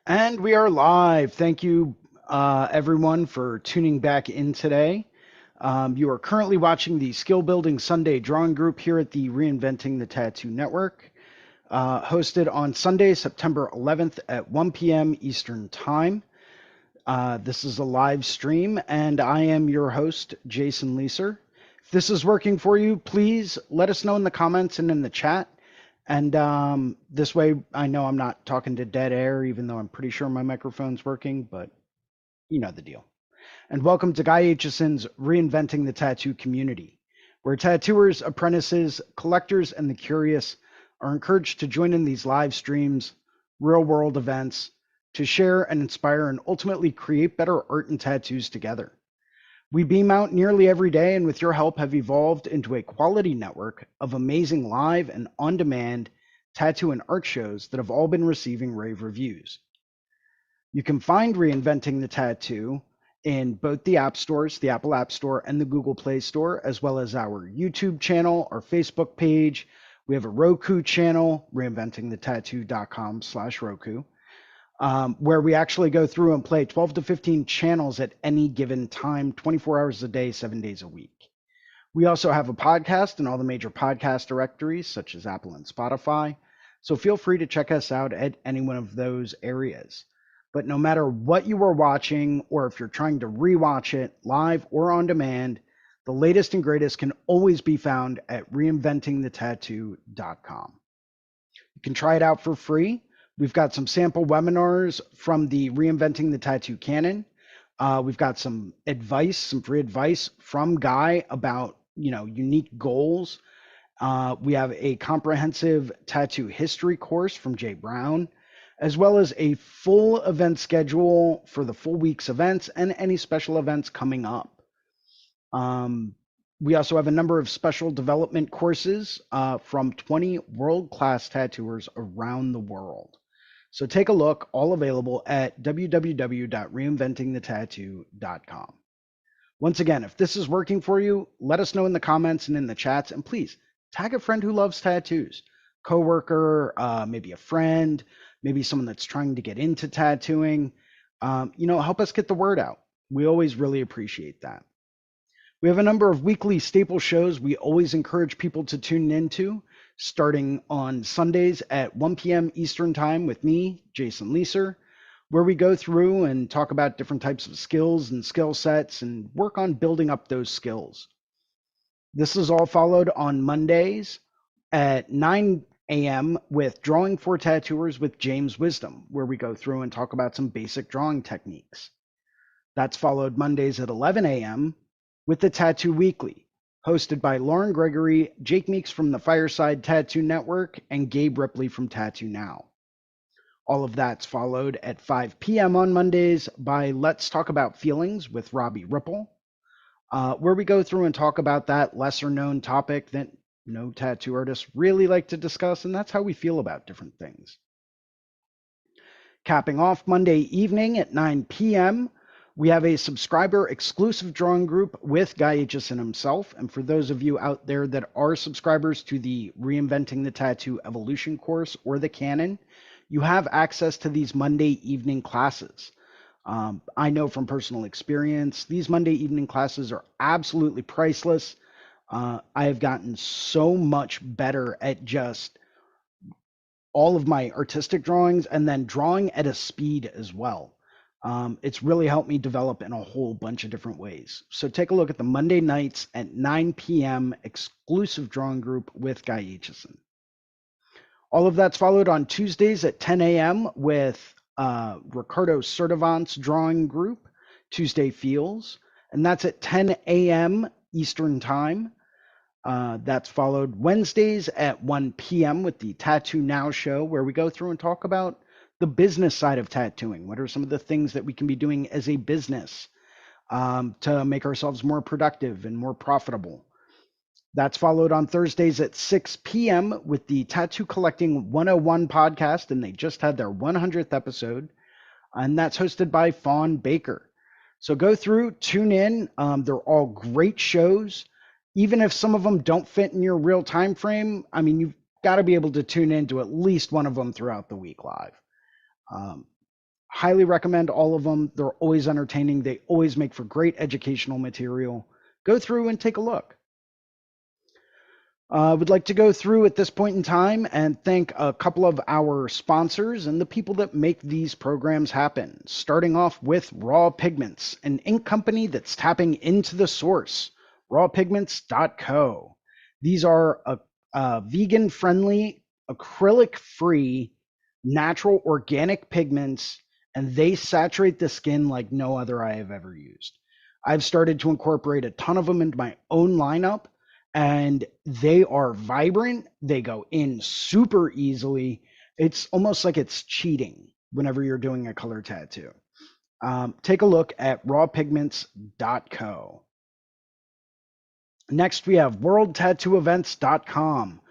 And we are live. Thank you, everyone, for tuning back in today. You are currently watching the Skill Building Sunday Drawing Group here at the Reinventing the Tattoo Network, hosted on Sunday, September 11th at 1 p.m. Eastern Time. This is a live stream, and I am your host, Jason Leeser. If this is working for you, please let us know in the comments and in the chat. And this way, I know I'm not talking to dead air, even though I'm pretty sure my microphone's working, but you know the deal. And welcome to Guy Aitchison's Reinventing the Tattoo community, where tattooers, apprentices, collectors, and the curious are encouraged to join in these live streams, real world events, to share and inspire and ultimately create better art and tattoos together. We beam out nearly every day, and with your help, have evolved into a quality network of amazing live and on demand tattoo and art shows that have all been receiving rave reviews. You can find Reinventing the Tattoo in both the app stores, the Apple App Store and the Google Play Store, as well as our YouTube channel, our Facebook page. We have a Roku channel, reinventingthetattoo.com/Roku, where we actually go through and play 12 to 15 channels at any given time, 24 hours a day, 7 days a week. We also have a podcast in all the major podcast directories, such as Apple and Spotify. So feel free to check us out at any one of those areas. But no matter what you are watching, or if you're trying to rewatch it live or on demand, the latest and greatest can always be found at reinventingthetattoo.com. You can try it out for free. We've got some sample webinars from the Reinventing the Tattoo canon. We've got some advice, some free advice from Guy about, unique goals. We have a comprehensive tattoo history course from Jay Brown, as well as a full event schedule for the full week's events and any special events coming up. We also have a number of special development courses from 20 world-class tattooers around the world. So take a look, all available at www.reinventingthetattoo.com. Once again, if this is working for you, let us know in the comments and in the chats, and please tag a friend who loves tattoos, coworker, maybe a friend, maybe someone that's trying to get into tattooing. Help us get the word out. We always really appreciate that. We have a number of weekly staple shows we always encourage people to tune into, starting on Sundays at 1 p.m. Eastern Time with me, Jason Leeser, where we go through and talk about different types of skills and skill sets and work on building up those skills. This is all followed on Mondays at 9 a.m. with Drawing for Tattooers with James Wisdom, where we go through and talk about some basic drawing techniques. That's followed Mondays at 11 a.m. with the Tattoo Weekly, hosted by Lauren Gregory, Jake Meeks from the Fireside Tattoo Network, and Gabe Ripley from Tattoo Now. All of that's followed at 5 p.m. on Mondays by Let's Talk About Feelings with Robbie Ripple, where we go through and talk about that lesser known topic that no tattoo artists really like to discuss, and that's how we feel about different things. Capping off Monday evening at 9 p.m., we have a subscriber exclusive drawing group with Guy Aitchison himself. And for those of you out there that are subscribers to the Reinventing the Tattoo Evolution course or the Canon, you have access to these Monday evening classes. I know from personal experience, these Monday evening classes are absolutely priceless. I have gotten so much better at just all of my artistic drawings and then drawing at a speed as well. It's really helped me develop in a whole bunch of different ways. So take a look at the Monday nights at 9 p.m. exclusive drawing group with Guy Aitchison. All of that's followed on Tuesdays at 10 a.m. with Ricardo Sertivant's drawing group, Tuesday Feels, and that's at 10 a.m. Eastern Time. That's followed Wednesdays at 1 p.m. with the Tattoo Now show, where we go through and talk about the business side of tattooing. What are some of the things that we can be doing as a business to make ourselves more productive and more profitable? That's followed on Thursdays at 6 p.m. with the Tattoo Collecting 101 podcast, and they just had their 100th episode, and that's hosted by Fawn Baker. So go through, tune in. They're all great shows. Even if some of them don't fit in your real time frame, I mean, you've got to be able to tune into at least one of them throughout the week live. Highly recommend all of them. They're always entertaining. They always make for great educational material. Go through and take a look. I would like to go through at this point in time and thank a couple of our sponsors and the people that make these programs happen. Starting off with Raw Pigments, an ink company that's tapping into the source, rawpigments.co. These are vegan-friendly, acrylic-free, natural organic pigments, and they saturate the skin like no other I have ever used. I've started to incorporate a ton of them into my own lineup, and they are vibrant. They go in super easily. It's almost like it's cheating whenever you're doing a color tattoo. Take a look at rawpigments.co. Next, we have worldtattooevents.com,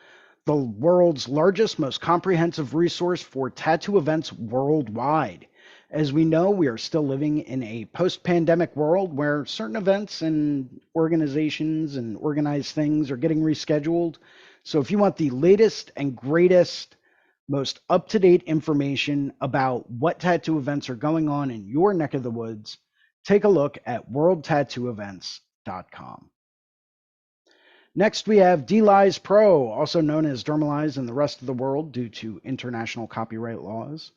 the world's largest, most comprehensive resource for tattoo events worldwide. As we know, we are still living in a post-pandemic world where certain events and organizations and organized things are getting rescheduled. So if you want the latest and greatest, most up-to-date information about what tattoo events are going on in your neck of the woods, take a look at worldtattooevents.com. Next, we have DLize Pro, also known as Dermalize in the rest of the world due to international copyright laws.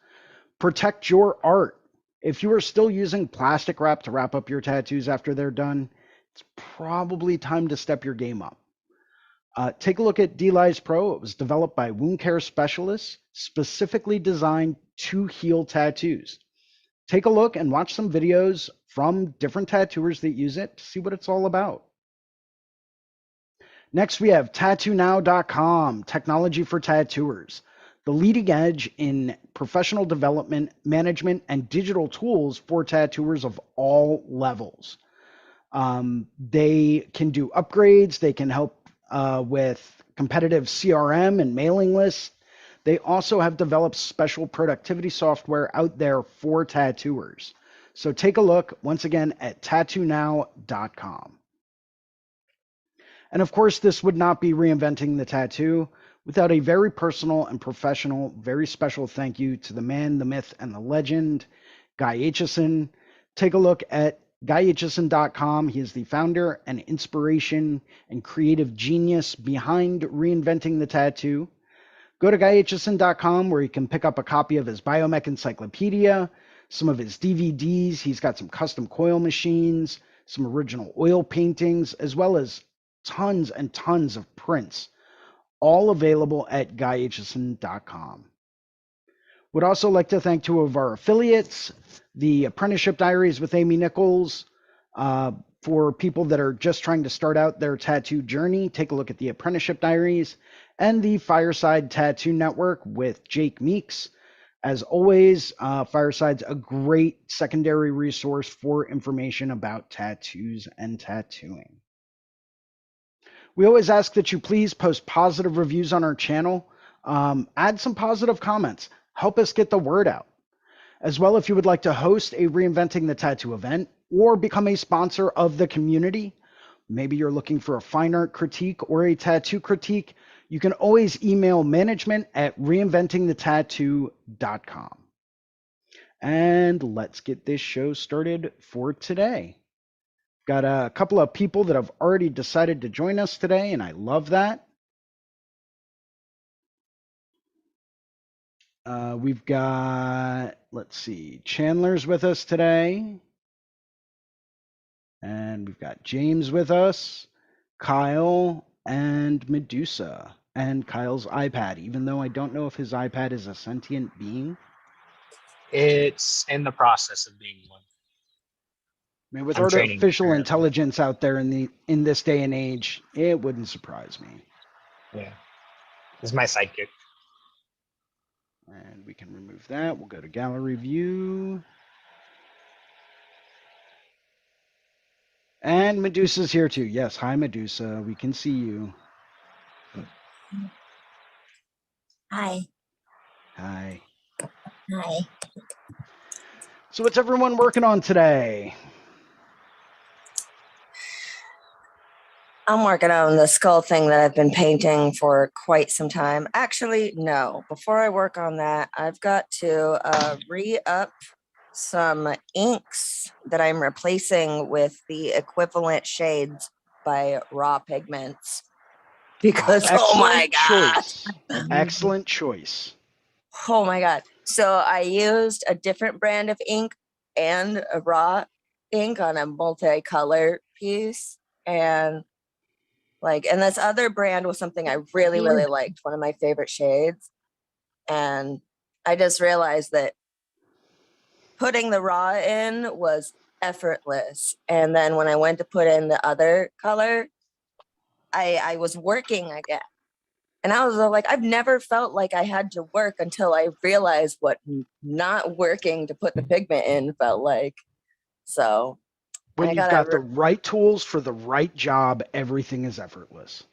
Protect your art. If you are still using plastic wrap to wrap up your tattoos after they're done, it's probably time to step your game up. Take a look at DLize Pro. It was developed by wound care specialists, specifically designed to heal tattoos. Take a look and watch some videos from different tattooers that use it to see what it's all about. Next, we have TattooNow.com, technology for tattooers, the leading edge in professional development, management, and digital tools for tattooers of all levels. They can do upgrades. They can help with competitive CRM and mailing lists. They also have developed special productivity software out there for tattooers. So take a look, once again, at TattooNow.com. And of course, this would not be Reinventing the Tattoo without a very personal and professional, very special thank you to the man, the myth, and the legend, Guy Aitchison. Take a look at GuyAitchison.com. He is the founder and inspiration and creative genius behind Reinventing the Tattoo. Go to GuyAitchison.com where you can pick up a copy of his Biomech Encyclopedia, some of his DVDs. He's got some custom coil machines, some original oil paintings, as well as tons and tons of prints, all available at GuyAitchison.com. Would also like to thank two of our affiliates, the Apprenticeship Diaries with Amy Nichols. For people that are just trying to start out their tattoo journey, take a look at the Apprenticeship Diaries, and the Fireside Tattoo Network with Jake Meeks. As always, Fireside's a great secondary resource for information about tattoos and tattooing. We always ask that you please post positive reviews on our channel. Add some positive comments. Help us get the word out. As well, if you would like to host a Reinventing the Tattoo event or become a sponsor of the community, maybe you're looking for a fine art critique or a tattoo critique, you can always email management at reinventingthetattoo.com. And let's get this show started for today. Got a couple of people that have already decided to join us today, and I love that. We've got, let's see, Chandler's with us today. And we've got James with us, Kyle, and Medusa, and Kyle's iPad, even though I don't know if his iPad is a sentient being. It's in the process of being one. I mean, with artificial intelligence out there in this day and age, it wouldn't surprise me. Yeah. This is my sidekick. And we can remove that. We'll go to gallery view. And Medusa's here too. Yes, hi Medusa. We can see you. Hi. Hi. Hi. So what's everyone working on today? I'm working on the skull thing that I've been painting for quite some time. Actually, no. Before I work on that, I've got to re-up some inks that I'm replacing with the equivalent shades by Raw Pigments. Because, oh my God. Choice. Excellent choice. Oh my God. So I used a different brand of ink and a raw ink on a multicolor piece. And this other brand was something I really, really liked, one of my favorite shades. And I just realized that putting the raw in was effortless. And then when I went to put in the other color, I was working again. And I was like, I've never felt like I had to work until I realized what not working to put the pigment in felt like. So when you've got the right tools for the right job, everything is effortless.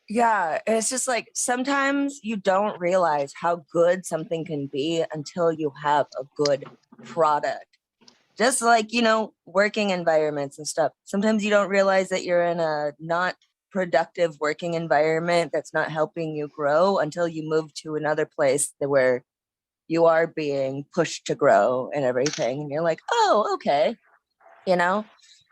Yeah, it's just like sometimes you don't realize how good something can be until you have a good product. Just like, working environments and stuff. Sometimes you don't realize that you're in a not productive working environment that's not helping you grow until you move to another place where you are being pushed to grow and everything. And you're like, oh, okay,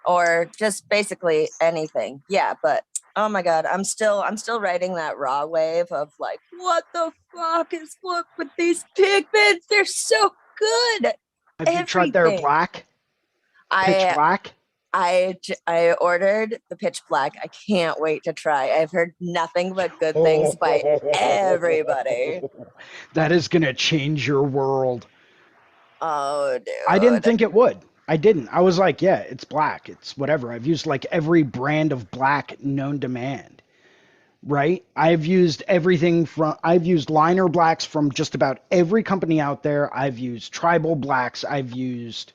or just basically anything. Yeah, but oh my God, I'm still riding that raw wave of like, what the fuck is up with these pigments? They're so good. Have you tried their black? Pitch black? I ordered the pitch black. I can't wait to try. I've heard nothing but good things by everybody. That is going to change your world. Oh, dude. I didn't think it would. I didn't. I was like, yeah, it's black. It's whatever. I've used like every brand of black known to man, right? I've used liner blacks from just about every company out there. I've used tribal blacks. I've used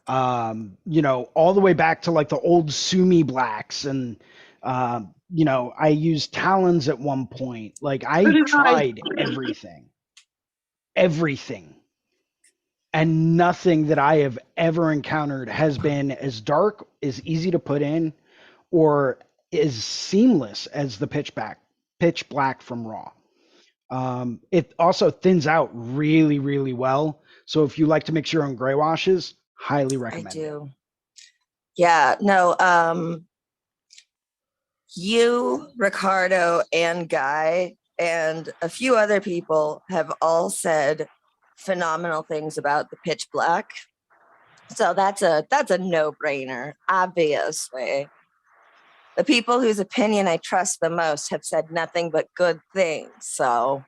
all the way back to like the old Sumi blacks. And, I used Talons at one point. Like I tried everything. And nothing that I have ever encountered has been as dark, as easy to put in, or as seamless as the pitch black from Raw. It also thins out really, really well. So if you like to mix your own gray washes, highly recommend I do. Yeah, no, you, Ricardo, and Guy, and a few other people have all said phenomenal things about the pitch black. So that's a no-brainer, obviously. The people whose opinion I trust the most have said nothing but good things. So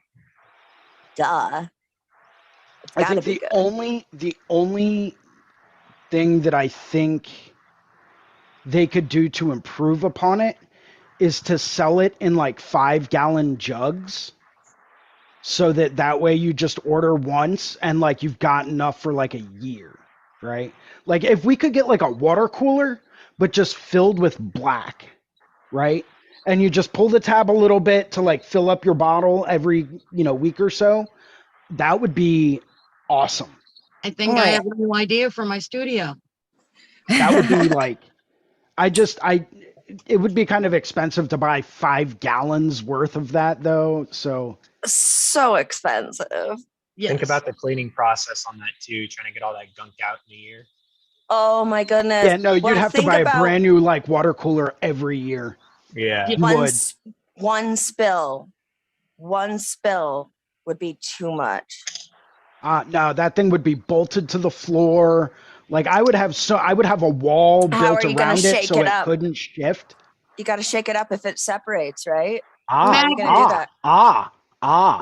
duh. I think the only thing that I think they could do to improve upon it is to sell it in like 5-gallon jugs, so that way you just order once and like you've got enough for like a year, right? Like if we could get like a water cooler but just filled with black, right? And you just pull the tab a little bit to like fill up your bottle every week or so, that would be awesome. I think I have a new idea for my studio. That would be like, it would be kind of expensive to buy 5 gallons worth of that though. So expensive. Yes. Think about the cleaning process on that too, trying to get all that gunk out in a year. Oh my goodness. Yeah, no, you'd have to buy a brand new like water cooler every year. Yeah. One spill would be too much. No, that thing would be bolted to the floor. Like I would have a wall built around it so it couldn't shift. You got to shake it up if it separates, right? How are you gonna do that?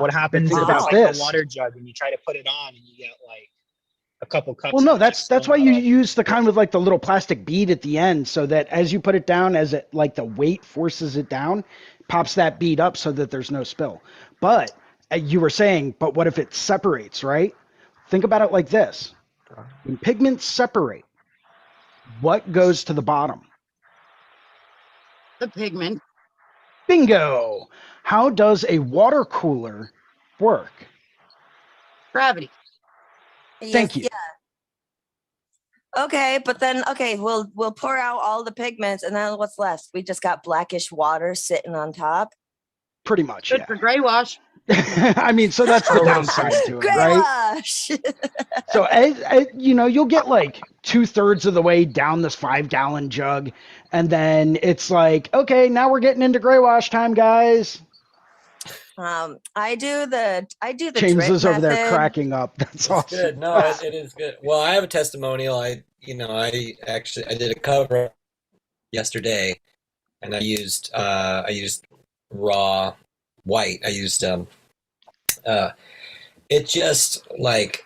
What happens if it's like a water jug and you try to put it on and you get like a couple cups? Well, no, that's why you use the kind with like the little plastic bead at the end, so that as you put it down, as it like the weight forces it down, pops that bead up so that there's no spill. But you were saying, but what if it separates, right? Think about it like this. When pigments separate, what goes to the bottom? The pigment. Bingo! How does a water cooler work? Gravity. Thank you. Yeah. Okay, but then we'll pour out all the pigments, and then what's left? We just got blackish water sitting on top. Pretty much. Good for gray wash. I mean, so that's the Oh, downside to it, Gray right? wash. So, you know, you'll get like 2/3 of the way down this 5-gallon jug, and then it's like, okay, now we're getting into gray wash time, guys. I do the James drip is over there method. cracking up. That's It's awesome. good. No, it is good. Well, I have a testimonial. I did a cover yesterday, and I used raw white. I used it just like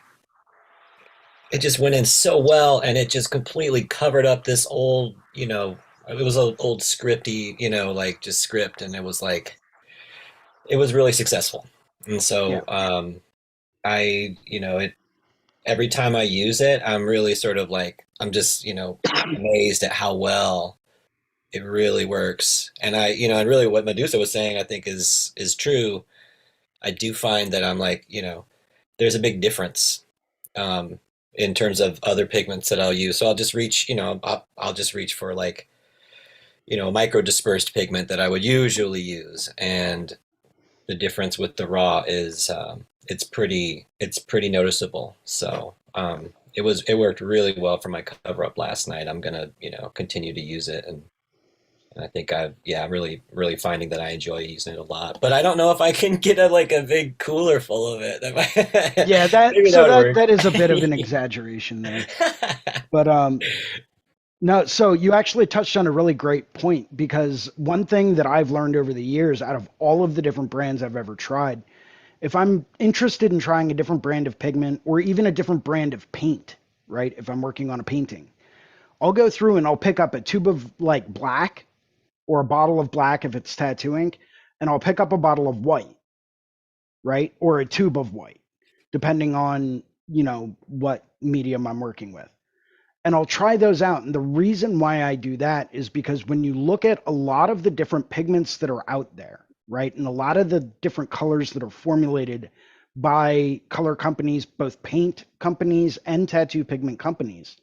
it just went in so well, and it just completely covered up this old, it was an old scripty, like just script, and it was like it was really successful. And Yeah. so it every time I use it, I'm really sort of like I'm just, amazed at how well it really works. And and really what Medusa was saying, I think is true. I do find that I'm like, there's a big difference in terms of other pigments that I'll use. So I'll just reach, I'll just reach for like, micro dispersed pigment that I would usually use. And the difference with the raw is it's pretty noticeable. So it worked really well for my cover up last night. I'm gonna, continue to use it, and I think I'm really, really finding that I enjoy using it a lot. But I don't know if I can get a big cooler full of it. Yeah, Maybe that would work. that is a bit of an exaggeration there. But no, so you actually touched on a really great point, because one thing that I've learned over the years, out of all of the different brands I've ever tried, if I'm interested in trying a different brand of pigment or even a different brand of paint, right? If I'm working on a painting, I'll go through and I'll pick up a tube of like black or a bottle of black if it's tattoo ink, and I'll pick up a bottle of white, right? Or a tube of white, depending on, what medium I'm working with. And I'll try those out. And the reason why I do that is because when you look at a lot of the different pigments that are out there, right, and a lot of the different colors that are formulated by color companies, both paint companies and tattoo pigment companies,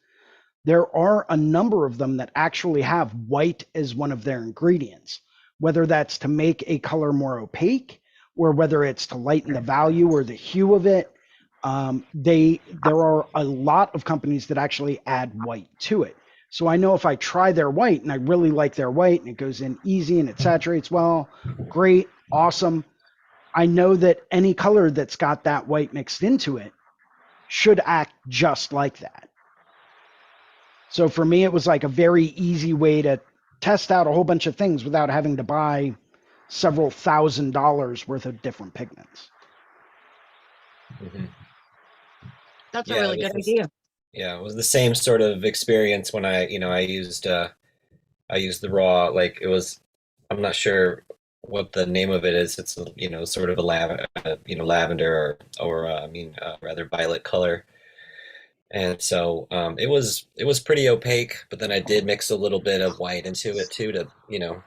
there are a number of them that actually have white as one of their ingredients, whether that's to make a color more opaque or whether it's to lighten the value or the hue of it. There are a lot of companies that actually add white to it. So I know if I try their white and I really like their white and it goes in easy and it saturates well, great, awesome. I know that any color that's got that white mixed into it should act just like that. So for me, it was like a very easy way to test out a whole bunch of things without having to buy several $1,000s worth of different pigments. Mhm. That's a Yeah, really it was good this, idea. yeah, it was the same sort of experience when I used the raw, like it was, I'm not sure what the name of it is. It's, sort of a lavender or rather violet color. And so it was pretty opaque, but then I did mix a little bit of white into it too to,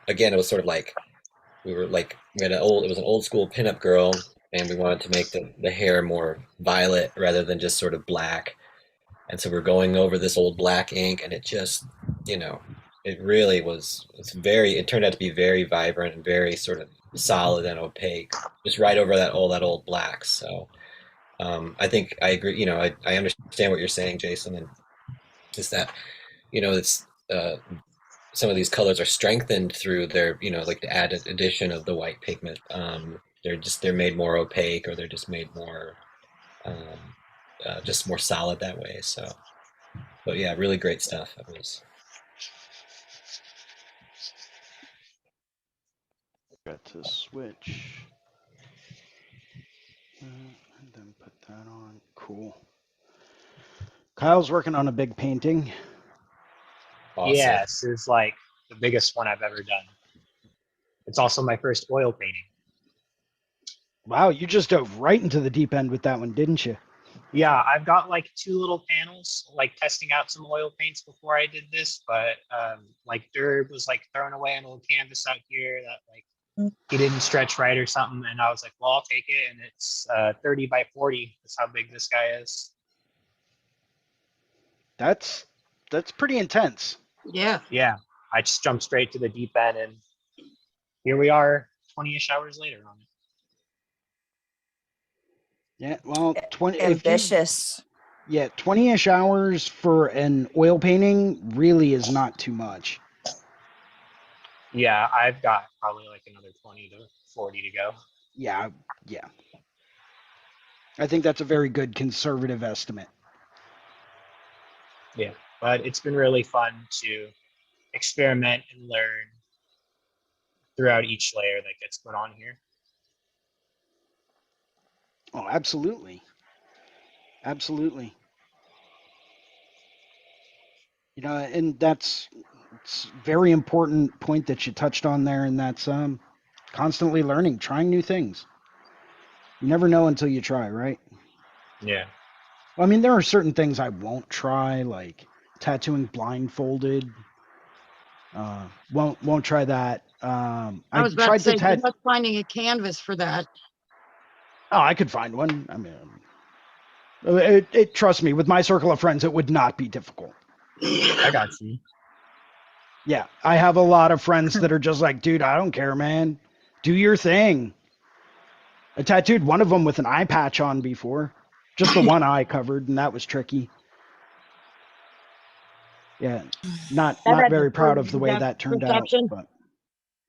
again, it was sort of like we had it was an old school pinup girl, and we wanted to make the hair more violet rather than just sort of black. And so we're going over this old black ink, and it just, you know, it really was, it turned out to be very vibrant and very sort of solid and opaque, just right over that old black. So I think I agree, I understand what you're saying, Jason, and is that, it's, some of these colors are strengthened through their, like the added addition of the white pigment. They're made more opaque, or they're just made more, um, just more solid that way. So, but yeah, really great stuff. It was. Got to switch. And then put that on. Cool. Kyle's working on a big painting. Awesome. Yes, it's like the biggest one I've ever done. It's also my first oil painting. Wow, you just dove right into the deep end with that one, didn't you? Yeah, I've got like 2 little panels, like testing out some oil paints before I did this, but like Derb was like throwing away an old canvas out here that like he didn't stretch right or something, and I was like, well, I'll take it, and it's 30 by 40. That's how big this guy is. That's pretty intense. Yeah. Yeah, I just jumped straight to the deep end, and here we are 20-ish hours later on it. Yeah, well, 20 if you Ambitious. yeah, 20-ish hours for an oil painting really is not too much. Yeah, I've got probably like another 20 to 40 to go. Yeah, yeah. I think that's a very good conservative estimate. Yeah, but it's been really fun to experiment and learn throughout each layer that gets put on here. Oh, absolutely. Absolutely. You know, and it's very important point that you touched on there, and that's constantly learning, trying new things. You never know until you try, right? Yeah. Well, I mean, there are certain things I won't try, like tattooing blindfolded. Won't try that. I I was about to tried to say, good tat. luck finding a canvas for that. Oh, I could find one. I mean, trust me, with my circle of friends, it would not be difficult. I got you. Yeah, I have a lot of friends that are just like, dude, I don't care, man. Do your thing. I tattooed one of them with an eye patch on before, just the one eye covered, and that was tricky. Yeah, not That had to very proud hurt of the your way depth that turned out, perception. but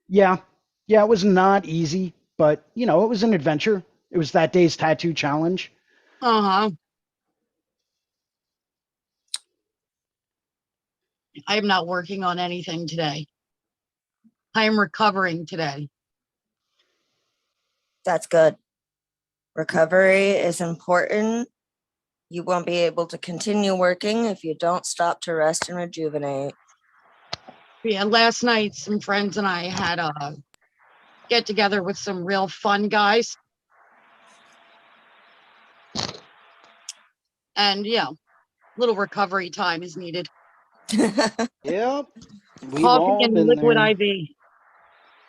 yeah, yeah, it was not easy, but you know, it was an adventure. It was that day's tattoo challenge. Uh-huh. I am not working on anything today. I am recovering today. That's good. Recovery is important. You won't be able to continue working if you don't stop to rest and rejuvenate. Yeah, last night some friends and I had a get together with some real fun guys. And yeah, little recovery time is needed. Yep, we've Coffee all and been liquid there. IV.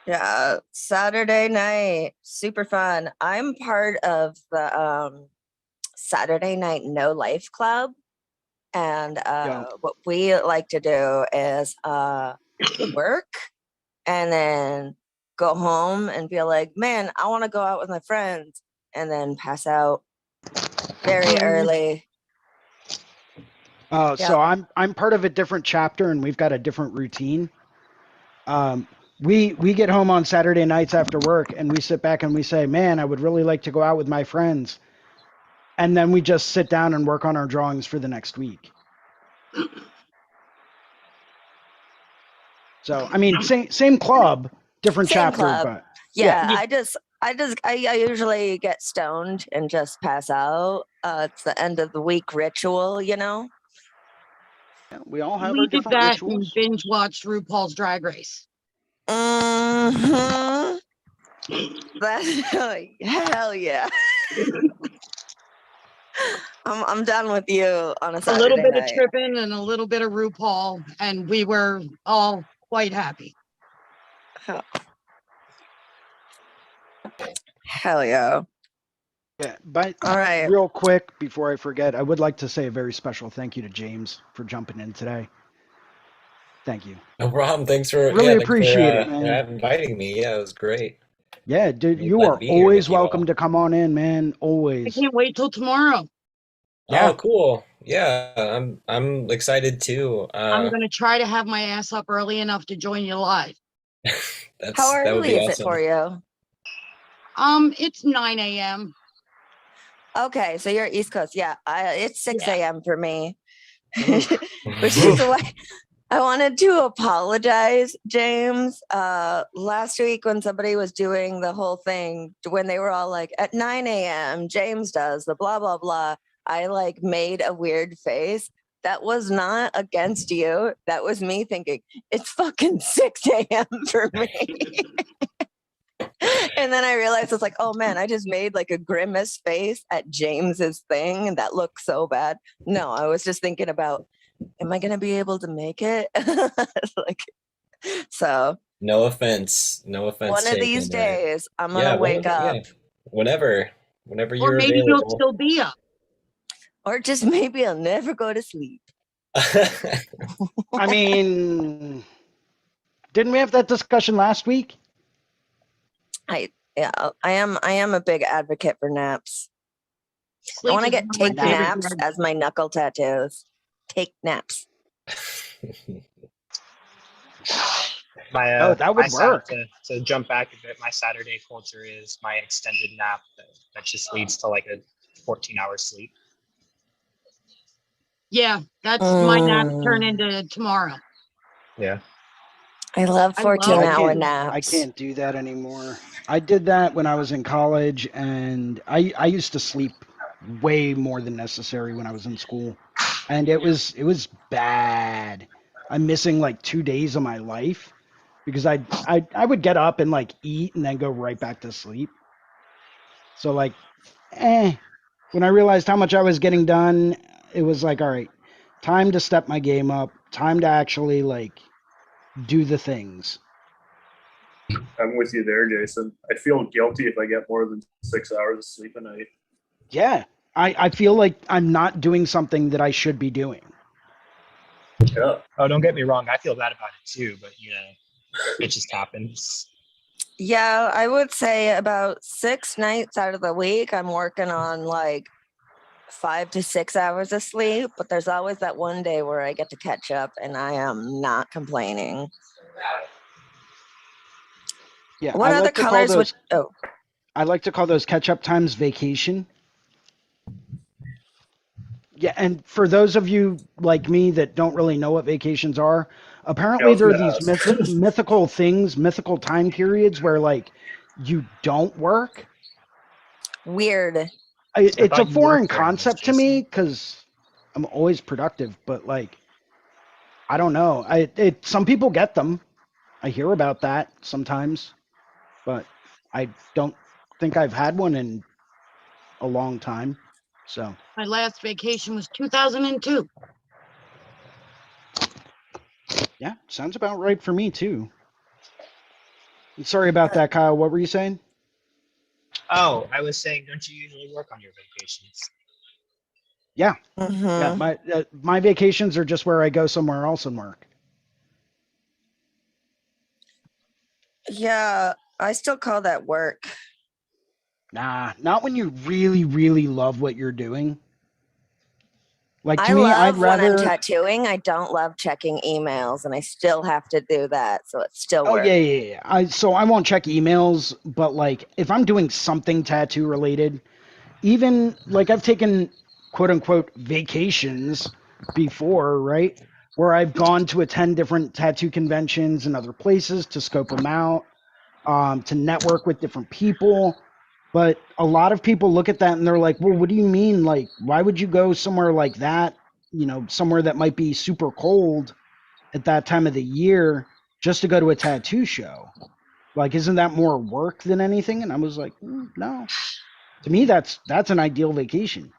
Yeah, Saturday night, super fun. I'm part of the Saturday Night No Life Club. And Yeah, what we like to do is work and then go home and feel like, man, I want to go out with my friends, and then pass out very early. so Yep. I'm part of a different chapter, and we've got a different routine. We get home on Saturday nights after work, and we sit back and we say, man, I would really like to go out with my friends. And then we just sit down and work on our drawings for the next week. So, I mean, same club, different Same chapter, club. but Yeah, Yeah. I usually get stoned and just pass out. It's the end of the week ritual, you know. yeah, we all have our We did different that and rituals. binge watched RuPaul's Drag Race. Mm-hmm. That's hell yeah. I'm done with you on a A little Saturday bit of night. tripping and a little bit of RuPaul, and we were all quite happy. Hell yeah. Yeah, but All right. real quick before I forget, I would like to say a very special thank you to James for jumping in today. Thank you. No problem. Thanks for Really thanks appreciate it, man. inviting me. Yeah, it was great. Yeah, dude, Really you glad to are be here always with you welcome all. to come on in, man. I Always. can't wait till tomorrow. Yeah. Oh, cool. Yeah, I'm excited too. I'm going to try to have my ass up early enough to join you live. How that would early be is it awesome. for you? It's 9 a.m. Okay, so you're East Coast. Yeah, it's 6 Yeah. a.m. for me. Oof. Which is why I wanted to apologize, James. Last week when somebody was doing the whole thing, when they were all like, at 9 a.m., James does the blah, blah, blah, I like made a weird face. That was not against you. That was me thinking, it's fucking 6 a.m. for me. And then I realized it's like, oh man, I just made like a grimace face at James's thing, and that looked so bad. No, I was just thinking about, am I gonna be able to make it? Like, so No offense. No offense one of these taken. days I'm Yeah, gonna wake up, whenever Or you're maybe you'll available. still be up. or just maybe I'll never go to sleep. I mean, didn't we have that discussion last week? I am a big advocate for naps. Sleep want to is get one of my take favorite naps drugs. as my knuckle tattoos. Take naps. My Oh, that would work. to jump back a bit, my Saturday culture is my extended nap that just leads to like a 14-hour sleep. Yeah, that's my nap turn Mm. into tomorrow. Yeah. I love I love 14-hour it. naps. I can't do that anymore. I did that when I was in college, and I used to sleep way more than necessary when I was in school, and it was bad. I'm missing like 2 days of my life because I would get up and like eat and then go right back to sleep. So like, when I realized how much I was getting done, it was like, all right, time to step my game up, time to actually like do the things. I'm with you there, Jason. I feel guilty if I get more than 6 hours of sleep a night. Yeah. I feel like I'm not doing something that I should be doing. Yeah. Oh, don't get me wrong. I feel bad about it too, but it just happens. Yeah, I would say about 6 nights out of the week, I'm working on like 5 to 6 hours of sleep, but there's always that one day where I get to catch up and I am not complaining. Yeah, What I other like to call colors would, those oh, I like to call those catch-up times vacation. Yeah, and for those of you like me that don't really know what vacations are, Yeah, I apparently was there are gonna these ask. mythical things, mythical time periods where like you don't work. weird. I It's a thought you foreign worked during those, concept to me Jason. because I'm always productive, but like I don't know. Some people get them. I hear about that sometimes, but I don't think I've had one in a long time. So My last vacation was 2002. yeah, sounds about right for me too. Sorry about that, Kyle. What were you saying? Oh, I was saying, don't you usually work on your vacations? Yeah, yeah. Mm-hmm. My vacations are just where I go somewhere else and work. Yeah, I still call that work. Nah, not when you really, really love what you're doing. Like to I me, I'd love when I'm rather. tattooing. I don't love checking emails, and I still have to do that, so it's still Oh work. yeah. So I won't check emails, but like if I'm doing something tattoo related, even like I've taken quote unquote vacations before, right? Where I've gone to attend different tattoo conventions and other places to scope them out, to network with different people. But a lot of people look at that and they're like, well, what do you mean? Like, why would you go somewhere like that? Somewhere that might be super cold at that time of the year just to go to a tattoo show. Like, isn't that more work than anything? And I was like, no. To me, that's an ideal vacation.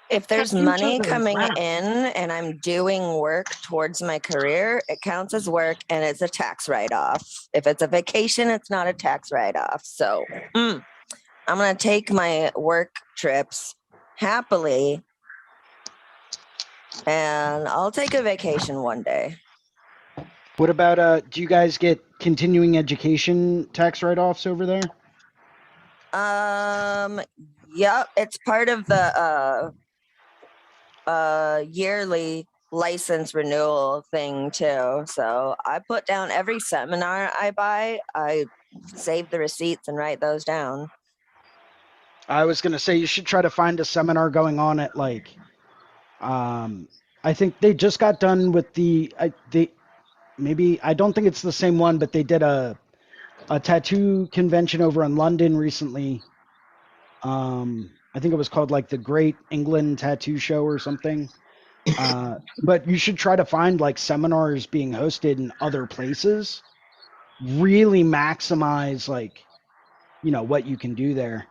If there's Tattoo shows money are coming rad. in and I'm doing work towards my career, it counts as work and it's a tax write-off. If it's a vacation, it's not a tax write-off. So I'm going to take my work trips happily and I'll take a vacation one day. What about do you guys get continuing education tax write-offs over there? Yep, it's part of the yearly license renewal thing too. So I put down every seminar I buy, I save the receipts and write those down. I was gonna say you should try to find a seminar going on at like, I think they just got done with maybe I don't think it's the same one, but they did a tattoo convention over in London recently. I think it was called like the Great England Tattoo Show or something. But you should try to find like seminars being hosted in other places. Really maximize like, what you can do there.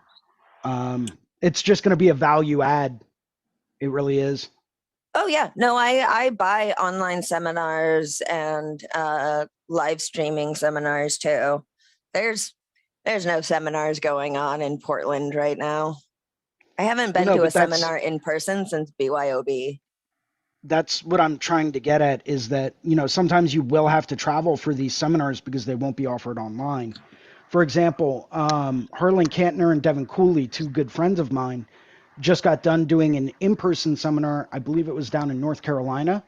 It's just going to be a value add. It really is. Oh yeah, no, I buy online seminars and live streaming seminars too. There's no seminars going on in Portland right now. I haven't Well, been no, to a but seminar in person since BYOB. that's what I'm trying to get at is that, sometimes you will have to travel for these seminars because they won't be offered online. For example, Harlan Kantner and Devin Cooley, two good friends of mine, just got done doing an in-person seminar. I believe it was down in North Carolina.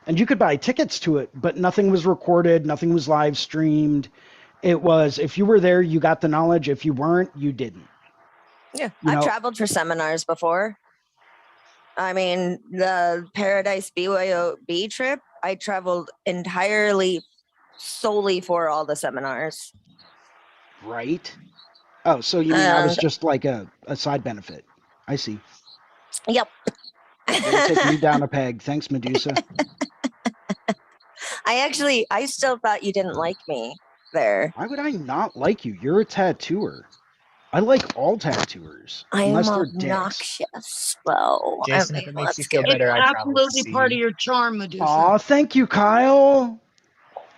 And you could buy tickets to it, but nothing was recorded, nothing was live streamed. It was, if you were there, you got the knowledge. If you weren't, you didn't. Yeah, You I've know- traveled for seminars before. I mean, the Paradise BYOB trip, I traveled entirely solely for all the seminars. Right? Oh, so you mean I was And- just like a side benefit. I see. Yep. That'll take me down a peg. Thanks, Medusa. I still thought you didn't like me there. Why would I not like you? You're a tattooer. I like all tattooers, I am unless they're dicks. obnoxious, though. Jason, I if it mean, makes you let's feel get- better, It's I traveled to absolutely see part of you. your charm, Medusa. Aw, thank you, Kyle.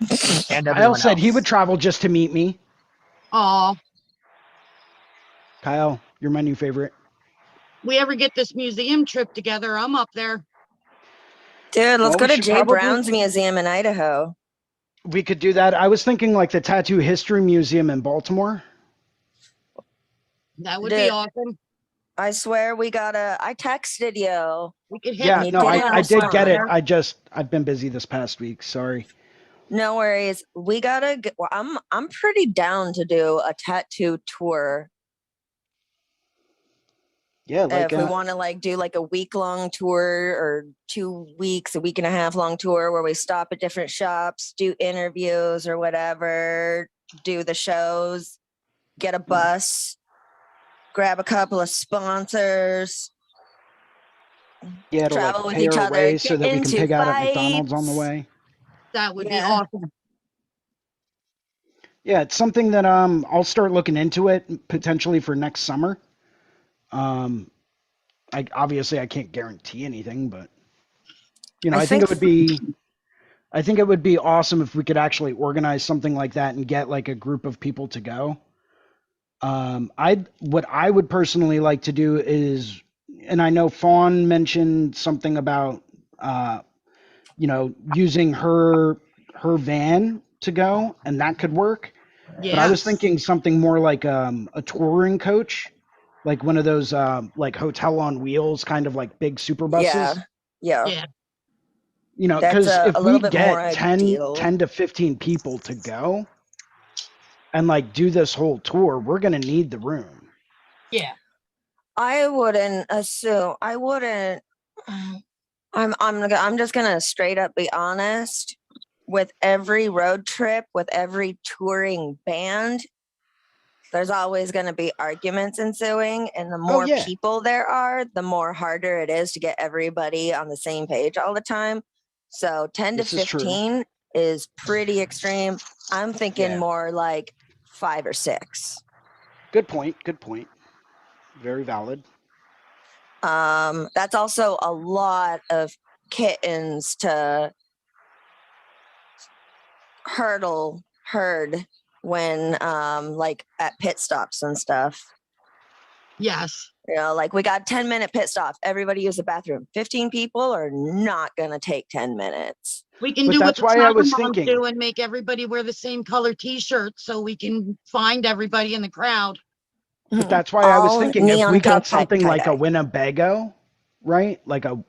And Kyle everyone said he else. would travel just to meet me. Aw, Kyle, you're my new favorite. we ever get this museum trip together, I'm up there. Dude, let's Well, go we to should Jay probably- Brown's museum in Idaho. We could do that. I was thinking like the Tattoo History Museum in Baltimore. That would Dude. be awesome. I swear I texted you. We could hit Yeah, you no, didn't I did get it. respond. I've been busy this past week. Sorry. No worries. We gotta get, well, I'm pretty down to do a tattoo tour. Yeah, like If we want to like do like a week-long tour or 2 weeks, a week and a half long tour where we stop at different shops, do interviews or whatever, do the shows, get a bus, grab a couple of sponsors. yeah, to travel like with pay each our other, way so get that we can into pig out at McDonald's on the fights. way. That would be Yeah. awesome. Yeah, it's something that I'll start looking into it potentially for next summer. I obviously I can't guarantee anything, but you know, I think it would be awesome if we could actually organize something like that and get like a group of people to go. What I would personally like to do is, and I know Fawn mentioned something about using her van to go, and that could work. Yeah. But I was thinking something more like a touring coach, like one of those like hotel on wheels, kind of like big super buses. Yeah. Yeah. You know, That's because a if we little bit more get ideal. 10 to 15 people to go and like do this whole tour, we're going to need the room. Yeah. I wouldn't assume. I wouldn't. I'm just gonna straight up be honest. With every road trip, with every touring band, there's always going to be arguments ensuing, and the more yeah. people there are, the more harder it is to get everybody on the same page all the time. So 10 This to is true. 15 is pretty extreme. I'm thinking Yeah. more like 5 or 6. Good point. Good point. Very valid. That's also a lot of kittens to herd when like at pit stops and stuff. Yes. You know, like we got 10-minute pit stop. Everybody use the bathroom. 15 people are not gonna take 10 minutes. We can But do what that's the why I soccer was moms thinking- do and make everybody wear the same color t-shirt so we can find everybody in the crowd. But that's why I was All thinking if neon we got tie- something like a tie-dye. Winnebago, right? Like a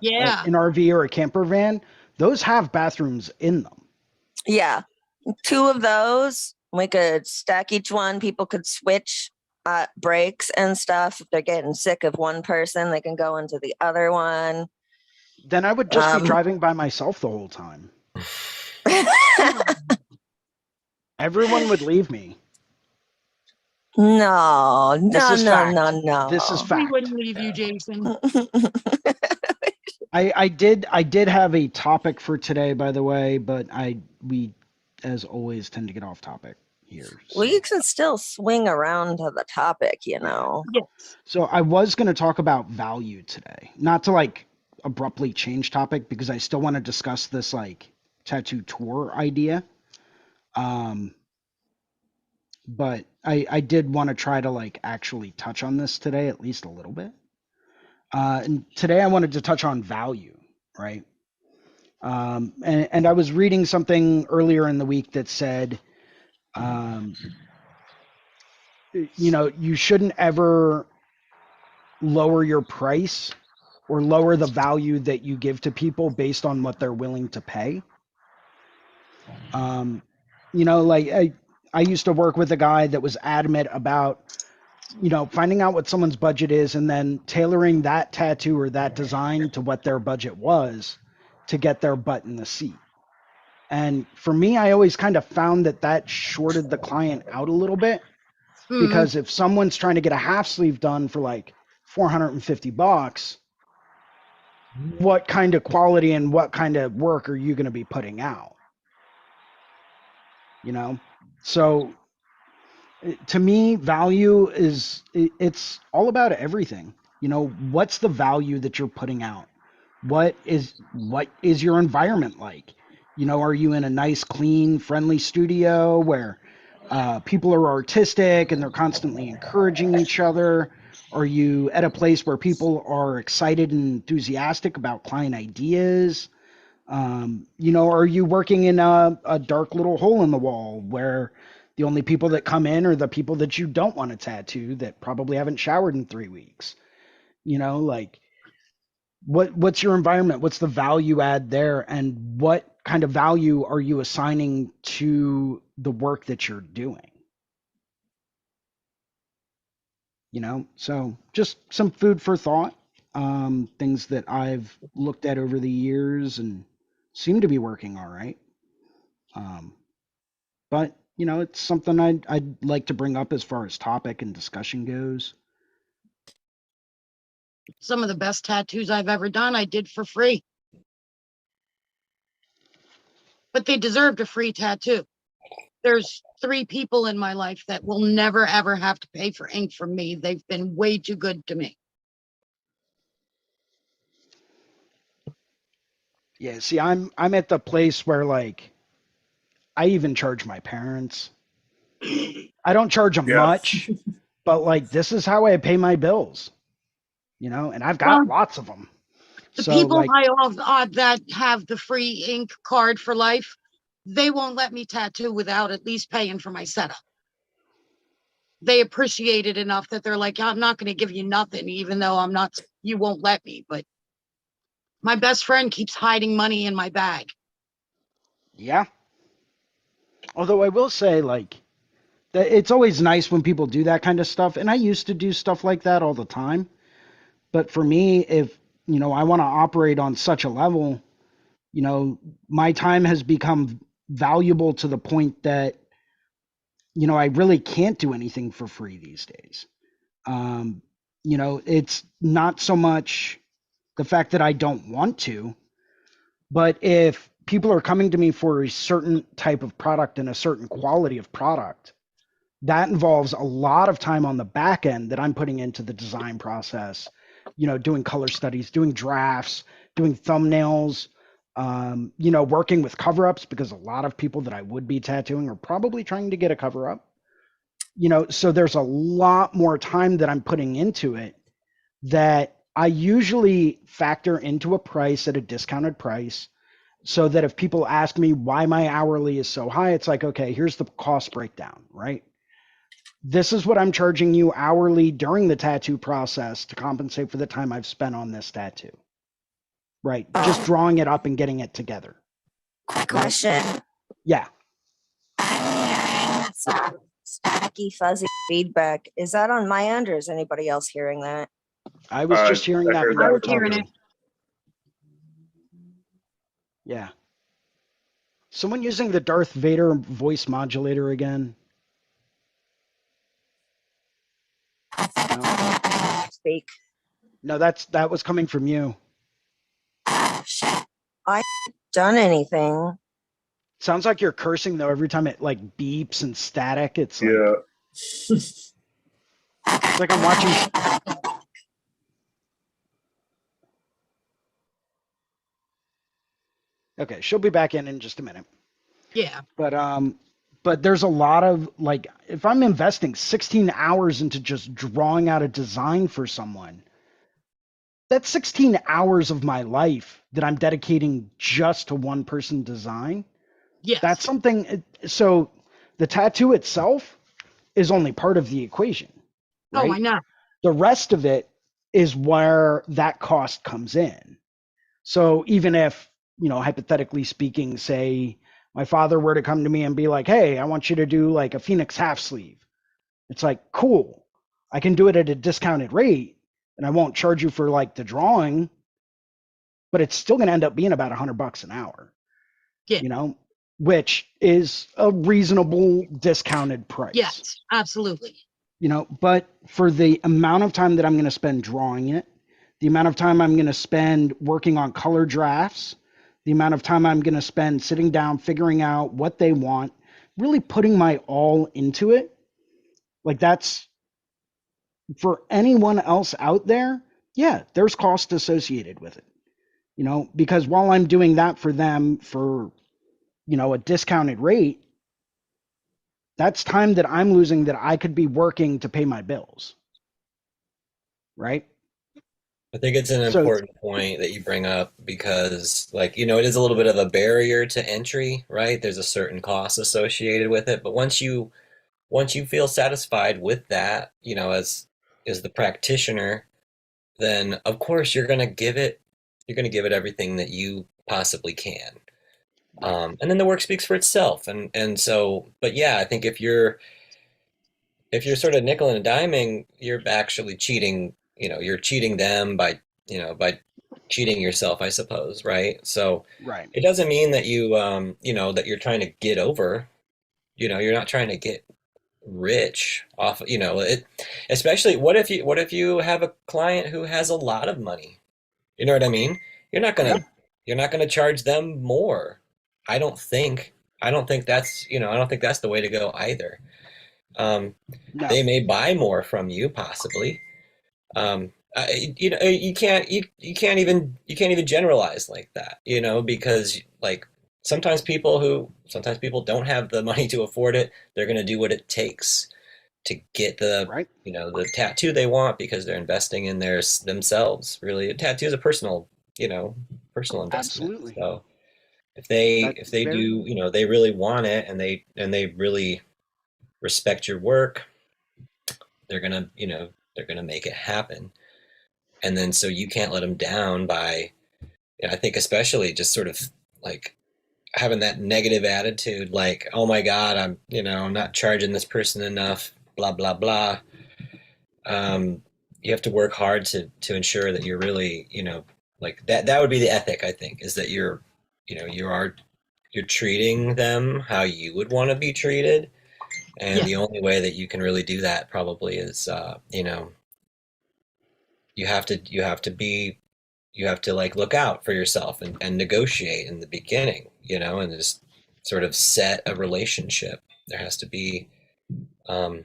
Yeah. an RV or a camper van, those have bathrooms in them. Yeah, 2 of those. We could stack each one. People could switch breaks and stuff. If they're getting sick of one person, they can go into the other one. Then I would just be Um, driving by myself the whole time. Everyone would leave me. No, This no, is no, fact. no, no. This is We fact. wouldn't leave you, Jason. I did have a topic for today, by the way, but we as always tend to get off topic here. So, We can still swing around to the topic, you know. Yes. so I was going to talk about value today, not to like abruptly change topic because I still want to discuss this like tattoo tour idea. But I did want to try to like actually touch on this today, at least a little bit. And today I wanted to touch on value, right? And I was reading something earlier in the week that said, you know, you shouldn't ever lower your price or lower the value that you give to people based on what they're willing to pay. You know, like I used to work with a guy that was adamant about, you know, finding out what someone's budget is and then tailoring that tattoo or that design to what their budget was to get their butt in the seat. And for me, I always kind of found that that shorted the client out a little bit, because if someone's trying to get a half sleeve done for like $450, what kind of quality and what kind of work are you going to be putting out? You know? So to me, value is, it's all about everything. You know, what's the value that you're putting out? What is your environment like? You know, are you in a nice, clean, friendly studio where people are artistic and they're constantly encouraging each other? Are you at a place where people are excited and enthusiastic about client ideas? You know, are you working in a dark little hole in the wall where the only people that come in are the people that you don't want to tattoo that probably haven't showered in 3 weeks? You know, like what's your environment? What's the value add there? And what kind of value are you assigning to the work that you're doing? You know, so just some food for thought, things that I've looked at over the years and seem to be working all right. But, you know, it's something I'd like to bring up as far as topic and discussion goes. Some of the best tattoos I've ever done, I did for free. But they deserved a free tattoo. There's 3 people in my life that will never, ever have to pay for ink from me. They've been way too good to me. Yeah, see, I'm at the place where like I even charge my parents. I don't charge them Yeah. much, but like this is how I pay my bills. You know, and I've got lots of them. The So people like, that have the free ink card for life, they won't let me tattoo without at least paying for my setup. They appreciate it enough that they're like, I'm not going to give you nothing, even though you won't let me. But my best friend keeps hiding money in my bag. yeah. Although I will say, like, that it's always nice when people do that kind of stuff. And I used to do stuff like that all the time. But for me, if, you know, I want to operate on such a level, you know, my time has become valuable to the point that, you know, I really can't do anything for free these days. You know, it's not so much the fact that I don't want to, but if people are coming to me for a certain type of product and a certain quality of product, that involves a lot of time on the back end that I'm putting into the design process, you know, doing color studies, doing drafts, doing thumbnails, you know, working with cover ups, because a lot of people that I would be tattooing are probably trying to get a cover up, you know, so there's a lot more time that I'm putting into it that I usually factor into a price at a discounted price, so that if people ask me why my hourly is so high, it's like, okay, here's the cost breakdown, right? This is what I'm charging you hourly during the tattoo process to compensate for the time I've spent on this tattoo. Right. Just drawing it up and getting it together. Quick question. Yeah. Some staticky, fuzzy feedback. Is that on my end, or is anybody else hearing that? I was just hearing I that heard when you that were too. Hearing talking. it. Yeah. Someone using the Darth Vader voice modulator again. No, Speak. no, that was coming from you. Shit. I haven't done anything. Sounds like you're cursing though every time it like beeps and static. It's like, Yeah. it's like I'm watching. Okay, she'll be back in just a minute. Yeah. But there's a lot of like, if I'm investing 16 hours into just drawing out a design for someone, that's 16 hours of my life that I'm dedicating just to one person design. Yes. That's something. So the tattoo itself, is only part of the equation, Oh, I right? know. The rest of it is where that cost comes in. So even if, hypothetically speaking, say my father were to come to me and be like, hey, I want you to do like a Phoenix half sleeve. It's like, cool. I can do it at a discounted rate and I won't charge you for like the drawing, but it's still going to end up being about $100 an hour, Yeah. Which is a reasonable discounted price. Yes, absolutely. But for the amount of time that I'm going to spend drawing it, the amount of time I'm going to spend working on color drafts, the amount of time I'm going to spend sitting down, figuring out what they want, really putting my all into it. Like that's for anyone else out there. Yeah, there's cost associated with it, because while I'm doing that for them for, a discounted rate, that's time that I'm losing that I could be working to pay my bills. Right. I think it's an So important point that you bring up because, like, it is a little bit of a barrier to entry, right? There's a certain cost associated with it, but once you feel satisfied with that, as the practitioner, then of course you're gonna give it everything that you possibly can. And then the work speaks for itself. And so, but yeah, I think if you're sort of nickel and diming, you're actually cheating, you're cheating them by cheating yourself, I suppose, right? So right. it doesn't mean that that you're trying to get over, you're not trying to get rich off, especially what if you have a client who has a lot of money? You know what I mean? You're not Yeah. gonna you're not gonna charge them more. I don't think. I don't think that's the way to go either. Um, No. they may buy more from you, possibly. You can't even generalize like that, because like sometimes people don't have the money to afford it. They're gonna do what it takes to get Right. the tattoo they want because they're investing in themselves. Really, a tattoo is a personal investment. Absolutely. So if they That's if they very do, they really want it and they really respect your work, they're gonna make it happen. And then so you can't let them down by, I think especially just sort of like having that negative attitude, like, oh my God, I'm not charging this person enough, blah blah blah. You have to work hard to ensure that you're really, like that would be the ethic, I think, is that you're treating them how you would want to be treated. And Yeah. the only way that you can really do that probably is, you have to like look out for yourself and negotiate in the beginning, and just sort of set a relationship. There has to be, um,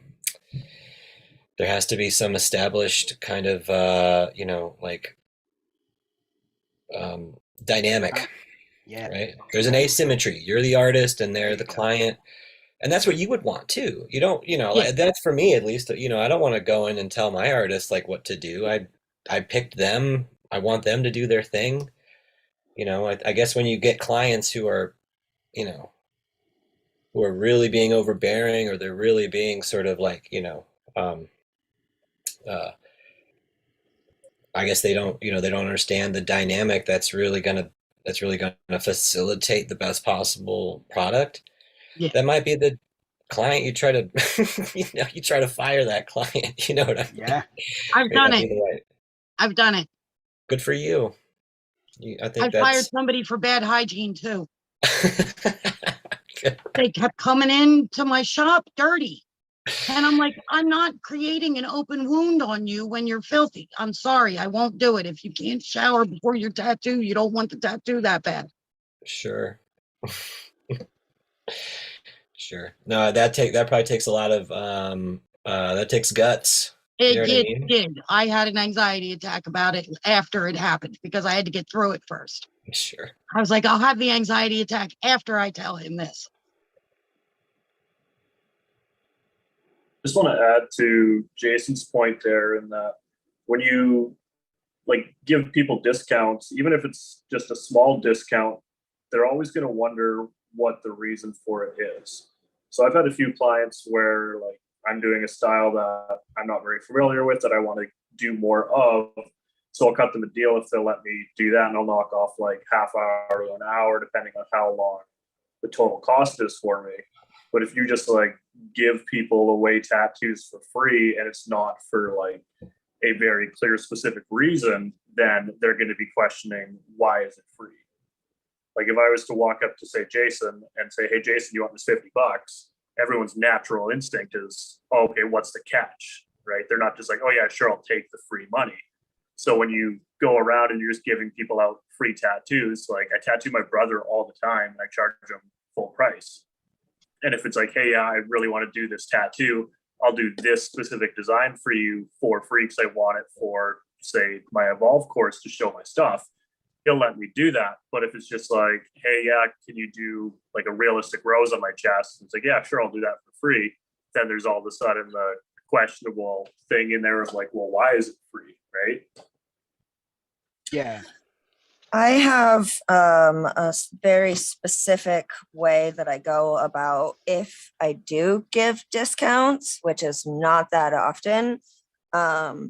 some established kind of, like, uh, dynamic, yeah. right? There's an asymmetry. You're the artist and There they're you the go. client. And that's what you would want too. You don't, Yeah. that's for me at least, I don't want to go in and tell my artists like what to do. I picked them. I want them to do their thing. I guess when you get clients you know, who are really being overbearing, or they're really being sort of like, um, uh, I guess they don't understand the dynamic that's really gonna facilitate the best possible product. Yeah. That might be the client you try to you try to fire that client. You know what I mean? Yeah. I've May done not it. be the right. I've done it. Good for you. I think I fired that's somebody for bad hygiene too. good. They kept coming into my shop dirty. And I'm like, I'm not creating an open wound on you when you're filthy. I'm sorry, I won't do it. If you can't shower before your tattoo, you don't want the tattoo that bad. Sure. Sure. No, that probably takes a lot of that takes guts. You know what I It mean? did. I had an anxiety attack about it after it happened because I had to get through it first. Sure. I was like, I'll have the anxiety attack after I tell him this. Just want to add to Jason's point there in that when you like give people discounts, even if it's just a small discount, they're always going to wonder what the reason for it is. So I've had a few clients where like I'm doing a style that I'm not very familiar with that I want to do more of. So I'll cut them a deal if they'll let me do that, and I'll knock off like half hour to an hour, depending on how long the total cost is for me. But if you just like give people away tattoos for free and it's not for like a very clear specific reason, then they're going to be questioning, why is it free? Like if I was to walk up to say Jason and say, hey Jason, you want this $50? Everyone's natural instinct is, oh, okay, what's the catch? Right? They're not just like, oh yeah, sure, I'll take the free money. So when you go around and you're just giving people out free tattoos, like I tattoo my brother all the time and I charge him full price. And if it's like, hey, yeah, I really want to do this tattoo, I'll do this specific design for you for free because I want it for, say, my Evolve course to show my stuff. He'll let me do that. But if it's just like, hey, yeah, can you do like a realistic rose on my chest? It's like, yeah, sure, I'll do that for free. Then there's all of a sudden the questionable thing in there of like, well, why is it free, right? Yeah. I have very specific way that I go about if I do give discounts, which is not that often. I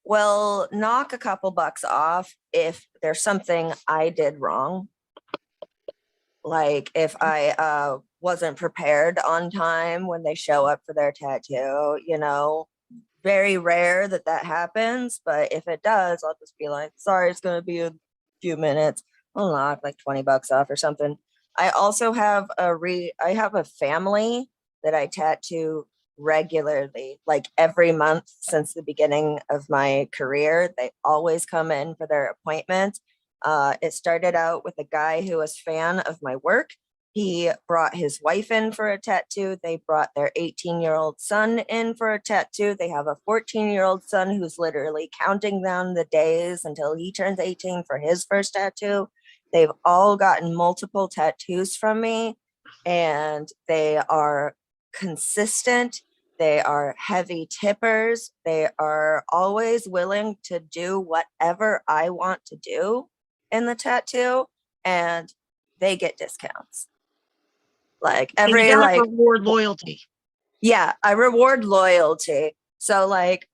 will knock a couple bucks off if there's something I did wrong. Like if I wasn't prepared on time when they show up for their tattoo, you know. Very rare that happens, but if it does, I'll just be like, sorry, it's going to be a few minutes. I'll knock like $20 off or something. I also have I have a family that I tattoo regularly, like every month since the beginning of my career. They always come in for their appointment. It started out with a guy who was a fan of my work. He brought his wife in for a tattoo. They brought their 18-year-old son in for a tattoo. They have a 14-year-old son who's literally counting down the days until he turns 18 for his first tattoo. They've all gotten multiple tattoos from me, and they are consistent. They are heavy tippers. They are always willing to do whatever I want to do in the tattoo, and they get discounts. Like every reward loyalty. Yeah, I reward loyalty. So like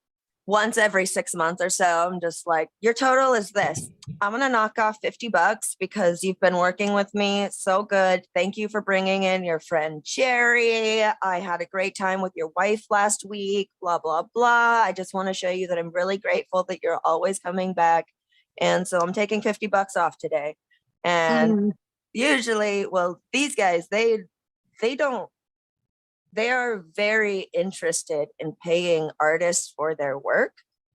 once every 6 months or so, I'm just like, your total is this. I'm gonna knock off $50 because you've been working with me so good. Thank you for bringing in your friend Jerry. I had a great time with your wife last week. Blah blah blah. I just want to show you that I'm really grateful that you're always coming back, and so I'm taking $50 off today. And usually, well, these guys they are very interested in paying artists for their work.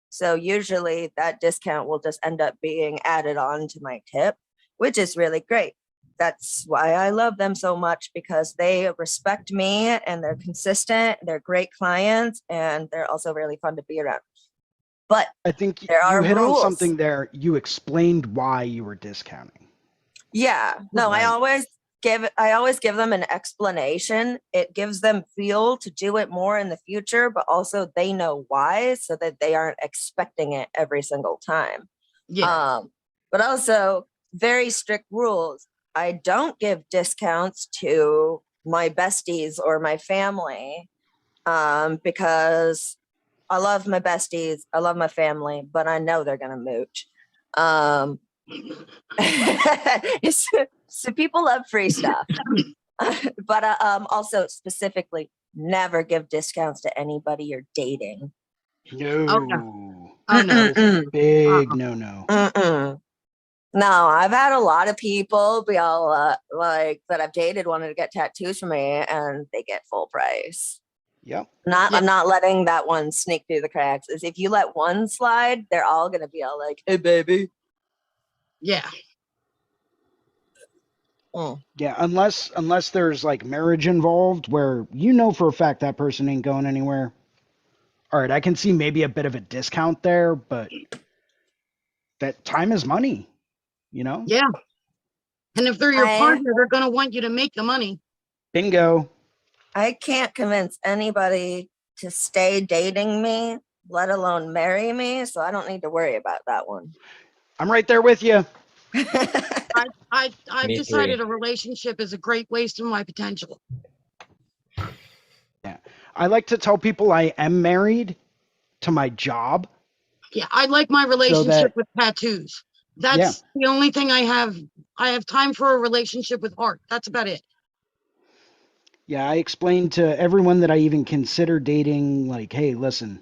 So usually that discount will just end up being added on to my tip, which is really great. That's why I love them so much, because they respect me and they're consistent. They're great clients, and they're also really fun to be around. But I think there are you hit rules. on something there. You explained why you were discounting. Yeah, no, Right. I always give them an explanation. It gives them fuel to do it more in the future, but also they know why, so that they aren't expecting it every single time. Yeah. But also very strict rules. I don't give discounts to my besties or my family, because I love my besties, I love my family, but I know they're gonna mooch. So people love free stuff. But also specifically, never give discounts to anybody you're dating. No. Oh, no. That is a big no-no. No, I've had a lot of people be all like that I've dated wanted to get tattoos from me, and they get full price. Yep. I'm not letting that one sneak through the cracks. Is if you let one slide, they're all gonna be all like, "Hey, baby." Yeah. Yeah, unless there's like marriage involved, where you know for a fact that person ain't going anywhere. All right, I can see maybe a bit of a discount there, but that time is money, you know? Yeah. And if they're your partner, they're going to want you to make the money. Bingo. I can't convince anybody to stay dating me, let alone marry me, so I don't need to worry about that one. I'm right there with you. I've Me decided three. a relationship is a great waste of my potential. Yeah. I like to tell people I am married to my job. Yeah, I like my So relationship that, with tattoos. yeah, That's the only thing I have. I have time for a relationship with art. That's about it. yeah, I explained to everyone that I even consider dating, like, hey, listen,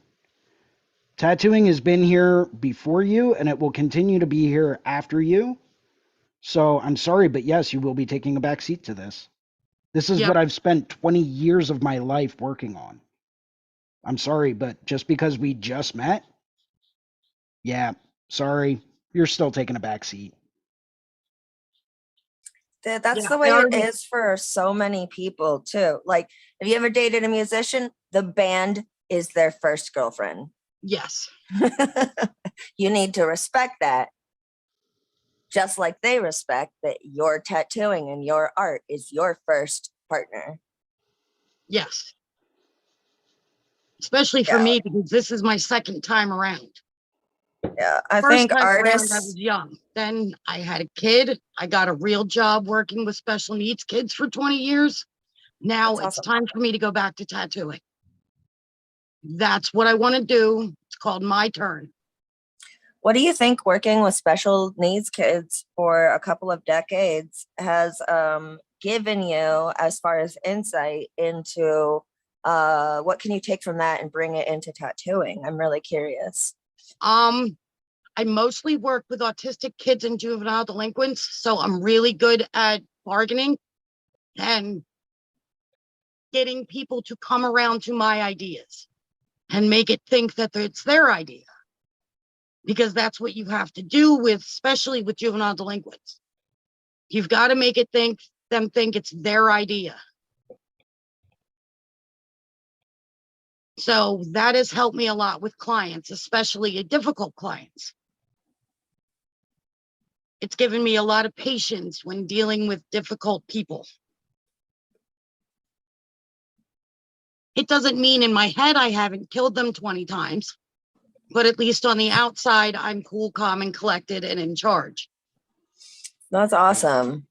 tattooing has been here before you and it will continue to be here after you. So I'm sorry, but yes, you will be taking a back seat to this. This is Yep. what I've spent 20 years of my life working on. I'm sorry, but just because we just met, yeah, sorry, you're still taking a back seat. That's Yeah, the I way it already. is for so many people too. Like, have you ever dated a musician? The band is their first girlfriend. Yes. You need to respect that, just like they respect that your tattooing and your art is your first partner. Yes. Especially for Yeah, me, because this is my second time around. yeah. I First think time around, I was artists, young. Then I had a kid. I got a real job working with special needs kids for 20 years. Now that's it's awesome. time for me to go back to tattooing. That's what I want to do. It's called my turn. What do you think working with special needs kids for a couple of decades has given you as far as insight into what can you take from that and bring it into tattooing? I'm really curious. I mostly work with autistic kids and juvenile delinquents, so I'm really good at bargaining and getting people to come around to my ideas and make it think that it's their idea. Because that's what you have to do with, especially with juvenile delinquents. You've got to make it think it's their idea. So that has helped me a lot with clients, especially difficult clients. It's given me a lot of patience when dealing with difficult people. It doesn't mean in my head I haven't killed them 20 times, but at least on the outside, I'm cool, calm, and collected and in charge. That's awesome.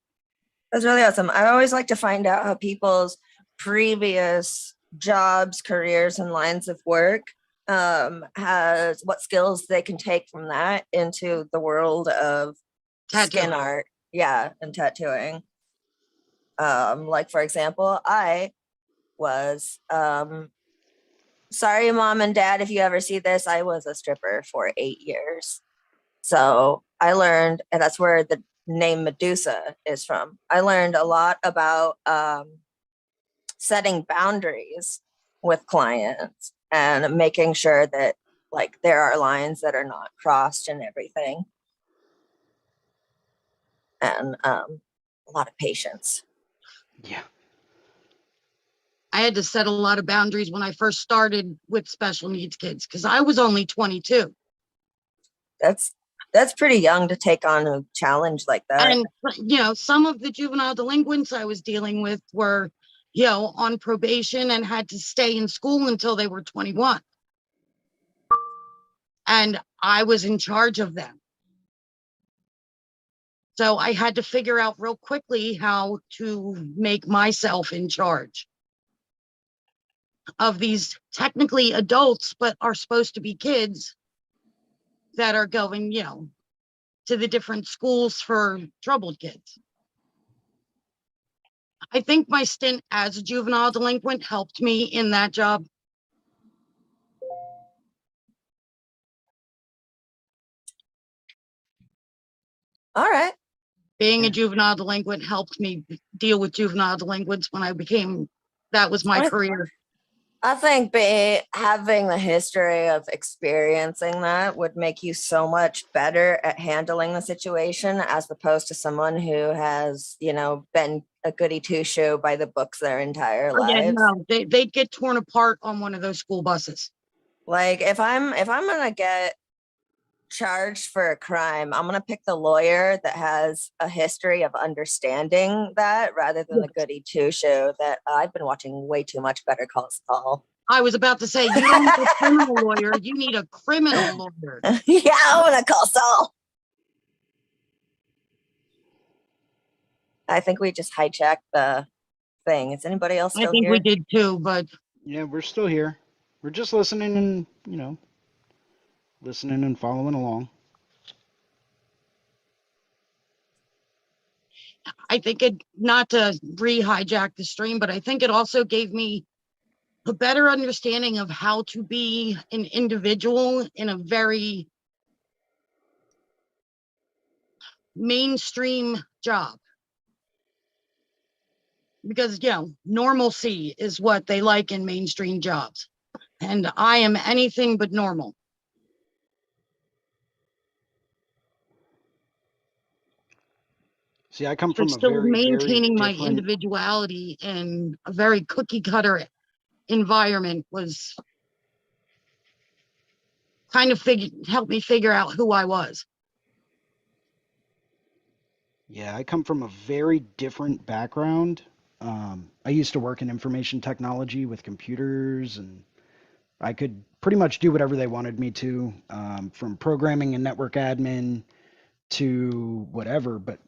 That's really awesome. I always like to find out how people's previous jobs, careers, and lines of work has what skills they can take from that into the world of skin art. Yeah, and tattooing. Like for example, I was sorry, mom and dad, if you ever see this, I was a stripper for 8 years. So I learned, and that's where the name Medusa is from. I learned a lot about setting boundaries with clients and making sure that like there are lines that are not crossed and everything. And a lot of patience. Yeah. I had to set a lot of boundaries when I first started with special needs kids because I was only 22. That's pretty young to take on a challenge like that. And, some of the juvenile delinquents I was dealing with were, on probation and had to stay in school until they were 21. And I was in charge of them. So I had to figure out real quickly how to make myself in charge of these technically adults, but are supposed to be kids that are going, to the different schools for troubled kids. I think my stint as a juvenile delinquent helped me in that job. All right. Being a juvenile delinquent helped me deal with juvenile delinquents when that was my career. I think having the history of experiencing that would make you so much better at handling the situation as opposed to someone who has, been a goody two-shoe by the books their entire lives. Yeah, no, they'd get torn apart on one of those school buses. Like if I'm gonna get charged for a crime, I'm gonna pick the lawyer that has a history of understanding that rather than the goody two-shoe that I've been watching way too much Better Call Saul. I was about to say, you don't need a criminal lawyer, you need a criminal lawyer. Yeah, I'm gonna call Saul. I think we just hijacked the thing. Is anybody else I still think here? we did too, but Yeah, we're still here. We're just listening and, listening and following along. I think it, not to re-hijack the stream, but I think it also gave me a better understanding of how to be an individual in a very mainstream job. Because, normalcy is what they like in mainstream jobs. And I am anything but normal. See, I come So from a still very, very maintaining my different. individuality in a very cookie cutter environment was kind of helped me figure out who I was. Yeah, I come from a very different background. I used to work in information technology with computers, and I could pretty much do whatever they wanted me to, from programming and network admin to whatever. But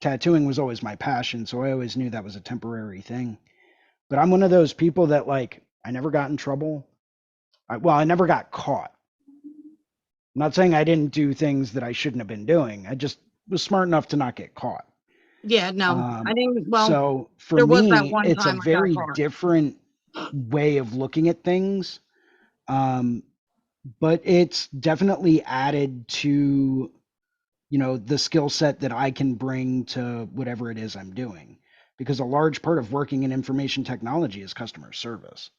tattooing was always my passion, so I always knew that was a temporary thing. But I'm one of those people that, like, I never got in trouble. I never got caught. I'm not saying I didn't do things that I shouldn't have been doing. I just was smart enough to not get caught. Yeah, no, I didn't. Well, So for there was that me, one it's a time I got very caught. different way of looking at things. But it's definitely added to, the skill set that I can bring to whatever it is I'm doing. Because a large part of working in information technology is customer service,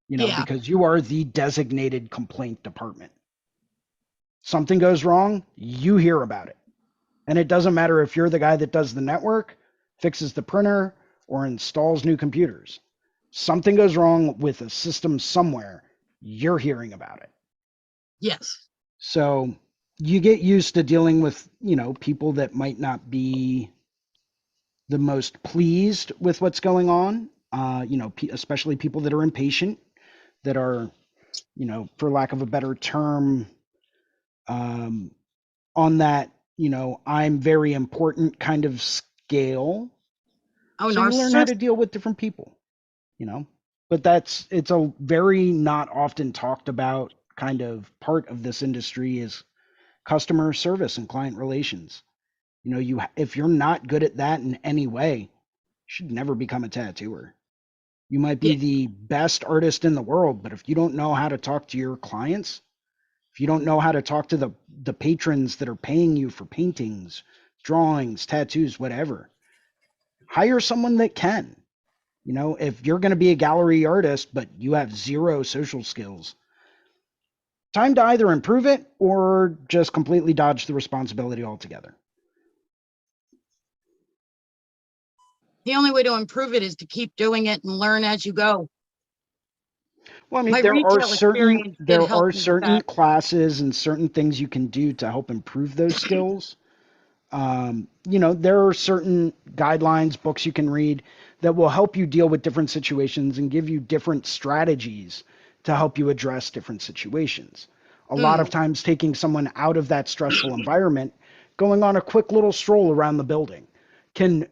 Yeah, because you are the designated complaint department. Something goes wrong, you hear about it. And it doesn't matter if you're the guy that does the network, fixes the printer, or installs new computers. Something goes wrong with a system somewhere, you're hearing about it. yes, So you get used to dealing with, people that might not be the most pleased with what's going on. Especially people that are impatient, that are, for lack of a better term, on that, I'm very important kind of scale. oh, So you learn how narcissist. to deal with different people, but it's a very not often talked about kind of part of this industry is customer service and client relations. If you're not good at that in any way, you should never become a tattooer. You might be Yeah, the best artist in the world, but if you don't know how to talk to your clients, if you don't know how to talk to the patrons that are paying you for paintings, drawings, tattoos, whatever, hire someone that can. If you're going to be a gallery artist, but you have zero social skills, time to either improve it or just completely dodge the responsibility altogether. the only way to improve it is to keep doing it and learn as you go. Well, I mean, My there are retail certain experience did there help are me with certain that. classes and certain things you can do to help improve those skills. There are certain guidelines, books you can read that will help you deal with different situations and give you different strategies to help you address different situations. A lot of times, taking someone out of that stressful environment, going on a quick little stroll around the building can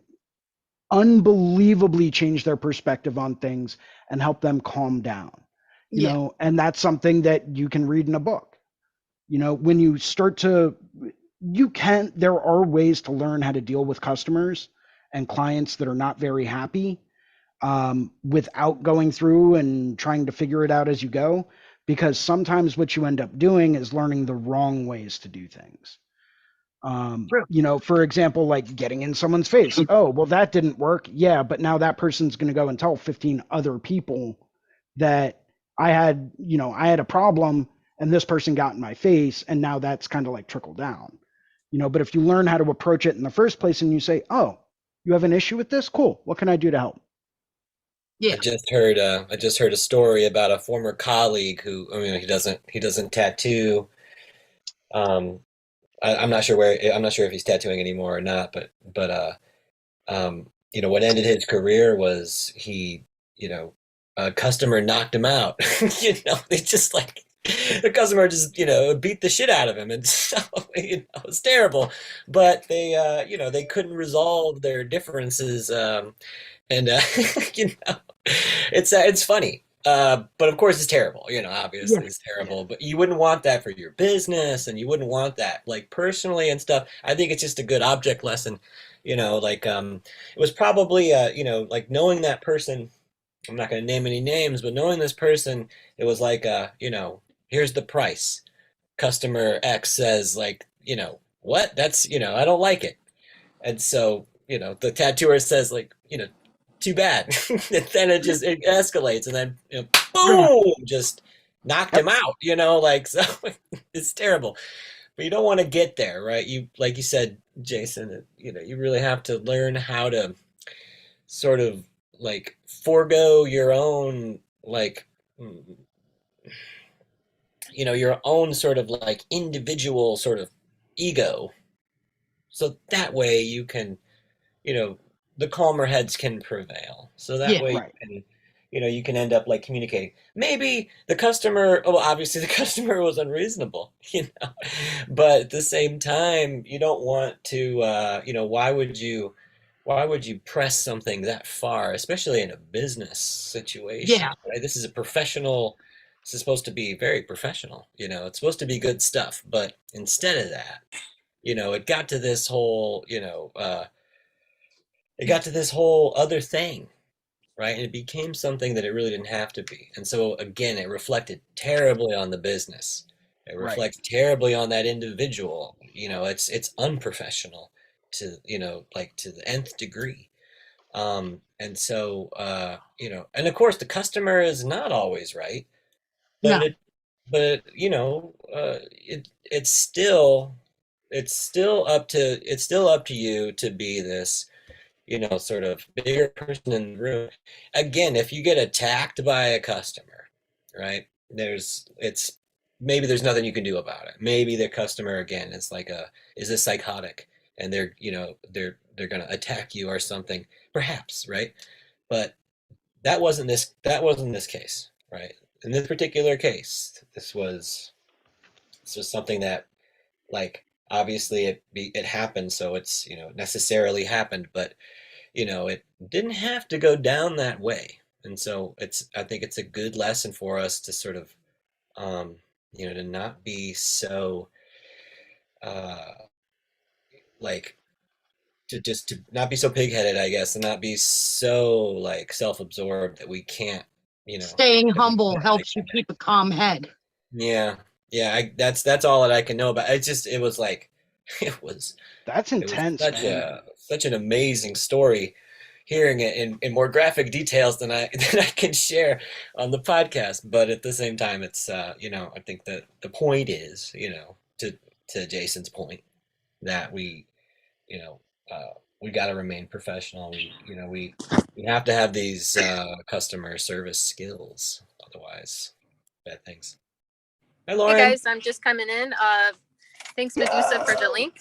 unbelievably change their perspective on things and help them calm down. Yeah, And that's something that you can read in a book. When you start to, there are ways to learn how to deal with customers and clients that are not very happy, without going through and trying to figure it out as you go. Because sometimes what you end up doing is learning the wrong ways to do things. true. For example, like getting in someone's face. Oh, well, that didn't work. Yeah, but now that person's going to go and tell 15 other people that I had a problem and this person got in my face, and now that's kind of like trickle down. But if you learn how to approach it in the first place and you say, "Oh, you have an issue with this? Cool. What can I do to help?" Yeah, I just heard a story about a former colleague who, I mean, he doesn't tattoo. Um, I'm not sure if he's tattooing anymore or not, what ended his career was a customer knocked him out. They just like the customer just beat the shit out of him, and so it was terrible. But they couldn't resolve their differences. And you know, it's funny. But of course it's terrible, you know, obviously Yeah. it's terrible, but you wouldn't want that for your business and you wouldn't want that like personally and stuff. I think it's just a good object lesson, you know, like it was probably you know, like knowing that person, I'm not going to name any names, but knowing this person, it was like you know, here's the price. Customer X says like, you know, what? That's, you know, I don't like it. And so, you know, the tattooer says like, you know, too bad. And then it escalates and then, you know, Yeah. boom, just knocked him Yep. out, you know, like, so it's terrible. But you don't want to get there, right? You, like you said, Jason, you know, you really have to learn how to sort of like forego your own, like, you know, your own sort of like individual sort of ego. So that way you can, you know, the calmer heads can prevail. So that Yeah. way Right. you can, you know, you can end up like communicating. Maybe the customer, oh, obviously the customer was unreasonable, you know, but at the same time, you don't want to, you know, why would you press something that far, especially in a business situation, Yeah. right? This is a professional, this is supposed to be very professional, you know, it's supposed to be good stuff, but instead of that, you know, it got to this whole, you know, it got to this whole other thing, right? And it became something that it really didn't have to be. And so again, it reflected terribly on the business. It Right. reflects terribly on that individual. You know, it's unprofessional to, you know, like to the nth degree. And so you know, and of course the customer is not always right, but No. you know, it's still up to you to be this, you know, sort of bigger person in the room. Again, if you get attacked by a customer, right? It's maybe there's nothing you can do about it. Maybe the customer again is a psychotic and they're, you know, they're going to attack you or something, perhaps, right? But that wasn't this case, right? In this particular case, this was something that like obviously it happened, so it's, you know, necessarily happened, but you know, it didn't have to go down that way. And so I think it's a good lesson for us to sort of, you know, to not be so, uh, like, to not be so pigheaded, I guess, and not be so like self-absorbed that we can't, you know, Staying that we humble can't like, helps you keep a calm head. yeah, yeah, that's all that I can know about. It was like, it was, That's it was intense, man. such an amazing story. Hearing it in more graphic details than I than I can share on the podcast, but at the same time, it's you know, I think that the point is, you know, to Jason's point, that we, you know, we got to remain professional. We, you know, we have to have these customer service skills, otherwise, bad things. Hi, Hey Lauren. guys, I'm just coming in. Thanks Medusa for the link.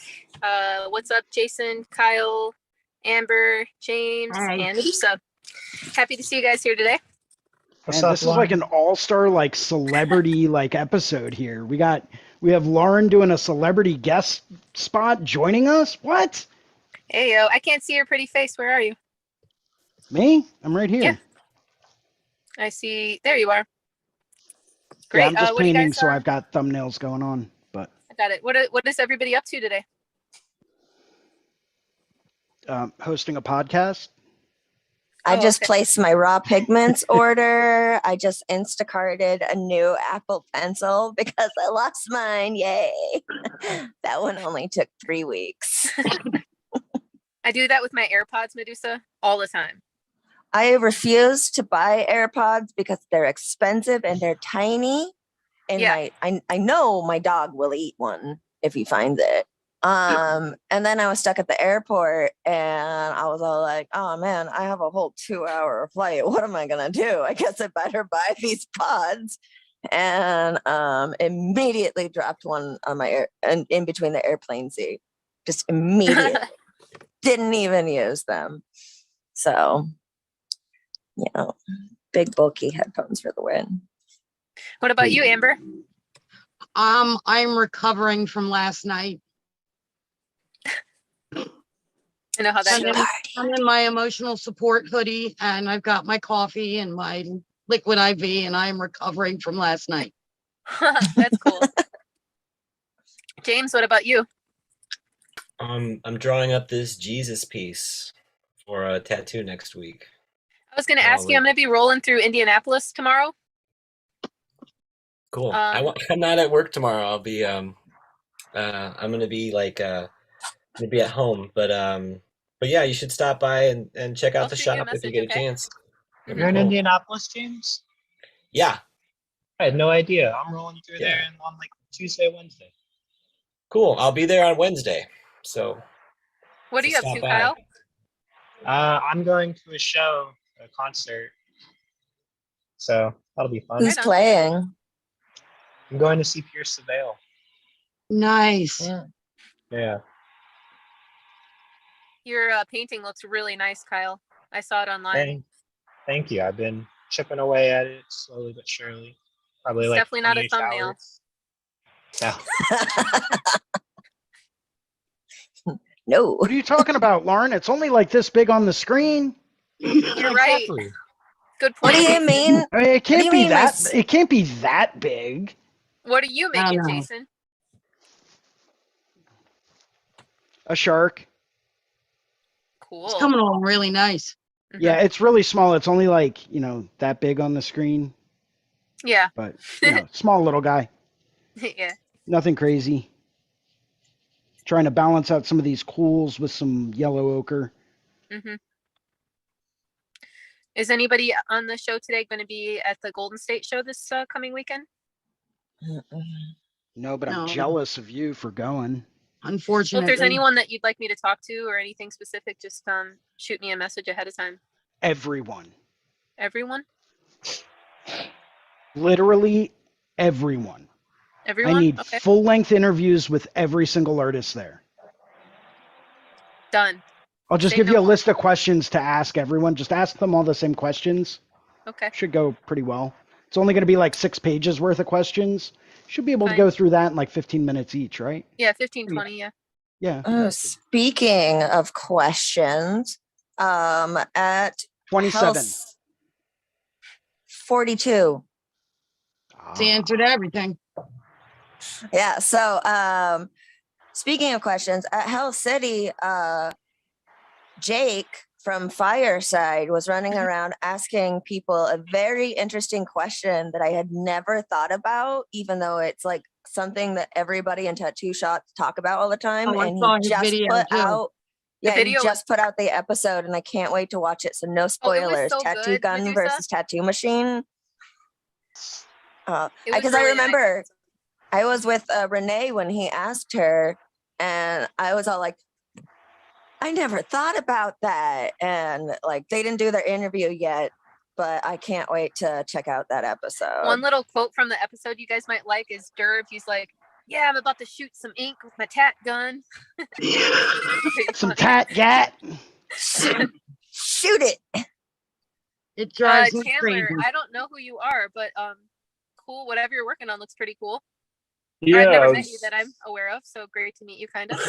What's up, Jason, Kyle, Amber, James, Hey. and Medusa? Happy to see you guys here today. What's And up, this is like Lauren? an all-star like celebrity like episode here. We have Lauren doing a celebrity guest spot joining us. What? Hey yo, I can't see your pretty face. Where are you? Me? I'm right here. Yeah. I see. There you are. Yeah, Great. I'm just What do you painting, guys? so I've got thumbnails going on. But I got it. What is everybody up to today? hosting a podcast. I Oh, just okay. placed my raw pigments order. I just Instacarted a new Apple Pencil because I lost mine. Yay. That one only took 3 weeks. I do that with my AirPods, Medusa, all the time. I refuse to buy AirPods because they're expensive and they're tiny. And Yeah. I know my dog will eat one if he finds it. And then I was stuck at the airport and I was all like, oh man, I have a whole 2-hour flight. What am I gonna do? I guess I better buy these pods. And immediately dropped one on my and in between the airplane seat. Just immediately. Didn't even use them. So, you know, big bulky headphones for the win. What about you, Amber? I'm recovering from last night. I know how that And then goes. I'm in my emotional support hoodie, and I've got my coffee and my liquid IV, and I am recovering from last night. That's cool. James, what about you? I'm drawing up this Jesus piece for a tattoo next week. I was going to ask you, I'm going to be rolling through Indianapolis tomorrow. Cool. I'm not at work tomorrow. I'll be I'm gonna be like gonna be at home, but yeah, you should stop by and check I'll out the shoot you a shop if you message, get a okay? chance. That'd be You're in cool. Indianapolis, James? Yeah, I had no idea. I'm rolling through Yeah. there on like Tuesday, Wednesday. cool. I'll be there on Wednesday. So What are you up stop to, by. Kyle? I'm going to a show, a concert. So that'll be fun. Who's Right on. playing? I'm going to see Pierce the Veil. Nice. Yeah. Yeah. Your painting looks really nice, Kyle. I saw it online. Thank you. I've been chipping away at it slowly but surely. Probably It's like definitely not a 28 thumbnail. hours. No. No. What are you talking about, Lauren? It's only like this big on the screen. You're right. Exactly. Good What point. do you mean? I mean, it can't you be mean, my that. s- It can't be that big. What are you I don't making, know. Jason? A shark. Cool. It's coming along really nice. Mhm. Yeah, it's really small. It's only like that big on the screen, Yeah. but small little guy. Yeah. Nothing crazy. Trying to balance out some of these cools with some yellow ochre. hmm Is anybody on the show today going to be at the Golden State show this coming weekend? No, but I'm No. jealous of you for going. Well, Unfortunately. if there's anyone that you'd like me to talk to or anything specific, just shoot me a message ahead of time. Everyone. Everyone? Literally everyone. Everyone? I need Okay. full-length interviews with every single artist there. Done. I'll just Say give no you a more. list of questions to ask everyone. Just ask them all the same questions. Okay. Should go pretty well. It's only going to be like 6 pages worth of questions. Should be able to Fine. go through that in like 15 minutes each, right? Yeah, 15, 20, yeah. Yeah. Oh, speaking of questions, at 27. House 42. It's the answer to everything. Yeah. So, speaking of questions, at Hell City, Jake from Fireside was running around asking people a very interesting question that I had never thought about, even though it's like something that everybody in tattoo shops talk about all the time. Oh, I And saw he his just video, put too. out, The yeah, he video just put out the episode, and I can't wait to watch it. So no spoilers. so Tattoo good, gun Medusa. versus tattoo machine. It was Because I really nice. remember I was with Renee when he asked her, and I was all like, I never thought about that. And like, they didn't do their interview yet, but I can't wait to check out that episode. One little quote from the episode you guys might like is Derb. He's like, yeah, I'm about to shoot some ink with my tat gun. Some tat gat. Shoot it. It drives me Chandler, crazy. I don't know who you are, but cool. Whatever you're working on looks pretty cool. Yeah, I've never I met you was- that I'm aware of, so great to meet you, kind of.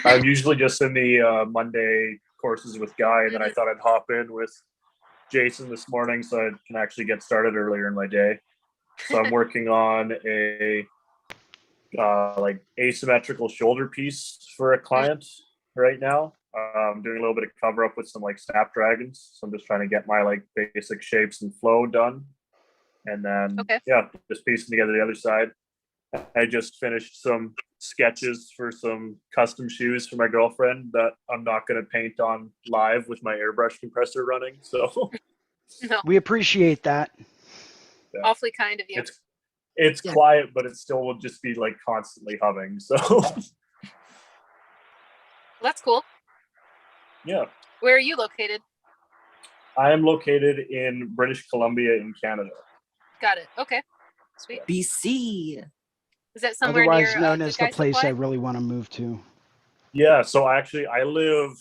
I'm usually just in the Monday courses with Guy, and then I thought I'd hop in with Jason this morning so I can actually get started earlier in my day. So I'm working on a like asymmetrical shoulder piece for a client right now. I'm doing a little bit of cover up with some like snapdragons. So I'm just trying to get my like basic shapes and flow done. And then just piecing together the other side. I just finished some sketches for some custom shoes for my girlfriend that I'm not going to paint on live with my airbrush compressor running. So No, We appreciate that. awfully kind of you. it's Yeah. quiet, but it still will just be like constantly humming. So That's cool. yeah, Where are you located? I am located in British Columbia in Canada. Got it. Okay. Sweet. BC. Is that somewhere Otherwise near known Good as the Guy place Supply? I really want to move to. Yeah, so I live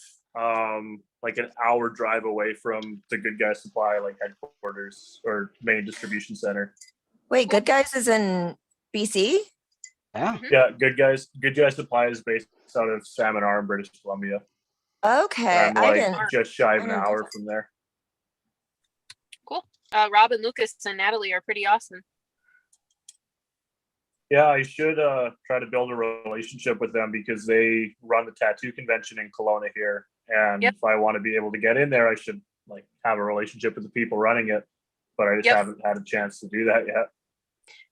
like an hour drive away from the Good Guy Supply like headquarters or main distribution center. Wait, Good Guys is in BC? Yeah. Mhm. Yeah, Good Guy Supply is based out of Salmon Arm, British Columbia. Okay, I'm I like didn't. just shy of I an didn't think hour so. from there. Cool. Rob and Lucas and Natalie are pretty awesome. Yeah, I should try to build a relationship with them because they run the tattoo convention in Kelowna here. And Yep. if I want to be able to get in there, I should like have a relationship with the people running it. But I just Yep. haven't had a chance to do that yet.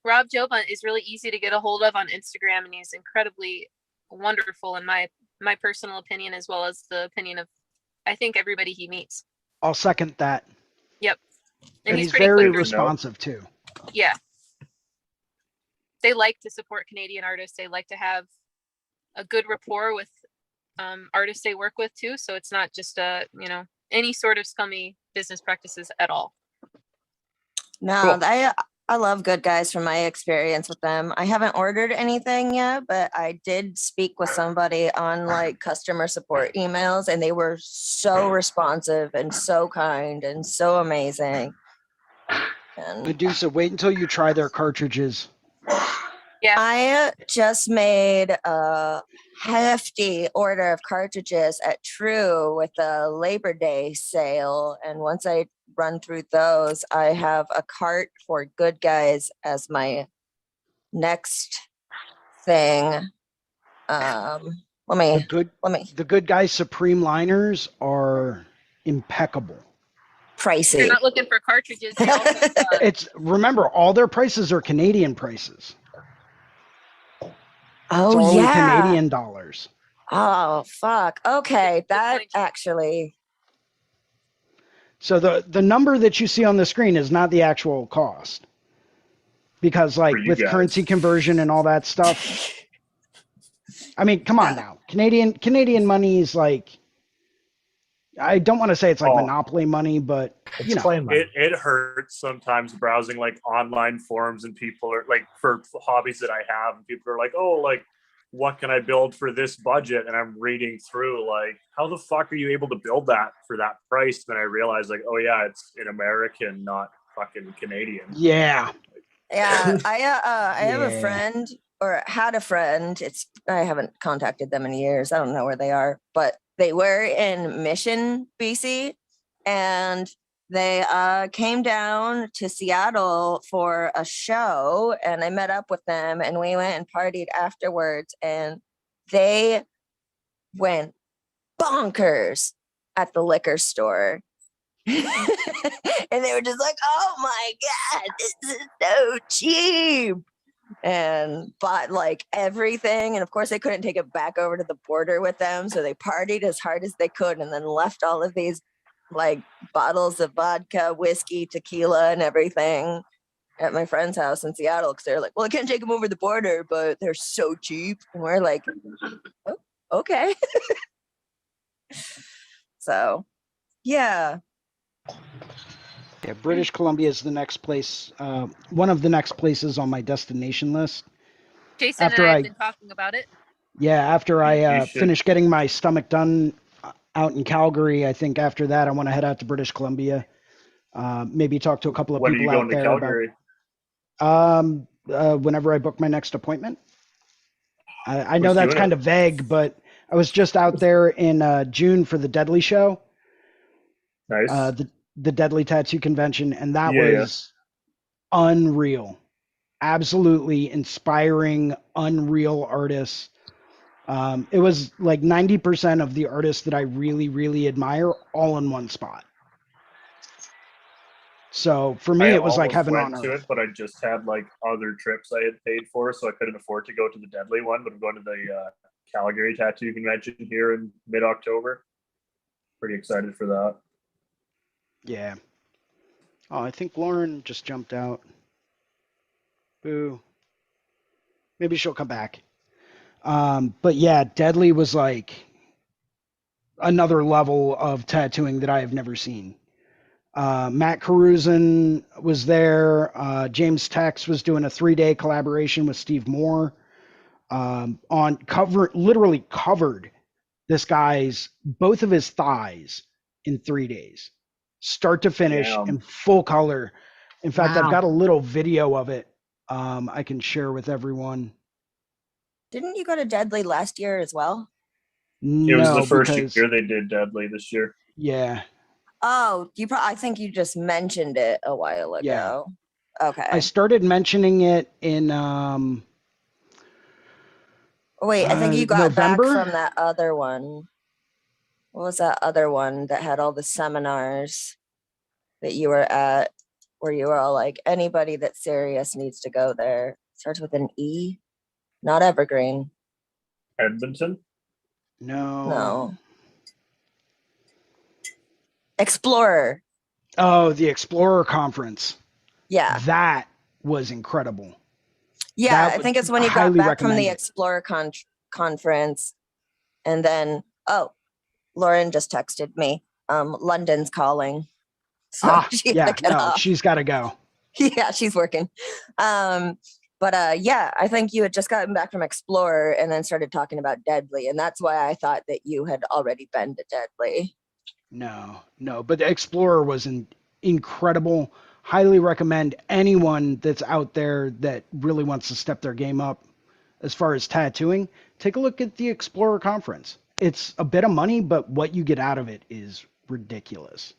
Rob Joba is really easy to get a hold of on Instagram, and he's incredibly wonderful in my personal opinion, as well as the opinion of I think everybody he meets. I'll second that. Yep. And he's pretty very clear. responsive too. Yeah. They like to support Canadian artists. They like to have a good rapport with artists they work with too. So it's not just any sort of scummy business practices at all. No, Cool. I love Good Guys from my experience with them. I haven't ordered anything yet, but I did speak with somebody on like customer support emails, and they were so responsive and so kind and so amazing. And Medusa, wait until you try their cartridges. Yeah. I just made a hefty order of cartridges at True with a Labor Day sale. And once I run through those, I have a cart for Good Guys as my next thing. The Good Guys Supreme liners are impeccable. If you're Pricey. not looking for cartridges, they also, Remember, all their prices are Canadian prices. It's Oh all in yeah. Canadian dollars. Oh fuck. Okay, Good that point. actually. So the number that you see on the screen is not the actual cost. Because like For you with guys. currency conversion and all that stuff. I mean, come on now. Canadian money is like, I don't want to say it's like monopoly money, but you know, it hurts sometimes browsing like online forums, and people are like, for hobbies that I have, and people are like, oh, like, what can I build for this budget? And I'm reading through like, how the fuck are you able to build that for that price? Then I realize like, oh yeah, it's in American, not fucking Canadian. Yeah. Yeah, I have a Yeah. friend, or had a friend. I haven't contacted them in years. I don't know where they are, but they were in Mission, BC, and they came down to Seattle for a show, and I met up with them, and we went and partied afterwards, and they went bonkers at the liquor store. And they were just like, oh my God, this is so cheap. And bought like everything. And of course, they couldn't take it back over to the border with them. So they partied as hard as they could and then left all of these like bottles of vodka, whiskey, tequila, and everything at my friend's house in Seattle. Because they're like, well, I can't take them over the border, but they're so cheap. And we're like, oh, okay. So, yeah. Yeah, British Columbia is the next place, one of the next places on my destination list. Jason After and I I- have been talking about it. Yeah, after I You should- finish getting my stomach done out in Calgary, I think after that I want to head out to British Columbia. Maybe talk to a couple of When are people you out going to there Calgary? about whenever I book my next appointment. I know Who's that's doing kind it? of vague, but I was just out there in June for the Deadly show. Nice. The Deadly Tattoo Convention, and that Yeah, was unreal. Absolutely inspiring, unreal artists. It was like 90% of the artists that I really, really admire all in one spot. So for me, I it was like almost heaven went on to earth. it, but I just had like other trips I had paid for, so I couldn't afford to go to the Deadly one. But I'm going to the Calgary Tattoo Convention here in mid-October. Pretty excited for that. Yeah. Oh, I think Lauren just jumped out. Boo. Maybe she'll come back. But yeah, Deadly was like another level of tattooing that I have never seen. Matt Caruzan was there. James Tex was doing a 3-day collaboration with Steve Moore literally covered this guy's, both of his thighs in 3 days, start to finish Damn. in full color. In fact, Wow. I've got a little video of it I can share with everyone. Didn't you go to Deadly last year as well? It was the No, first because year they did Deadly this year. yeah, Oh, I think you just mentioned it a while yeah. ago. I Okay. started mentioning it in Wait, I think you got back November. from that other one. What was that other one that had all the seminars that you were at, where you were all like, anybody that's serious needs to go there? Starts with an E, not Evergreen. Edmonton. No. Explorer. Oh, the Explorer Conference. Yeah. That was incredible. Yeah, That I think it's when I you got highly back from recommend the it. Explorer conference. And then, oh, Lauren just texted me. London's calling. So she's yeah, gonna get no, off. she's got to go. Yeah, she's working. But yeah, I think you had just gotten back from Explorer and then started talking about Deadly. And that's why I thought that you had already been to Deadly. No, but the Explorer was incredible. Highly recommend anyone that's out there that really wants to step their game up as far as tattooing. Take a look at the Explorer Conference. It's a bit of money, but what you get out of it is ridiculous.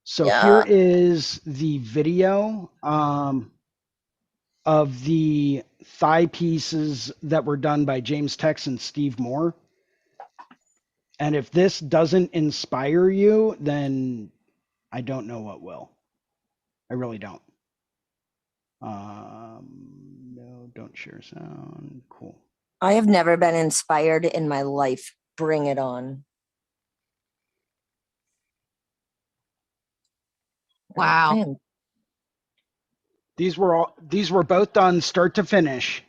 So here is the video of the thigh pieces that were done by James Tex and Steve Moore. And if this doesn't inspire you, then I don't know what will. I really don't. No, don't share sound. Cool. I have never been inspired in my life. Bring it on. Wow. These were both done start to finish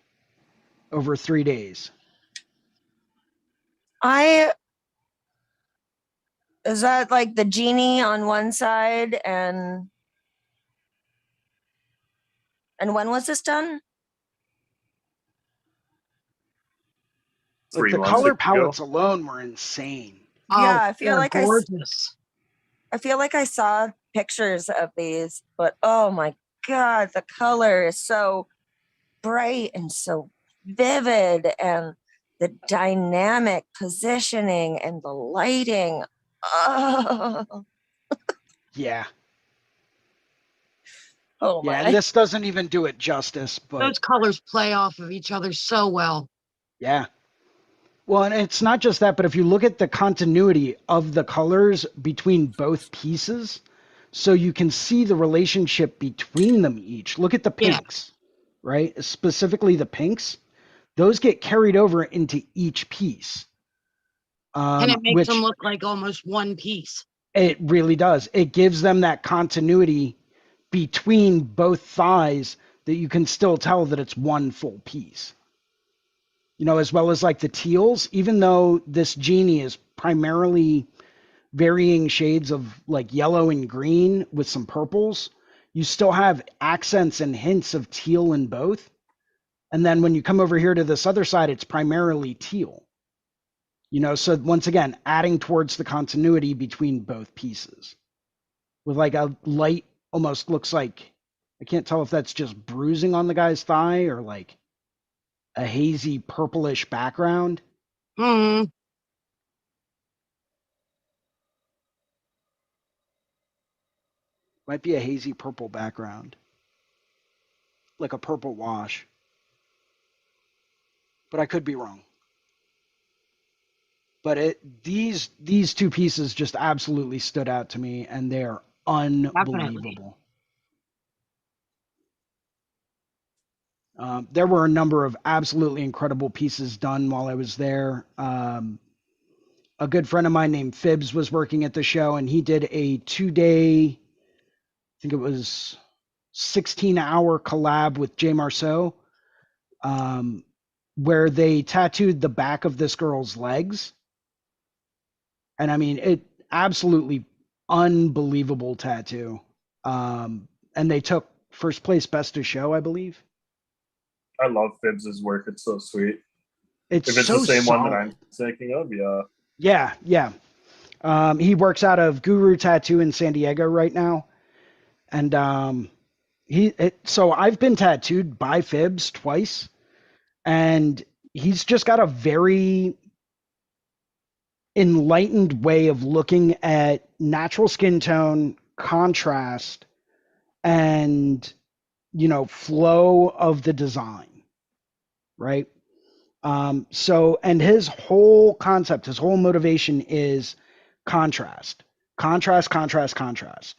over 3 days. Is that like the genie on one side and when was this done? Like the color palettes alone were insane. Yeah, I feel like gorgeous. I feel like I saw pictures of these, but oh my God, the color is so bright and so vivid, and the dynamic positioning and the lighting. Oh, Yeah. oh Yeah, my. and this doesn't even do it justice, but Those colors play off of each other so well. yeah. Well, and it's not just that, but if you look at the continuity of the colors between both pieces, so you can see the relationship between them each. Look at the pinks, right? Specifically the pinks. Those get carried over into each piece. And it makes them look like almost one piece. It really does. It gives them that continuity between both thighs that you can still tell that it's one full piece. You know, as well as like the teals, even though this genie is primarily varying shades of like yellow and green with some purples, you still have accents and hints of teal in both. And then when you come over here to this other side, it's primarily teal. You know, so once again, adding towards the continuity between both pieces with like a light, almost looks like, I can't tell if that's just bruising on the guy's thigh or like a hazy purplish background. Hmm. Might be a hazy purple background, like a purple wash. But I could be wrong. But these two pieces just absolutely stood out to me, and they're unbelievable. There were a number of absolutely incredible pieces done while I was there. A good friend of mine named Phibbs was working at the show, and he did a 2-day, I think it was 16-hour collab with Jay Marceau, where they tattooed the back of this girl's legs. And I mean, it absolutely unbelievable tattoo. And they took first place best of show, I believe. I love Phibbs's work. It's so sweet. It's if it's so the same solid. one that I'm thinking of, yeah. Yeah. He works out of Guru Tattoo in San Diego right now. And so I've been tattooed by Phibbs twice. And he's just got a very enlightened way of looking at natural skin tone, contrast, and, you know, flow of the design, right? So, and his whole concept, his whole motivation is contrast, contrast, contrast, contrast.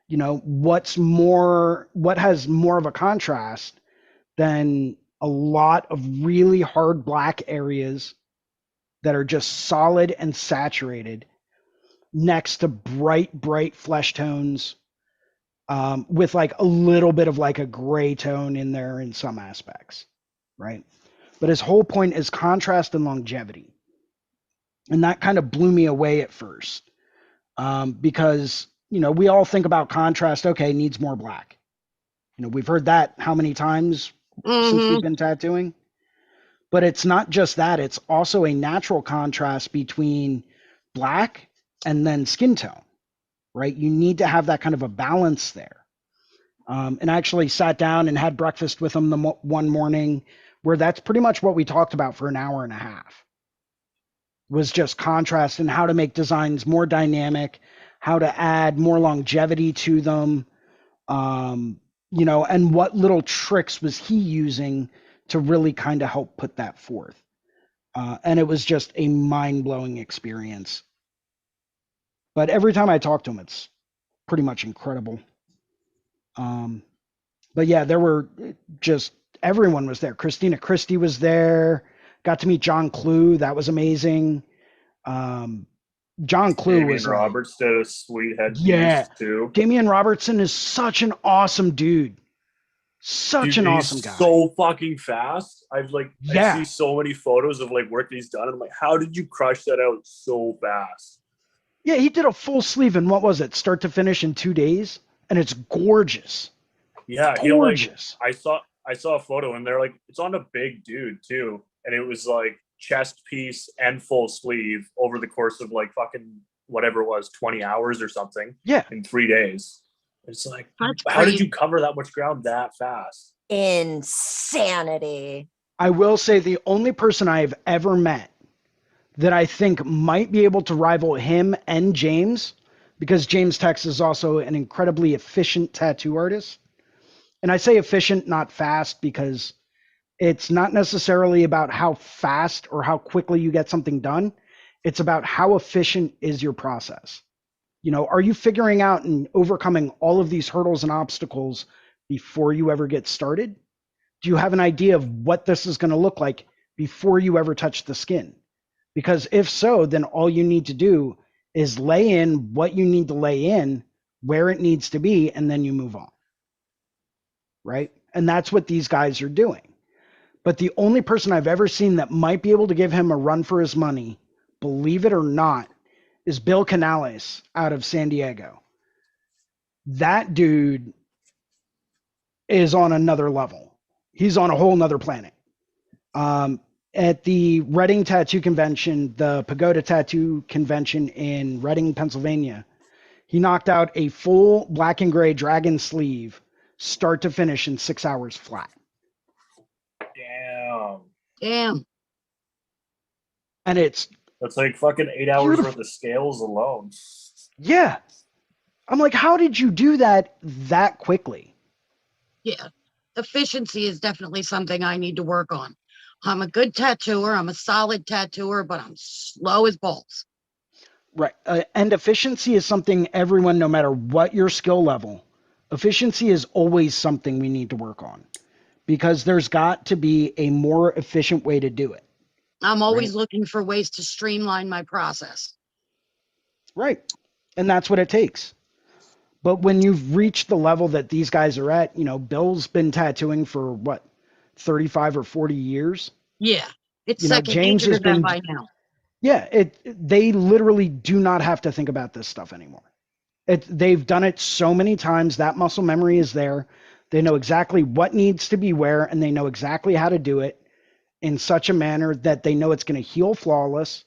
You know, what has more of a contrast than a lot of really hard black areas that are just solid and saturated next to bright flesh tones, with like a little bit of like a gray tone in there in some aspects, right? But his whole point is contrast and longevity. And that kind of blew me away at first, because, you know, we all think about contrast, okay, needs more black. You know, we've heard that how many times since we've been tattooing? But it's not just that, it's also a natural contrast between black and then skin tone, right? You need to have that kind of a balance there. And I actually sat down and had breakfast with him one morning where that's pretty much what we talked about for an hour and a half, was just contrast and how to make designs more dynamic, how to add more longevity to them, you know, and what little tricks was he using to really kind of help put that forth. And it was just a mind-blowing experience. But every time I talk to him, it's pretty much incredible. But yeah, there were just, everyone was there. Christina Christie was there. Got to meet John Clue. That was amazing. John Clue was Damian Roberts did a sweet headpiece yeah. too. Damian Robertson is such an awesome dude. Such an awesome guy. So fucking fast. I Yeah. see so many photos of like work that he's done. And I'm like, how did you crush that out so fast? Yeah, he did a full sleeve in, what was it, start to finish in 2 days, and it's gorgeous. Yeah, Gorgeous. I saw a photo and they're like, it's on a big dude too, and it was like chest piece and full sleeve over the course of like fucking whatever it was, 20 hours or something. Yeah. In 3 days. It's like, That's how did crazy. you cover that much ground that fast? Insanity. I will say the only person I've ever met that I think might be able to rival him and James, because James Tex is also an incredibly efficient tattoo artist. And I say efficient, not fast, because it's not necessarily about how fast or how quickly you get something done. It's about how efficient is your process. You know, are you figuring out and overcoming all of these hurdles and obstacles before you ever get started? Do you have an idea of what this is going to look like before you ever touch the skin? Because if so, then all you need to do is lay in what you need to lay in, where it needs to be, and then you move on. Right? And that's what these guys are doing. But the only person I've ever seen that might be able to give him a run for his money, believe it or not, is Bill Canales out of San Diego. That dude is on another level. He's on a whole nother planet. At the Reading Tattoo Convention, the Pagoda Tattoo Convention in Reading, Pennsylvania, he knocked out a full black and gray dragon sleeve, start to finish, in 6 hours flat. Damn. And it's, That's like fucking 8 hours Beautiful. worth of scales alone. yeah. I'm like, how did you do that quickly? Yeah. Efficiency is definitely something I need to work on. I'm a good tattooer. I'm a solid tattooer, but I'm slow as balls. Right. And efficiency is something everyone, no matter what your skill level, efficiency is always something we need to work on, because there's got to be a more efficient way to do it. I'm always looking for ways to streamline my process. Right. And that's what it takes. But when you've reached the level that these guys are at, you know, Bill's been tattooing for what, 35 or 40 years? Yeah. It's You know, second James nature has to them been, by now. yeah, they literally do not have to think about this stuff anymore. They've done it so many times. That muscle memory is there. They know exactly what needs to be where, and they know exactly how to do it in such a manner that they know it's going to heal flawless,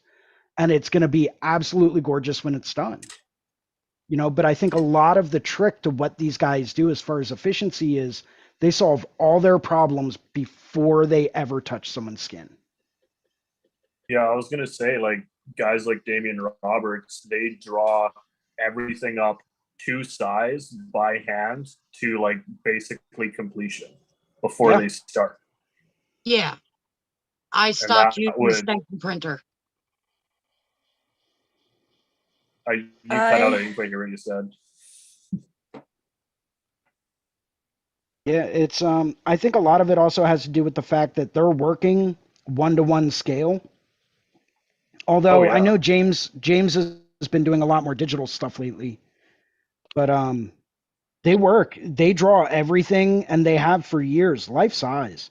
and it's going to be absolutely gorgeous when it's done. You know, but I think a lot of the trick to what these guys do as far as efficiency is they solve all their problems before they ever touch someone's skin. Yeah, I was gonna say, like, guys like Damian Roberts, they draw everything up to size by hand to like basically completion before Yeah. they start. Yeah. I And stopped that using the would, stencil printer. you cut out, I didn't quite hear what you said. Yeah, it's I think a lot of it also has to do with the fact that they're working one-to-one scale. Although I yeah. know James has been doing a lot more digital stuff lately. But they draw everything, and they have for years, life size.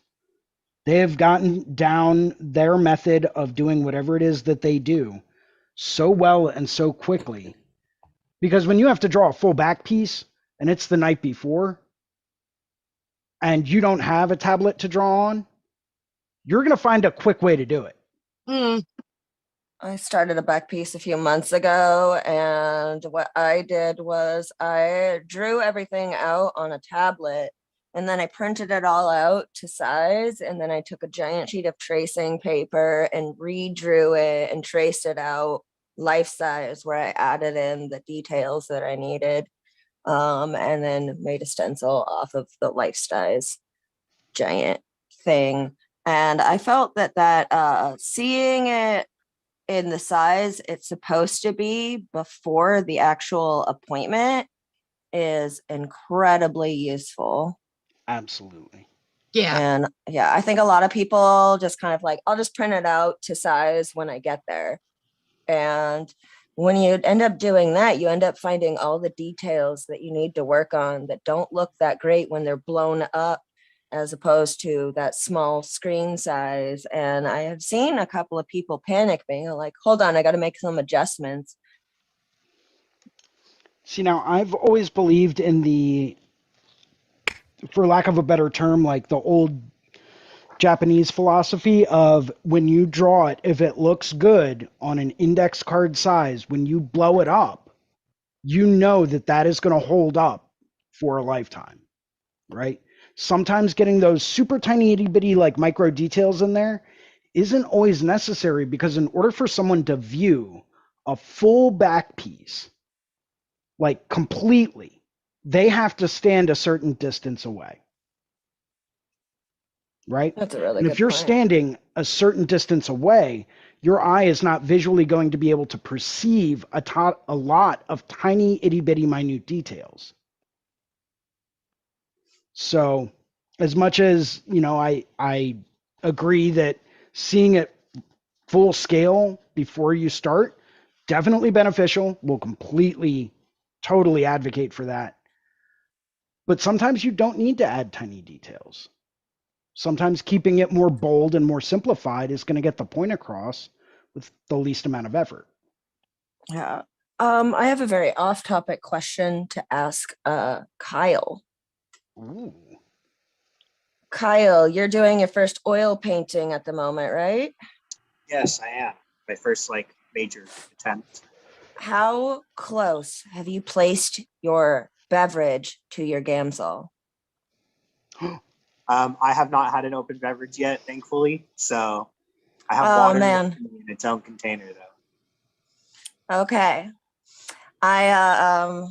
They have gotten down their method of doing whatever it is that they do so well and so quickly. Because when you have to draw a full back piece and it's the night before and you don't have a tablet to draw on, you're going to find a quick way to do it. Mm, I started a back piece a few months ago, and what I did was I drew everything out on a tablet, and then I printed it all out to size, and then I took a giant sheet of tracing paper and redrew it and traced it out life size, where I added in the details that I needed, and then made a stencil off of the life size giant thing. And I felt that seeing it in the size it's supposed to be before the actual appointment is incredibly useful. Absolutely. yeah. And yeah, I think a lot of people just kind of like, I'll just print it out to size when I get there. And when you end up doing that, you end up finding all the details that you need to work on that don't look that great when they're blown up, as opposed to that small screen size. And I have seen a couple of people panic, being like, hold on, I got to make some adjustments. See, now I've always believed in the, for lack of a better term, like the old Japanese philosophy of when you draw it, if it looks good on an index card size, when you blow it up, you know that that is going to hold up for a lifetime, right? Sometimes getting those super tiny itty bitty like micro details in there isn't always necessary, because in order for someone to view a full back piece, like completely, they have to stand a certain distance away. Right? That's a really And good if you're point. standing a certain distance away, your eye is not visually going to be able to perceive a lot of tiny itty bitty minute details. So as much as, I agree that seeing it full scale before you start, definitely beneficial. Will completely, totally advocate for that. But sometimes you don't need to add tiny details. Sometimes keeping it more bold and more simplified is going to get the point across with the least amount of effort. Yeah. I have a very off-topic question to ask Kyle. Ooh. Kyle, you're doing your first oil painting at the moment, right? Yes, I am. My first like major attempt. How close have you placed your beverage to your Gamsol? I have not had an open beverage yet, thankfully. So I have Oh, water man. in its own container, though. Okay. I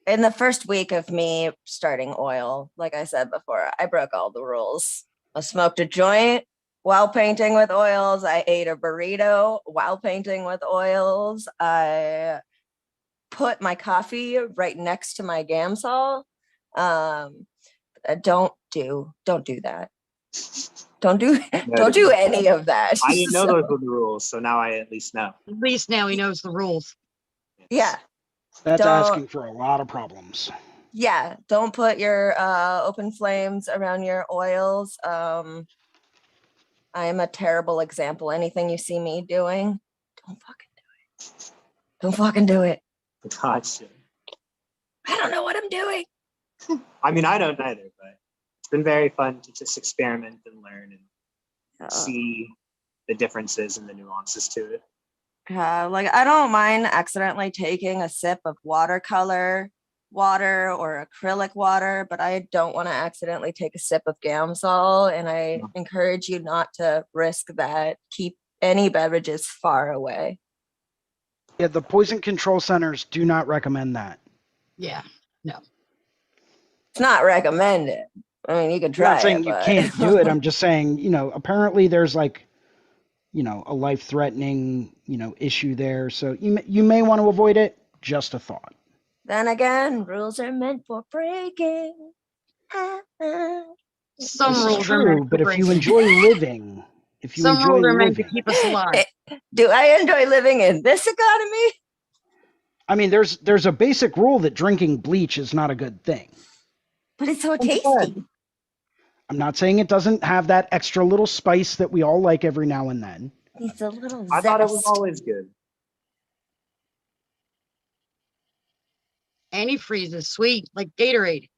in the first week of me starting oil, like I said before, I broke all the rules. I smoked a joint while painting with oils. I ate a burrito while painting with oils. I put my coffee right next to my Gamsol. Don't do that. Don't do any of that. I didn't know those were the rules, so now I at least know. At least now he knows the rules. Yeah. That's Don't- asking for a lot of problems. Yeah, don't put your open flames around your oils. I am a terrible example. Anything you see me doing, don't fucking do it. Don't fucking do it. Gotcha. I don't know what I'm doing. I mean, I don't either, but it's been very fun to just experiment and learn and see the differences and the nuances to it. Like I don't mind accidentally taking a sip of watercolor water or acrylic water, but I don't want to accidentally take a sip of Gamsol, and I encourage you not to risk that. Keep any beverages far away. Yeah, the poison control centers do not recommend that. Yeah. It's not recommended. I mean, you can I'm try not saying it, you but can't do it. I'm just saying, apparently there's like, a life-threatening, issue there. So you may want to avoid it. Just a thought. then again, rules are meant for breaking. Some This is rules are true, meant for but if you breaking. enjoy living, Some rules are meant to keep us alive. Do I enjoy living in this economy? I mean, there's a basic rule that drinking bleach is not a good thing. But it's so It's good. tasty. I'm not saying it doesn't have that extra little spice that we all like every now and then. It's a little I thought it was zest. always good. Antifreeze is sweet, like Gatorade.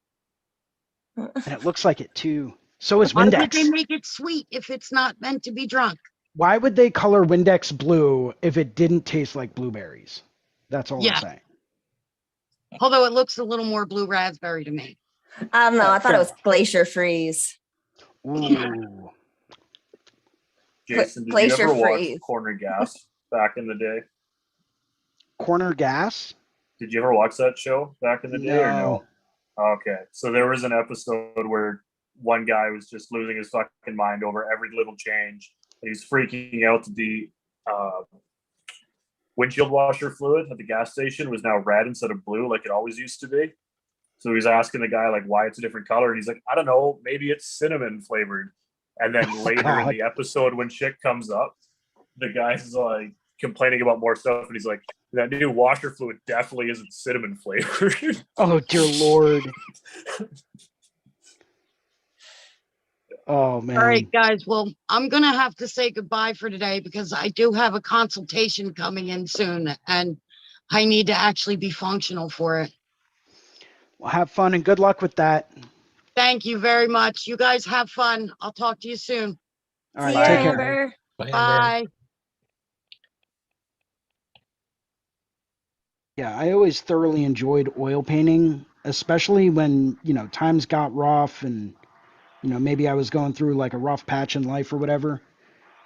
And it looks like it too. So is Why would they Windex. make it sweet if it's not meant to be drunk? Why would they color Windex blue if it didn't taste like blueberries? That's all Yeah. I'm saying. Although it looks a little more blue raspberry to me. I don't know. I thought fair it was Glacier Freeze. Ooh. Jason, did you Glacier ever watch Freeze. Corner Gas back in the day? Corner gas? Did you ever watch that show back in the day or no? Okay, so there was an episode where one guy was just losing his fucking mind over every little change. And he's freaking out that the windshield washer fluid at the gas station was now red instead of blue like it always used to be. So he's asking the guy like why it's a different color, and he's like, I don't know, maybe it's cinnamon flavored. And then later in the episode, when shit comes up, the guy's like complaining about more stuff, and he's like, that new washer fluid definitely isn't cinnamon flavored. Oh, dear Lord. Oh, man. All right, guys. Well, I'm going to have to say goodbye for today because I do have a consultation coming in soon and I need to actually be functional for it. Well, have fun and good luck with that. Thank you very much. You guys have fun. I'll talk to you soon. All right, See ya, take care. Amber. Bye, Amber. Bye. Yeah, I always thoroughly enjoyed oil painting, especially when, times got rough and, maybe I was going through like a rough patch in life or whatever.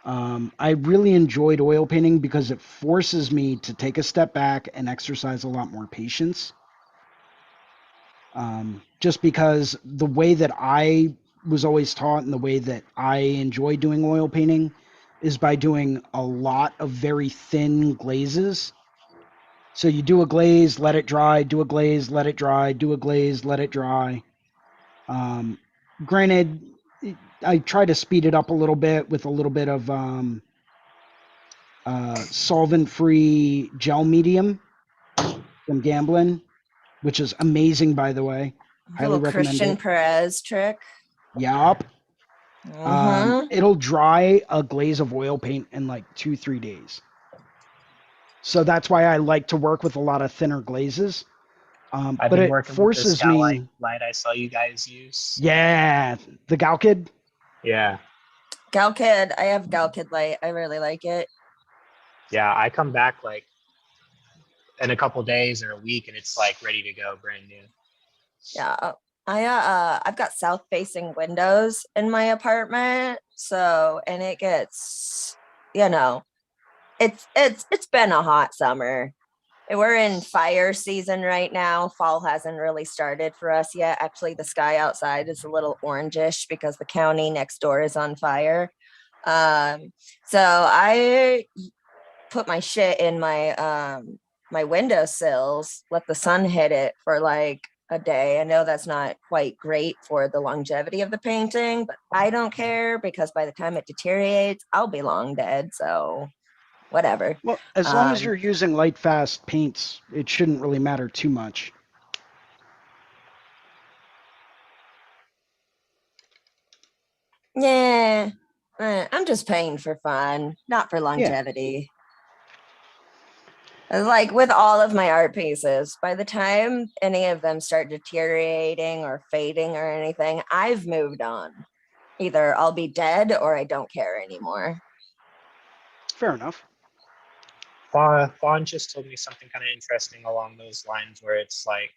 I really enjoyed oil painting because it forces me to take a step back and exercise a lot more patience. Just because the way that I was always taught and the way that I enjoy doing oil painting is by doing a lot of very thin glazes. So you do a glaze, let it dry, do a glaze, let it dry, do a glaze, let it dry. Granted, I try to speed it up a little bit with a little bit of solvent-free gel medium from Gamblin, which is amazing, by the way. A Highly little recommend Christian it. Perez trick. Yup. Mhm. It'll dry a glaze of oil paint in like 2-3 days. So that's why I like to work with a lot of thinner glazes. I've But been it working with this forces me. light I saw you guys use. Yeah, the Galkid. Yeah. Gal Kid. I have Gal Kid light. I really like it. Yeah, I come back like in a couple days or a week and it's like ready to go, brand new. Yeah. I've got south facing windows in my apartment. So and it gets, it's been a hot summer. We're in fire season right now. Fall hasn't really started for us yet. Actually, the sky outside is a little orangish because the county next door is on fire. So I put my shit in my my windowsills, let the sun hit it for like a day. I know that's not quite great for the longevity of the painting, but I don't care because by the time it deteriorates, I'll be long dead. So whatever. Well, as long as Um, you're using light fast paints, it shouldn't really matter too much. Yeah, I'm just paying for fun, not for longevity. Like with all of my art pieces, by the time any of them start deteriorating or fading or anything, I've moved on. Either I'll be dead or I don't care anymore. Fair enough. Fawn just told me something kind of interesting along those lines where it's like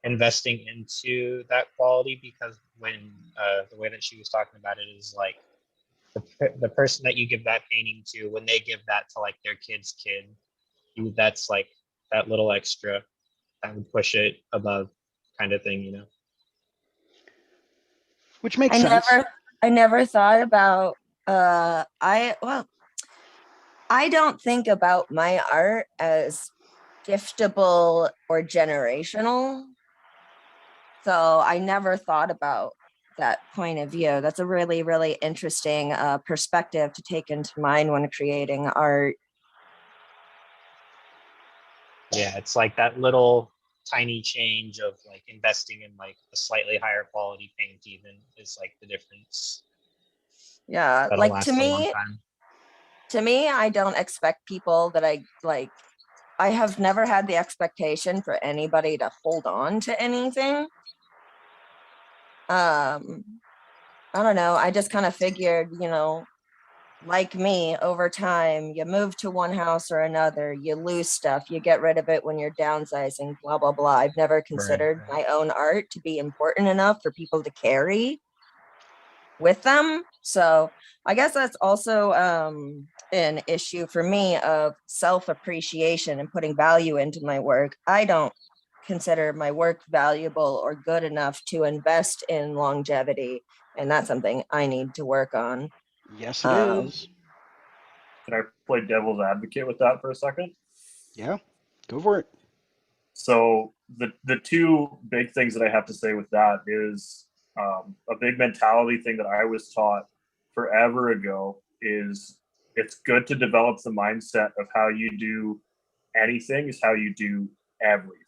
investing into that quality because when the way that she was talking about it is like the person that you give that painting to, when they give that to like their kid's kid, that's like that little extra that would push it above kind of thing, you know. Which makes I sense. never thought about I don't think about my art as giftable or generational. So I never thought about that point of view. That's a really, really interesting perspective to take into mind when creating art. Yeah, it's like that little tiny change of like investing in like a slightly higher quality paint even is like the difference. Yeah, That'll like last a long time. to me, I don't expect people that I like. I have never had the expectation for anybody to hold on to anything. I don't know. I just kind of figured, you know, like me, over time, you move to one house or another, you lose stuff, you get rid of it when you're downsizing, blah, blah, blah. I've never considered Right. my own art to be important enough for people to carry with them. So I guess that's also an issue for me of self-appreciation and putting value into my work. I don't consider my work valuable or good enough to invest in longevity. And that's something I need to work on. Yes, it is. Can I play devil's advocate with that for a second? Yeah, go for it. So the two big things that I have to say with that is a big mentality thing that I was taught forever ago is it's good to develop the mindset of how you do anything is how you do everything.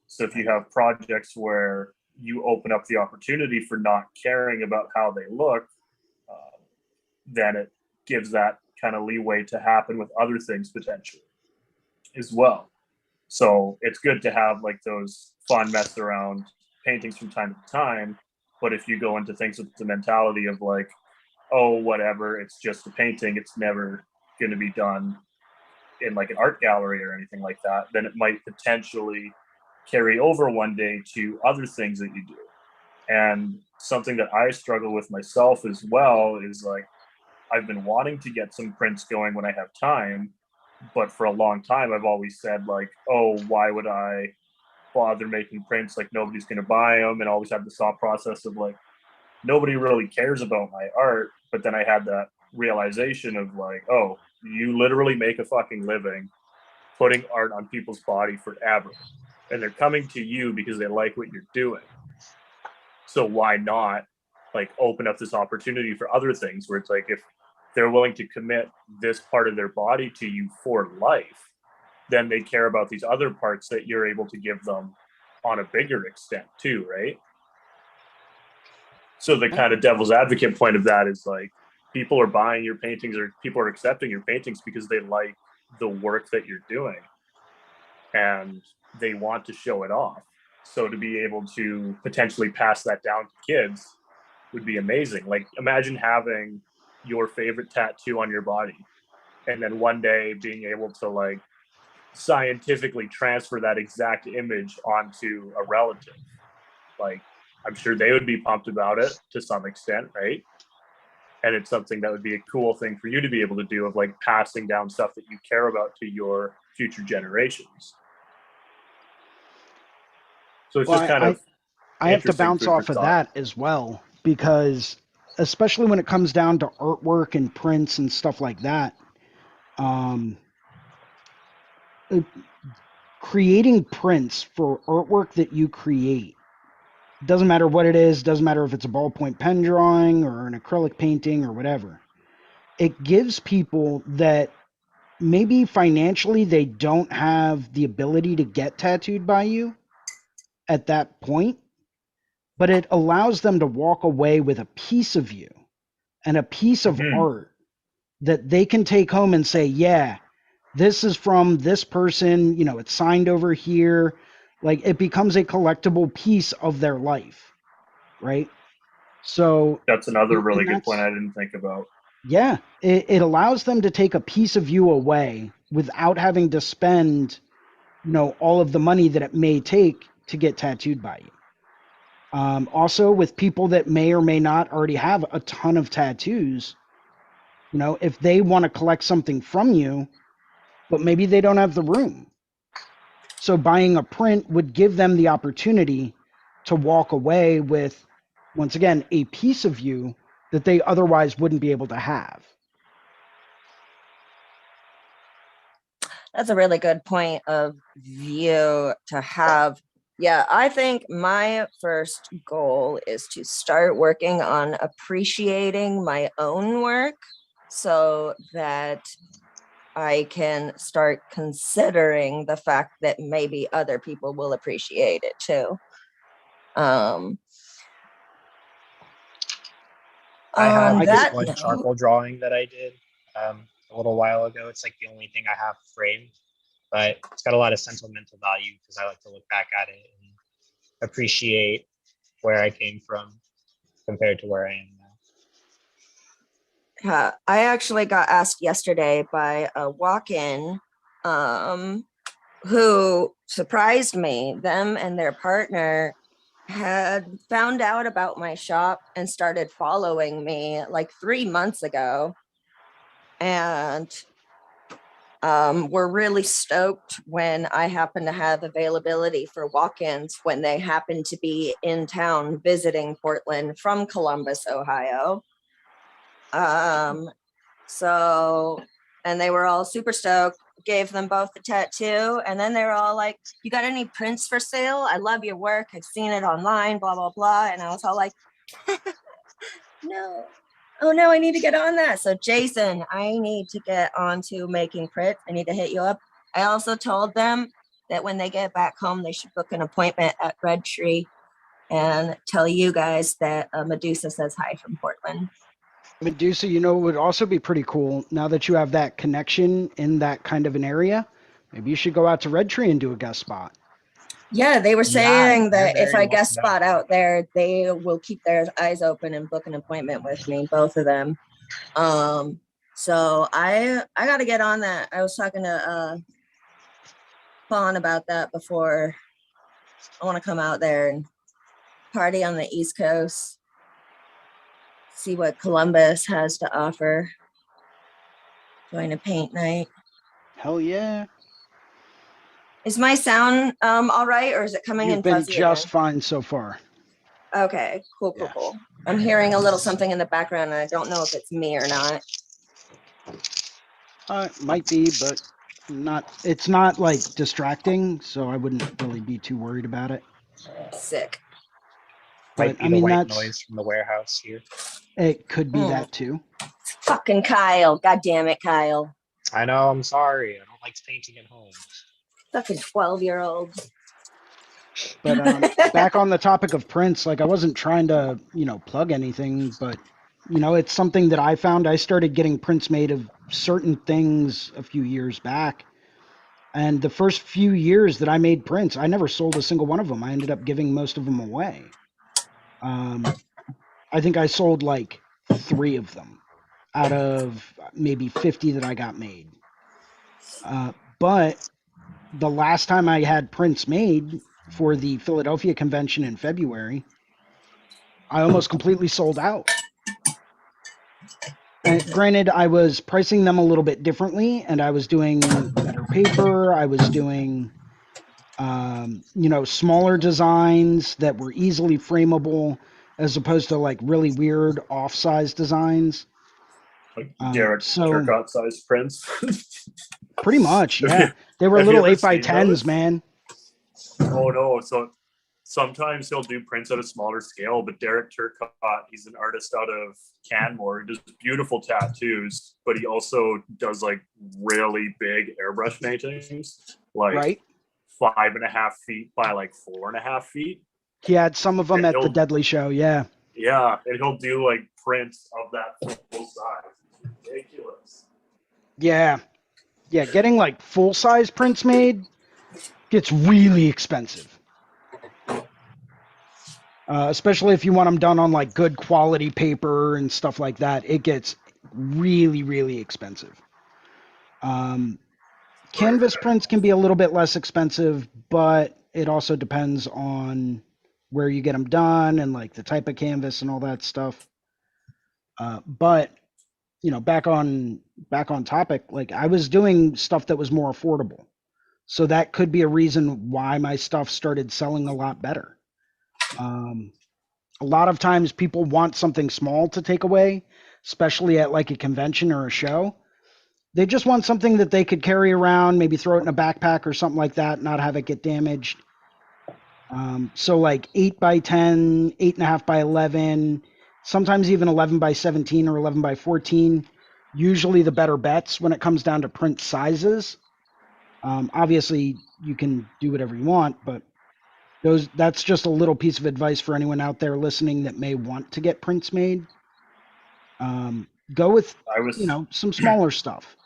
So if you have projects where you open up the opportunity for not caring about how they look, then it gives that kind of leeway to happen with other things potentially as well. So it's good to have like those fun mess around paintings from time to time. But if you go into things with the mentality of like, oh, whatever, it's just a painting, it's never going to be done in like an art gallery or anything like that, then it might potentially carry over one day to other things that you do. And something that I struggle with myself as well is like, I've been wanting to get some prints going when I have time, but for a long time I've always said like, oh, why would I bother making prints? Like nobody's going to buy them, and always had the thought process of like, nobody really cares about my art. But then I had that realization of like, oh, you literally make a fucking living putting art on people's body forever, and they're coming to you because they like what you're doing. So why not like open up this opportunity for other things where it's like, if they're willing to commit this part of their body to you for life, then they care about these other parts that you're able to give them on a bigger extent too, right? So the kind of devil's advocate point of that is like, people are buying your paintings or people are accepting your paintings because they like the work that you're doing and they want to show it off. So to be able to potentially pass that down to kids would be amazing. Like imagine having your favorite tattoo on your body and then one day being able to like scientifically transfer that exact image onto a relative. Like I'm sure they would be pumped about it to some extent, right? And it's something that would be a cool thing for you to be able to do, of like passing down stuff that you care about to your future generations. So it's just kind of I have to interesting bounce food for off of thought. that as well, because especially when it comes down to artwork and prints and stuff like that, creating prints for artwork that you create, doesn't matter what it is, doesn't matter if it's a ballpoint pen drawing or an acrylic painting or whatever, it gives people that maybe financially they don't have the ability to get tattooed by you at that point, but it allows them to walk away with a piece of you and a piece of art that they can take home and say, yeah, this is from this person, you know, it's signed over here. Like it becomes a collectible piece of their life, right? So That's another really and good that's, point I didn't think about. yeah, it allows them to take a piece of you away without having to spend, you know, all of the money that it may take to get tattooed by you. Also, with people that may or may not already have a ton of tattoos, you know, if they want to collect something from you, but maybe they don't have the room. So buying a print would give them the opportunity to walk away with, once again, a piece of you that they otherwise wouldn't be able to have. That's a really good point of view to have. Yeah, I think my first goal is to start working on appreciating my own work so that I can start considering the fact that maybe other people will appreciate it too. I have On this that one note, charcoal drawing that I did a little while ago. It's like the only thing I have framed, but it's got a lot of sentimental value because I like to look back at it and appreciate where I came from compared to where I am now. I actually got asked yesterday by a walk-in who surprised me. Them and their partner had found out about my shop and started following me like 3 months ago. And we're really stoked when I happen to have availability for walk-ins when they happen to be in town visiting Portland from Columbus, Ohio. So, and they were all super stoked, gave them both the tattoo. And then they were all like, you got any prints for sale? I love your work. I've seen it online, blah, blah, blah. And I was all like, no. Oh no, I need to get on that. So Jason, I need to get on to making prints. I need to hit you up. I also told them that when they get back home, they should book an appointment at Red Tree and tell you guys that Medusa says hi from Portland. Medusa, it would also be pretty cool now that you have that connection in that kind of an area. Maybe you should go out to Red Tree and do a guest spot. Yeah, they were saying that they're if very I guest welcome spot out there, they will keep their eyes open and book an appointment with me, both of them. So I got to get on that. I was talking to Fawn about that before. I want to come out there and party on the East Coast, see what Columbus has to offer. Join a paint night. Hell yeah. Is my sound all right, or is it coming in You've been fuzzy just again? fine so far. Okay, cool. Yeah. I'm hearing a little something in the background, and I don't know if it's me or not. It might be, but it's not like distracting, so I wouldn't really be too worried about it. Sick. Might But be I the mean, white noise from the warehouse here. it could be that too. Fucking Kyle. God damn it, Kyle. I know, I'm sorry. I don't like painting at home. Fucking 12-year-old. But back on the topic of prints, like I wasn't trying to, plug anything, but it's something that I found. I started getting prints made of certain things a few years back. And the first few years that I made prints, I never sold a single one of them. I ended up giving most of them away. I think I sold like 3 of them out of maybe 50 that I got made. But the last time I had prints made for the Philadelphia convention in February, I almost completely sold out. And granted, I was pricing them a little bit differently, and I was doing better paper. I was doing, smaller designs that were easily frameable, as opposed to like really weird off-size designs. Like Derek Turcotte size prints. Pretty much, yeah. They were little 8x10s, man. Oh no! So sometimes he'll do prints at a smaller scale, but Derek Turcotte, he's an artist out of Canmore. He does beautiful tattoos, but he also does like really big airbrush paintings, like 5.5 feet by like 4.5 feet. He had some of them at the Deadly Show, yeah. Yeah, and he'll do like prints of that full size. It's ridiculous. Yeah. Yeah, getting like full-size prints made gets really expensive. Especially if you want them done on like good quality paper and stuff like that, it gets really, really expensive. Canvas prints can be a little bit less expensive, but it also depends on where you get them done and like the type of canvas and all that stuff. But back on topic, like I was doing stuff that was more affordable. So that could be a reason why my stuff started selling a lot better. A lot of times people want something small to take away, especially at like a convention or a show. They just want something that they could carry around, maybe throw it in a backpack or something like that, not have it get damaged. So like 8 by 10, 8.5 by 11, sometimes even 11 by 17 or 11 by 14. Usually the better bets when it comes down to print sizes. Obviously, you can do whatever you want, but that's just a little piece of advice for anyone out there listening that may want to get prints made. Go with some smaller stuff.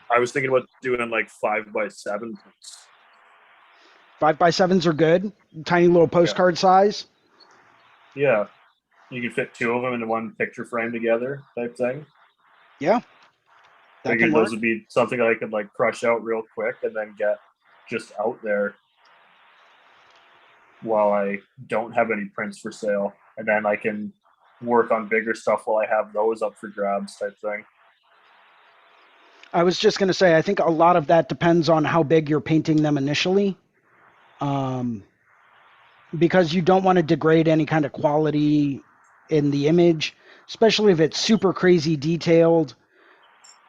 I was thinking about doing like 5 by 7 prints. 5 by 7s are good. Tiny little postcard size. Yeah. You can fit 2 of them into one picture frame together type thing. Yeah. Figured those would be something that I could like crush out real quick and then get just out there while I don't have any prints for sale. And then I can work on bigger stuff while I have those up for grabs type thing. I was just going to say, I think a lot of that depends on how big you're painting them initially. Because you don't want to degrade any kind of quality in the image, especially if it's super crazy detailed,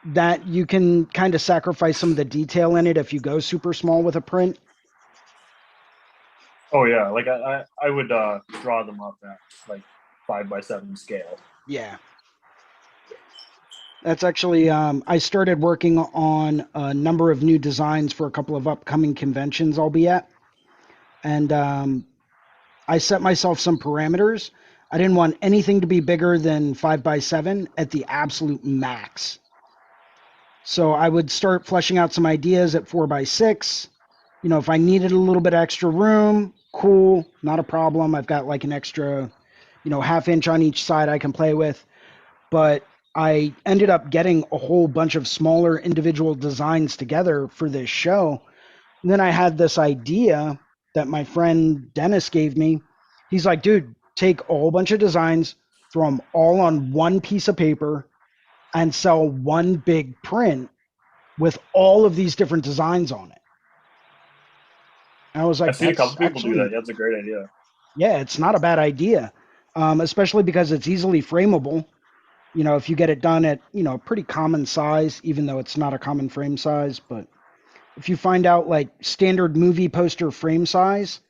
that you can kind of sacrifice some of the detail in it if you go super small with a print. Oh yeah, like I would draw them up at like 5 by 7 scale. Yeah. That's actually, I started working on a number of new designs for a couple of upcoming conventions I'll be at. And I set myself some parameters. I didn't want anything to be bigger than 5 by 7 at the absolute max. So I would start fleshing out some ideas at 4 by 6. If I needed a little bit extra room, cool, not a problem. I've got like an extra, ½ inch on each side I can play with. But I ended up getting a whole bunch of smaller individual designs together for this show. And then I had this idea that my friend Dennis gave me. He's like, dude, take a whole bunch of designs, throw them all on one piece of paper, and sell one big print with all of these different designs on it. And I was like, I've seen a couple people do that. That's a great idea. Yeah, it's not a bad idea, especially because it's easily frameable. If you get it done at, a pretty common size, even though it's not a common frame size, but if you find out like standard movie poster frame size,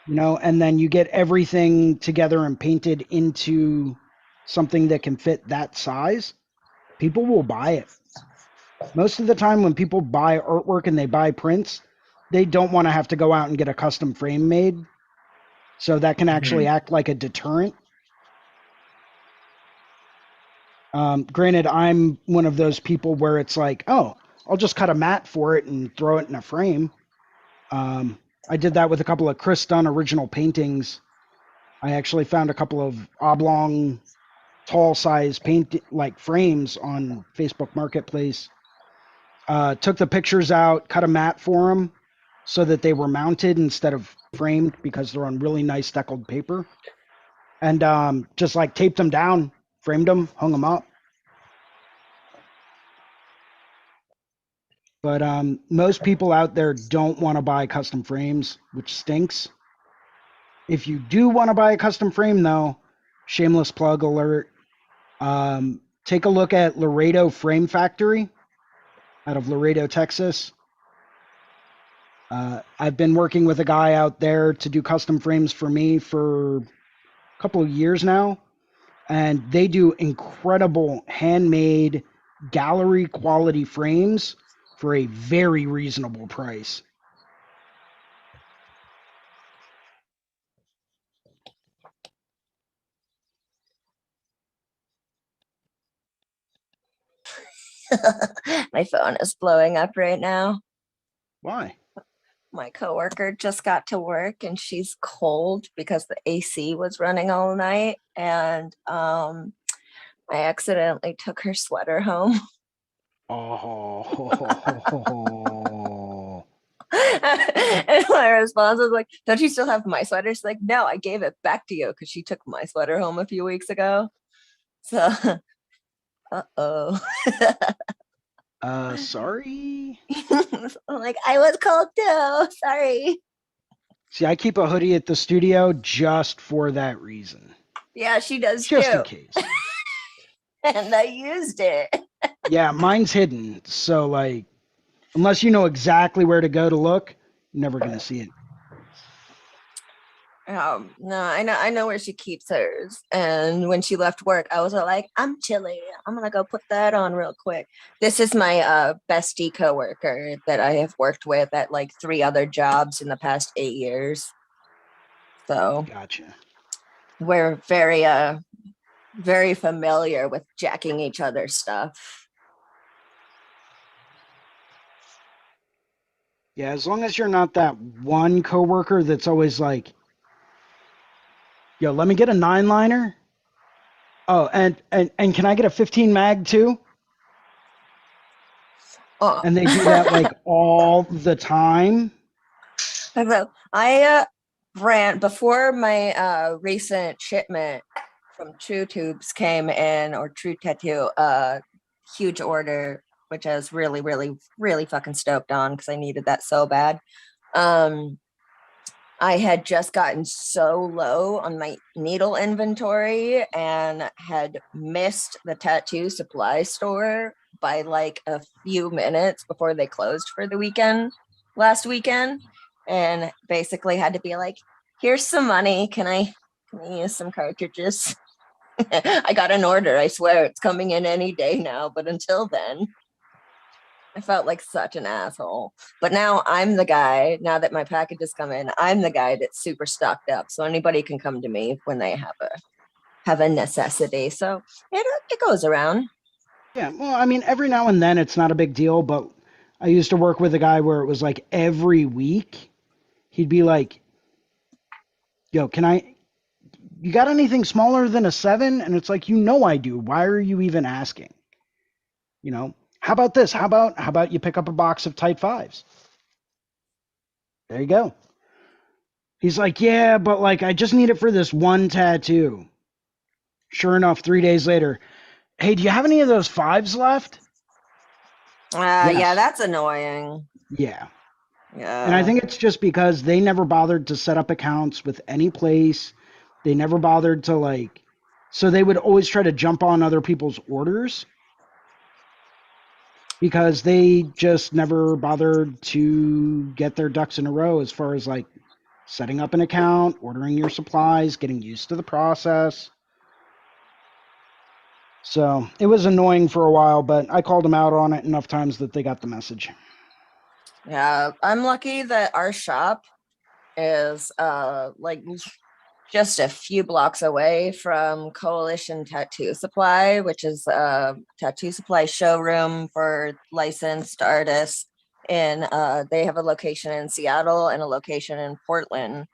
and then you get everything together and painted into something that can fit that size, people will buy it. Most of the time when people buy artwork and they buy prints, they don't want to have to go out and get a custom frame made. So that can actually act like a deterrent. Granted, I'm one of those people where it's like, oh, I'll just cut a mat for it and throw it in a frame. I did that with a couple of Chris Dunn original paintings. I actually found a couple of oblong, tall size frames on Facebook Marketplace. Took the pictures out, cut a mat for them so that they were mounted instead of framed because they're on really nice deckled paper. And just like taped them down, framed them, hung them up. But most people out there don't want to buy custom frames, which stinks. If you do want to buy a custom frame, though, shameless plug alert, take a look at Laredo Frame Factory out of Laredo, Texas. I've been working with a guy out there to do custom frames for me for a couple of years now, and they do incredible handmade gallery quality frames for a very reasonable price. My phone is blowing up right now. Why? My coworker just got to work and she's cold because the AC was running all night, and I accidentally took her sweater home. Oh. And my response was like, don't you still have my sweater? She's like, no, I gave it back to you because she took my sweater home a few weeks ago. So Uh-oh. Sorry. I'm like, I was cold too. Sorry. See, I keep a hoodie at the studio just for that reason. Yeah, she does Just too. in case. And I used it. Yeah, mine's hidden. So, like, unless you know exactly where to go to look, you're never going to see it. No, I know where she keeps hers. And when she left work, I was like, I'm chilly. I'm gonna go put that on real quick. This is my bestie coworker that I have worked with at like 3 other jobs in the past 8 years. So Gotcha. we're very familiar with jacking each other's stuff. Yeah, as long as you're not that one coworker that's always like, yo, let me get a 9-liner. Oh, and can I get a 15 mag too? And they do that like all the time. I ran before my recent shipment from True Tubes came in, or True Tattoo, huge order, which I was really, really, really fucking stoked on because I needed that so bad. I had just gotten so low on my needle inventory and had missed the tattoo supply store by like a few minutes before they closed for the weekend last weekend, and basically had to be like, here's some money, can I use some cartridges? I got an order, I swear it's coming in any day now, but until then I felt like such an asshole. But now I'm the guy, now that my packages come in, I'm the guy that's super stocked up. So anybody can come to me when they have a necessity. So it goes around. Yeah, well, I mean, every now and then it's not a big deal, but I used to work with a guy where it was like every week he'd be like, yo, you got anything smaller than a 7? And it's like, you know I do. Why are you even asking? You know, how about this? How about you pick up a box of tight 5s? There you go. He's like, yeah, but like I just need it for this one tattoo. Sure enough, 3 days later, hey, do you have any of those 5s left? Yeah, Yes. that's annoying. Yeah. Yeah. And I think it's just because they never bothered to set up accounts with any place. They never bothered to like, so they would always try to jump on other people's orders because they just never bothered to get their ducks in a row as far as like setting up an account, ordering your supplies, getting used to the process. So it was annoying for a while, but I called them out on it enough times that they got the message. Yeah, I'm lucky that our shop is like just a few blocks away from Coalition Tattoo Supply, which is a tattoo supply showroom for licensed artists. And they have a location in Seattle and a location in Portland.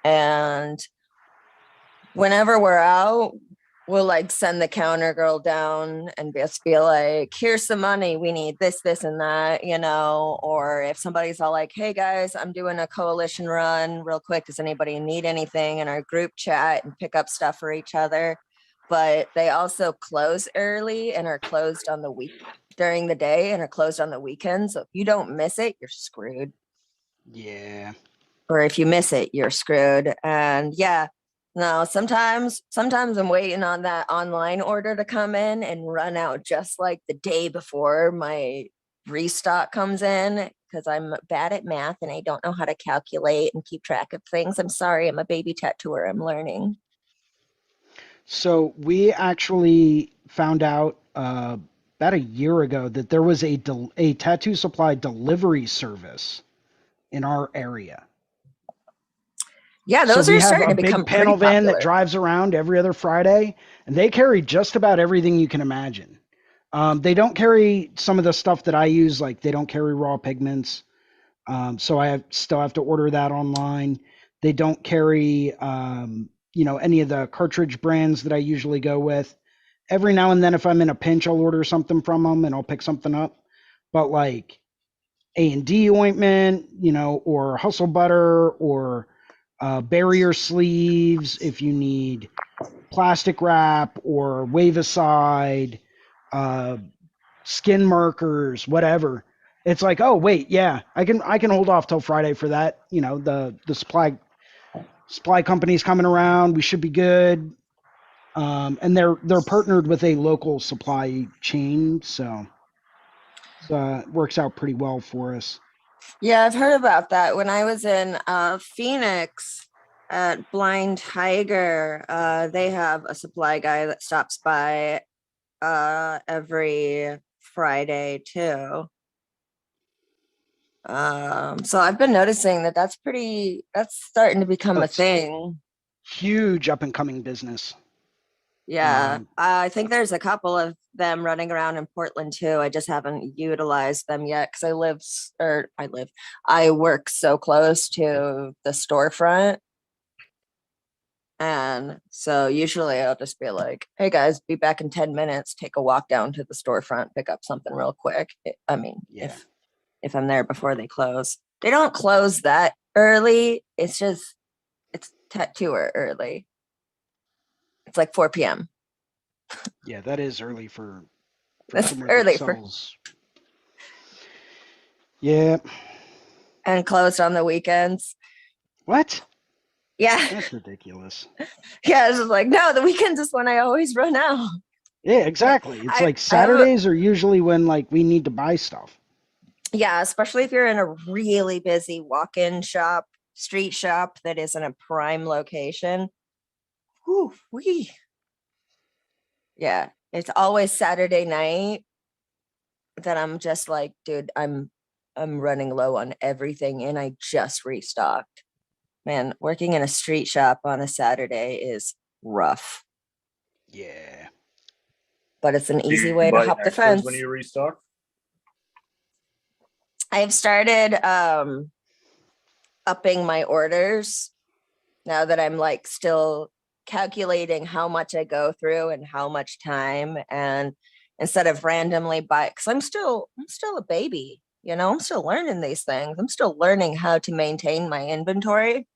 And whenever we're out, we'll like send the counter girl down and just be like, here's some money, we need this, this, and that, you know. Or if somebody's all like, hey guys, I'm doing a coalition run real quick, does anybody need anything, in our group chat and pick up stuff for each other. But they also close early and are closed on the week during the day and are closed on the weekend. So if you don't miss it, you're screwed. Yeah. Or if you miss it, you're screwed. And yeah, no, sometimes I'm waiting on that online order to come in and run out just like the day before my restock comes in, because I'm bad at math and I don't know how to calculate and keep track of things. I'm sorry, I'm a baby tattooer. I'm learning. So we actually found out about a year ago that there was a tattoo supply delivery service in our area. Yeah, So those we are have starting a to become big panel pretty van that popular. drives around every other Friday, and they carry just about everything you can imagine. They don't carry some of the stuff that I use, like they don't carry raw pigments. So I still have to order that online. They don't carry, any of the cartridge brands that I usually go with. Every now and then, if I'm in a pinch, I'll order something from them and I'll pick something up. But like A&D ointment, or hustle butter, or barrier sleeves, if you need plastic wrap or wave aside, skin markers, whatever. It's like, oh wait, yeah, I can hold off till Friday for that. You know, the supply company's coming around. We should be good. And they're partnered with a local supply chain, so it works out pretty well for us. Yeah, I've heard about that. When I was in Phoenix at Blind Tiger, they have a supply guy that stops by every Friday too. So I've been noticing that that's starting to become a It's thing. huge up and coming business. Yeah, I think there's a couple of them running around in Portland too. I just haven't utilized them yet because I work so close to the storefront. And so usually I'll just be like, hey guys, be back in 10 minutes, take a walk down to the storefront, pick up something real quick. I mean, Yeah. if I'm there before they close. They don't close that early. It's tattooer early. It's like 4 p.m. Yeah, that is early for That's somewhere early that for sells. Yeah. and closed on the weekends. What? Yeah. That's ridiculous. Yeah, it's just like, no, the weekends is when I always run out. Yeah, exactly. It's like Saturdays are usually when like we need to buy stuff. Yeah, especially if you're in a really busy walk-in shop, street shop that is in a prime location. Whew, wee. Yeah, it's always Saturday night that I'm just like, dude, I'm running low on everything and I just restocked. Man, working in a street shop on a Saturday is rough. Yeah. But it's an Do easy you way to buy hop the extras fence. when you restock? I've started upping my orders now that I'm like still calculating how much I go through and how much time, and instead of randomly buy, because I'm still a baby, you know, I'm still learning these things. I'm still learning how to maintain my inventory.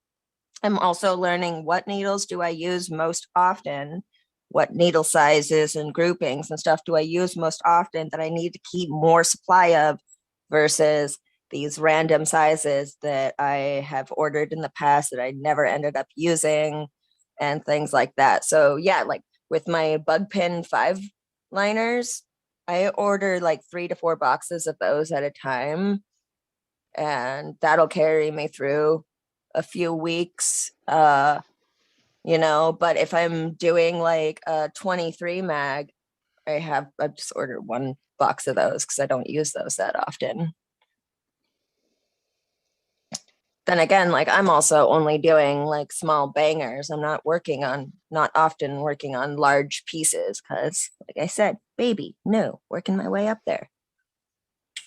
I'm also learning what needles do I use most often, what needle sizes and groupings and stuff do I use most often that I need to keep more supply of versus these random sizes that I have ordered in the past that I never ended up using and things like that. So yeah, like with my bug pin 5 liners, I order like 3 to 4 boxes of those at a time, and that'll carry me through a few weeks. You know, but if I'm doing like a 23 mag, I've just ordered 1 box of those because I don't use those that often. Then again, like I'm also only doing like small bangers. I'm not often working on large pieces because, like I said, baby, no, working my way up there.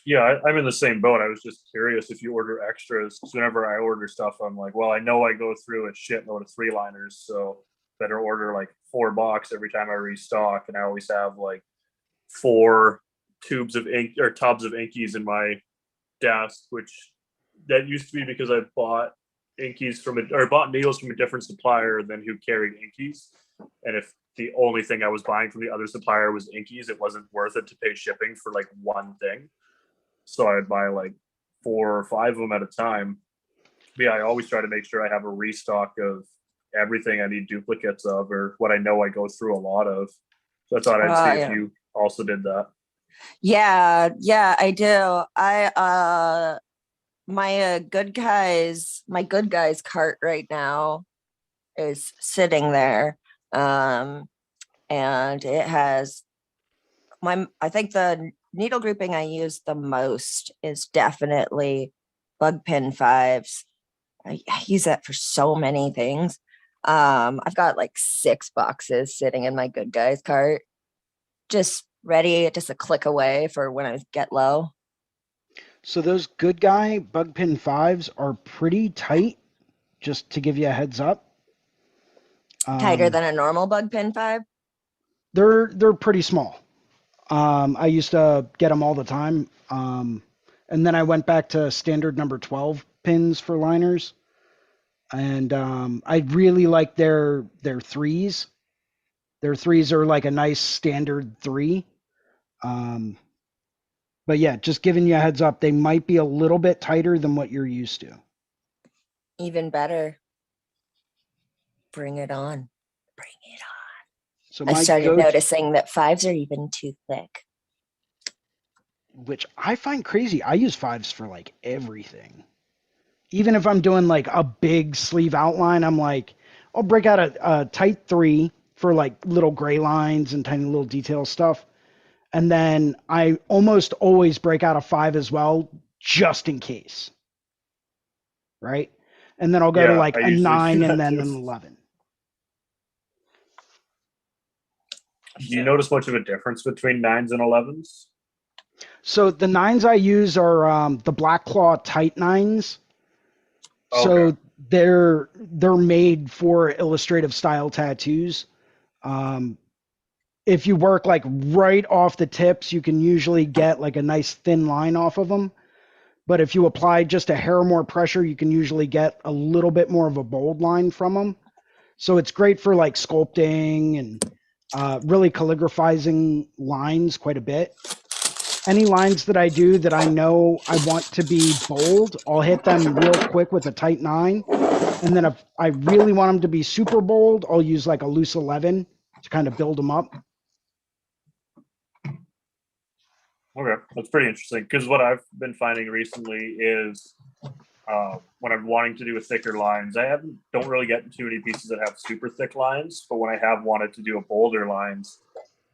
Yeah, I'm in the same boat. I was just curious if you order extras. Whenever I order stuff, I'm like, well, I know I go through a shitload of 3 liners, so better order like 4 box every time I restock. And I always have like 4 tubs of ink or tubs of inkies in my desk, which that used to be because I bought bought needles from a different supplier than who carried inkies. And if the only thing I was buying from the other supplier was inkies, it wasn't worth it to pay shipping for like one thing. So I'd buy like 4 or 5 of them at a time. But yeah, I always try to make sure I have a restock of everything I need duplicates of or what I know I go through a lot of. So I thought I'd see if you also did that. Yeah, I do. My good guys cart right now is sitting there. And it has I think the needle grouping I use the most is definitely bug pin 5s. I use that for so many things. I've got like 6 boxes sitting in my good guys cart, just ready, just a click away for when I get low. So those good guy bug pin 5s are pretty tight, just to give you a heads up. Tighter than a normal bug pin 5? They're pretty small. I used to get them all the time. And then I went back to standard number 12 pins for liners. And I really like their 3s. Their 3s are like a nice standard 3. But yeah, just giving you a heads up, they might be a little bit tighter than what you're used to. Even better. Bring it on. Bring it on. So I my started go-to, noticing that 5s are even too thick. which I find crazy. I use 5s for like everything. Even if I'm doing like a big sleeve outline, I'm like, I'll break out a tight 3 for like little gray lines and tiny little detail stuff. And then I almost always break out a 5 as well, just in case. Right? And then I'll go to Yeah, like I a usually do 9 and that then too. an 11. Do you notice much of a difference between 9s and 11s? So the 9s I use are the Black Claw Tight 9s. So Okay. they're made for illustrative style tattoos. If you work like right off the tips, you can usually get like a nice thin line off of them. But if you apply just a hair more pressure, you can usually get a little bit more of a bold line from them. So it's great for like sculpting and really calligraphizing lines quite a bit. Any lines that I do that I know I want to be bold, I'll hit them real quick with a tight 9. And then if I really want them to be super bold, I'll use like a loose 11 to kind of build them up. Okay, that's pretty interesting. Because what I've been finding recently is when I'm wanting to do a thicker lines, don't really get too many pieces that have super thick lines. But when I have wanted to do a bolder lines,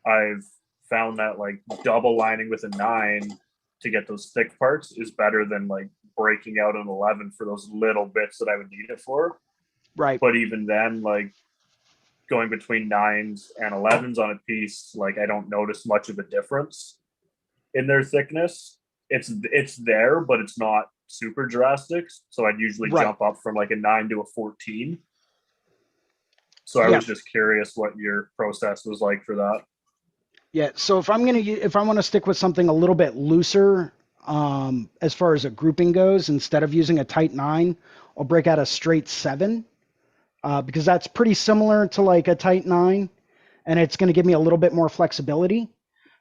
I've found that like double lining with a 9 to get those thick parts is better than like breaking out an 11 for those little bits that I would need it for. Right. But even then, like going between 9s and 11s on a piece, like I don't notice much of a difference in their thickness. It's there, but it's not super drastic. So I'd usually jump up from like a 9 to a 14. So I was just curious what your process was like for that. Yeah. So if I want to stick with something a little bit looser, as far as a grouping goes, instead of using a tight 9, I'll break out a straight 7, because that's pretty similar to like a tight 9, and it's going to give me a little bit more flexibility.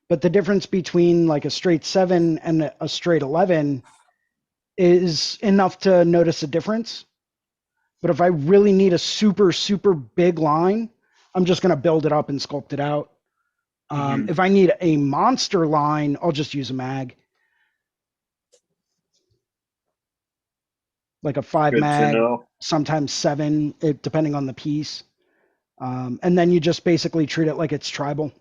But the difference between like a straight 7 and a straight 11 is enough to notice a difference. But if I really need a super, super big line, I'm just going to build it up and sculpt it out. If I need a monster line, I'll just use a mag. Like a 5 Good to mag, know. sometimes 7, depending on the piece. And then you just basically treat it like it's tribal.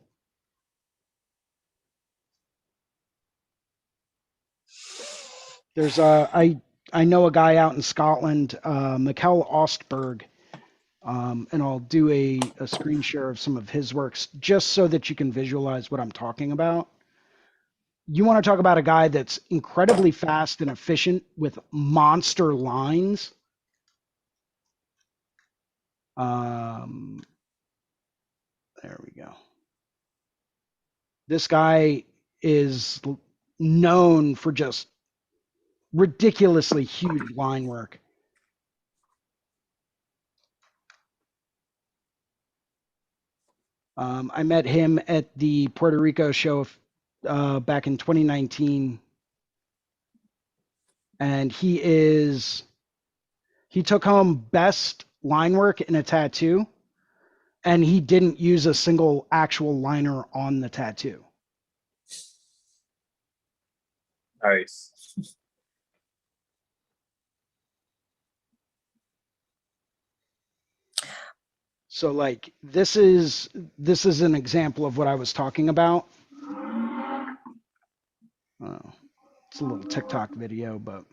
There's I know a guy out in Scotland, Mikhail Austberg, and I'll do a screen share of some of his works just so that you can visualize what I'm talking about. You want to talk about a guy that's incredibly fast and efficient with monster lines. There we go. This guy is known for just ridiculously huge line work. I met him at the Puerto Rico show back in 2019. And he took home best line work in a tattoo, and he didn't use a single actual liner on the tattoo. Nice. So like this is an example of what I was talking about. It's a little TikTok video, but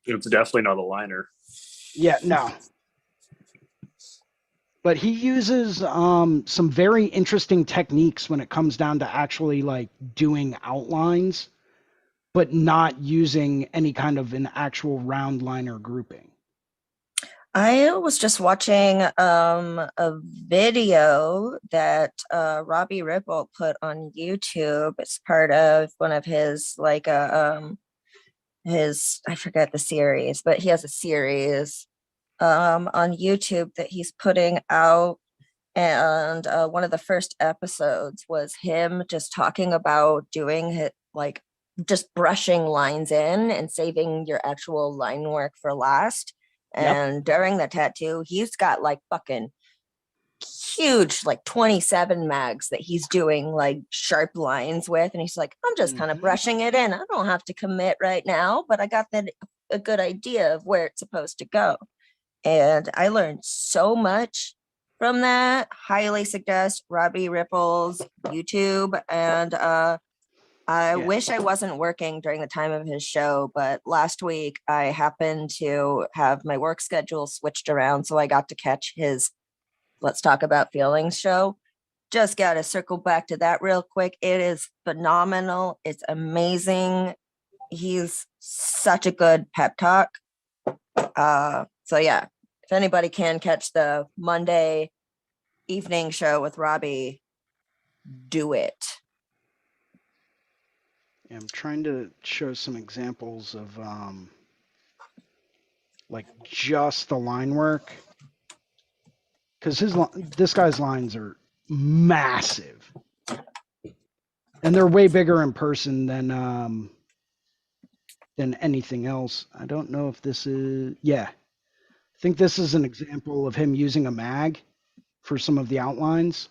it's definitely not a liner. Yeah, no. But he uses some very interesting techniques when it comes down to actually like doing outlines, but not using any kind of an actual round liner grouping. I was just watching a video that Robbie Ripple put on YouTube. It's part of one of his like his, I forget the series, but he has a series on YouTube that he's putting out And one of the first episodes was him just talking about doing it, like just brushing lines in and saving your actual line work for last. Yep. And during the tattoo, he's got like fucking huge, like 27 mags that he's doing like sharp lines with. And he's like, I'm just kind of brushing it in. I don't have to commit right now, but I got a good idea of where it's supposed to go. And I learned so much from that. Highly suggest Robbie Ripple's YouTube. And I wish I wasn't working during the time of his show, but last week I happened to have my work schedule switched around, so I got to catch his Let's Talk About Feelings show. Just got to circle back to that real quick. It is phenomenal. It's amazing. He's such a good pep talk. So yeah, if anybody can catch the Monday evening show with Robbie, do it. Yeah, I'm trying to show some examples of like just the line work, because this guy's lines are massive, and they're way bigger in person than anything else. I don't know if this is, yeah, I think this is an example of him using a mag for some of the outlines.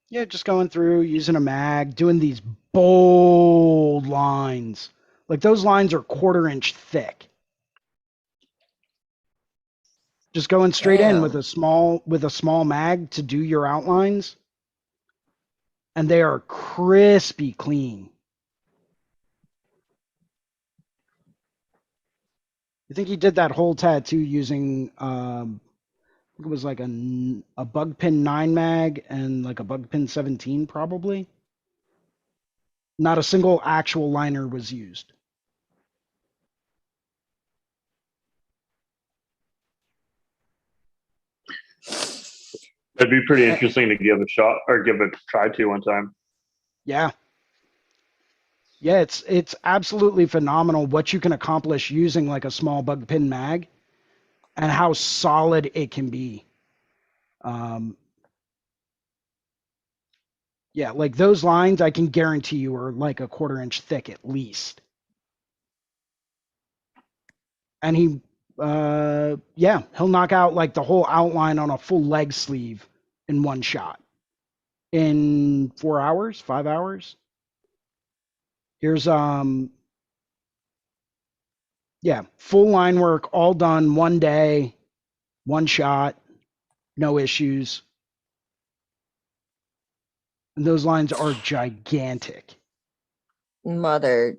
Yeah, just going through, using a mag, doing these bold lines. Like those lines are 1/4 inch thick. Just going straight in with a small mag to do your outlines. And they are crispy clean. I think he did that whole tattoo using it was like a bug pin 9 mag and like a bug pin 17 probably. Not a single actual liner was used. It'd be pretty interesting to give a shot or give a try to one time. Yeah. Yeah, it's absolutely phenomenal what you can accomplish using like a small bug pin mag and how solid it can be. Yeah, like those lines I can guarantee you are like a 1/4 inch thick at least. And yeah, he'll knock out like the whole outline on a full leg sleeve in one shot in 4 hours, 5 hours. Here's yeah, full line work, all done one day, one shot, no issues. And those lines are gigantic. Mother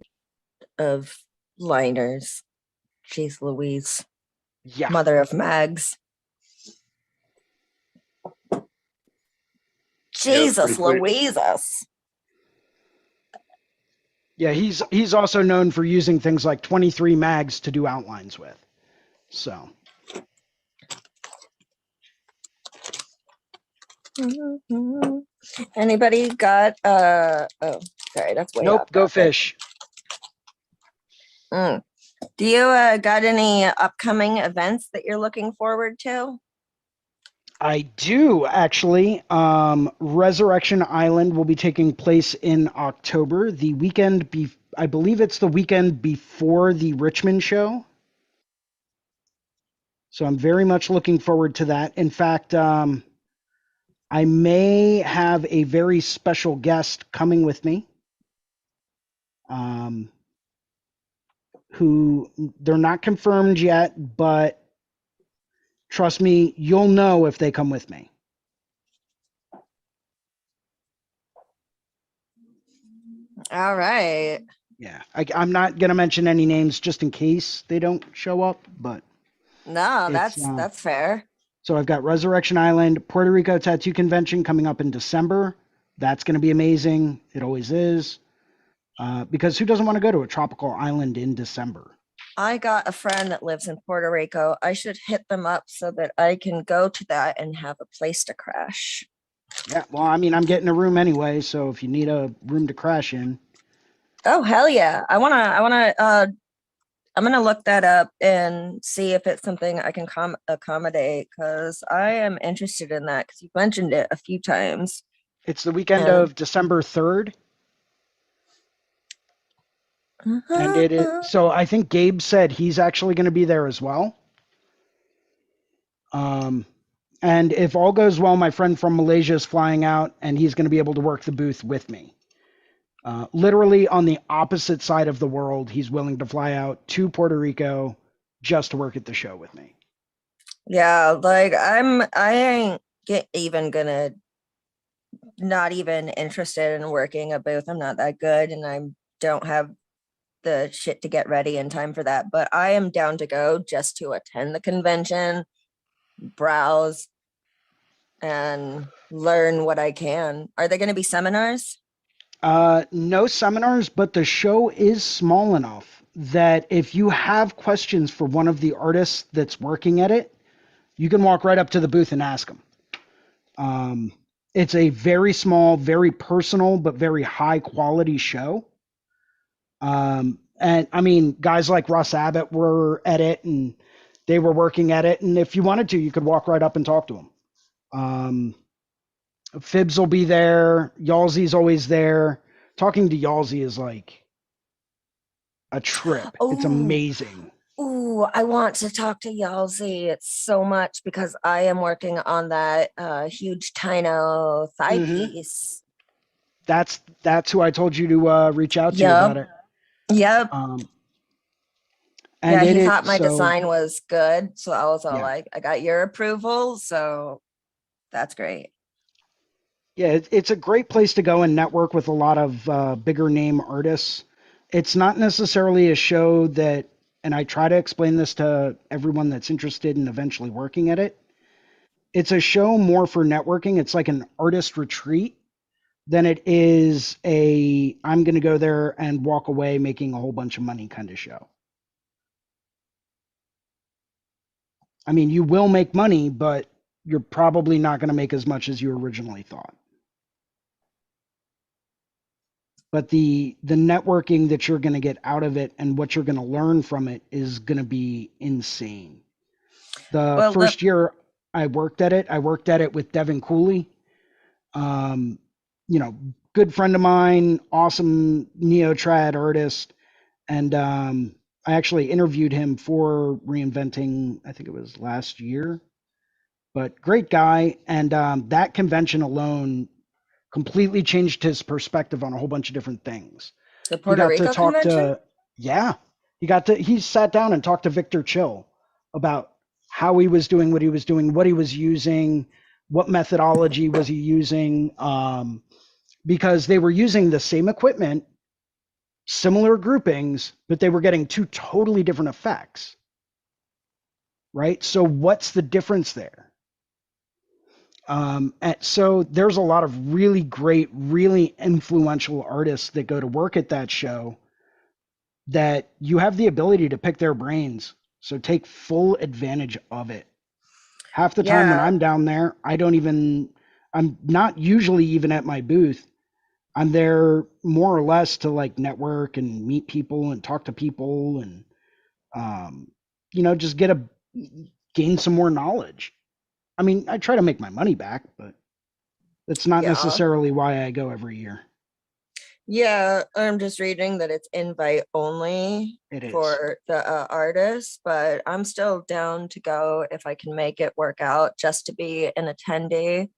of liners. Jeez Louise. Yeah. Mother of mags. Jesus Louises. Yeah, he's also known for using things like 23 mags to do outlines with. So. Anybody got oh, sorry, that's way Nope, off go topic. fish. Do you got any upcoming events that you're looking forward to? I do actually. Resurrection Island will be taking place in October, the weekend I believe it's the weekend before the Richmond show. So I'm very much looking forward to that. In fact, I may have a very special guest coming with me. Who they're not confirmed yet, but trust me, you'll know if they come with me. All right. Yeah, I'm not gonna mention any names just in case they don't show up, but no, that's fair. So I've got Resurrection Island, Puerto Rico Tattoo Convention coming up in December. That's going to be amazing. It always is. Because who doesn't want to go to a tropical island in December? I got a friend that lives in Puerto Rico. I should hit them up so that I can go to that and have a place to crash. Yeah, well, I mean, I'm getting a room anyway, so if you need a room to crash in. Oh, hell yeah. I'm gonna look that up and see if it's something I can accommodate, because I am interested in that because you've mentioned it a few times. It's the weekend And of December 3rd. And it is, so I think Gabe said he's actually going to be there as well. And if all goes well, my friend from Malaysia is flying out and he's going to be able to work the booth with me. Literally on the opposite side of the world, he's willing to fly out to Puerto Rico just to work at the show with me. yeah, like I ain't even gonna, not even interested in working a booth. I'm not that good and I don't have the shit to get ready in time for that. But I am down to go just to attend the convention, browse, and learn what I can. Are there going to be seminars? No seminars, but the show is small enough that if you have questions for one of the artists that's working at it, you can walk right up to the booth and ask them. It's a very small, very personal, but very high quality show. And I mean, guys like Russ Abbott were at it and they were working at it. And if you wanted to, you could walk right up and talk to them. Phibbs will be there. Yalzi's always there. Talking to Yalzi is like a trip. It's Ooh. amazing. Ooh, I want to talk to Yalzi. It's so much because I am working on that huge Tino thigh Mhm. piece. That's who I told you to reach out to Yep. about it. Yep. And Yeah, it he is- thought my so- design was good. So I was all Yeah. like, I got your approval. So that's great. Yeah, it's a great place to go and network with a lot of bigger name artists. It's not necessarily a show that, and I try to explain this to everyone that's interested in eventually working at it. It's a show more for networking. It's like an artist retreat than it is a I'm going to go there and walk away making a whole bunch of money kind of show. I mean, you will make money, but you're probably not going to make as much as you originally thought. But the networking that you're going to get out of it and what you're going to learn from it is going to be insane. The first year I worked at it with Devin Cooley. Good friend of mine, awesome neo-trad artist. And I actually interviewed him for Reinventing, I think it was last year. But great guy. And that convention alone completely changed his perspective on a whole bunch of different things. The Puerto Rico convention? He sat down and talked to Victor Chill about how he was doing, what he was using, what methodology was he using, because they were using the same equipment, similar groupings, but they were getting two totally different effects, right? So what's the difference there? And so there's a lot of really great, really influential artists that go to work at that show that you have the ability to pick their brains. So take full advantage of it. Half the time when I'm down there, I'm not usually even at my booth. I'm there more or less to like network and meet people and talk to people and, just gain some more knowledge. I mean, I try to make my money back, but that's not necessarily why I go every year. Yeah, I'm just reading that it's invite only for the artists, but I'm still down to go if I can make it work out just to be an attendee.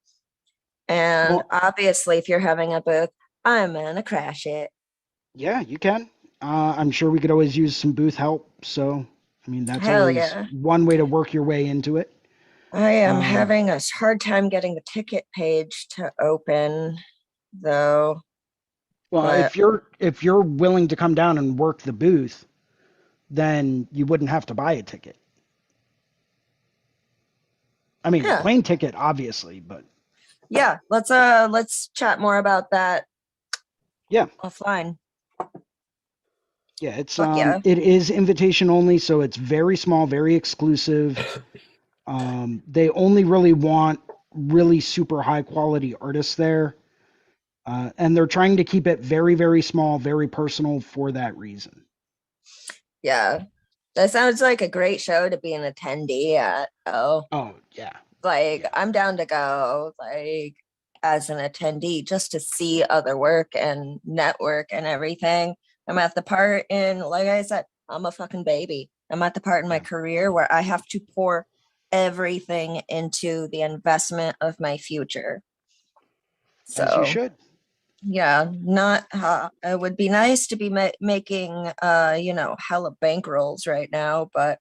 And obviously, if you're having a booth, I'm gonna crash it. Yeah, you can. I'm sure we could always use some booth help. So, I mean, that's always one way to work your way into it. I am having a hard time getting the ticket page to open, though. Well, if you're willing to come down and work the booth, then you wouldn't have to buy a ticket. I mean, plane ticket, obviously, but yeah, let's chat more about that. Yeah, offline. Yeah, it's it is invitation only, so it's very small, very exclusive. They only really want really super high quality artists there. And they're trying to keep it very, very small, very personal for that reason. Yeah. That sounds like a great show to be an attendee at. Oh, Oh, yeah. like Yeah. I'm down to go, like as an attendee, just to see other work and network and everything. I'm at the part in, like I said, I'm a fucking baby. I'm at the part in my Yeah. career where I have to pour everything into the investment of my future. As you So should. yeah, not it would be nice to be making hella bankrolls right now, but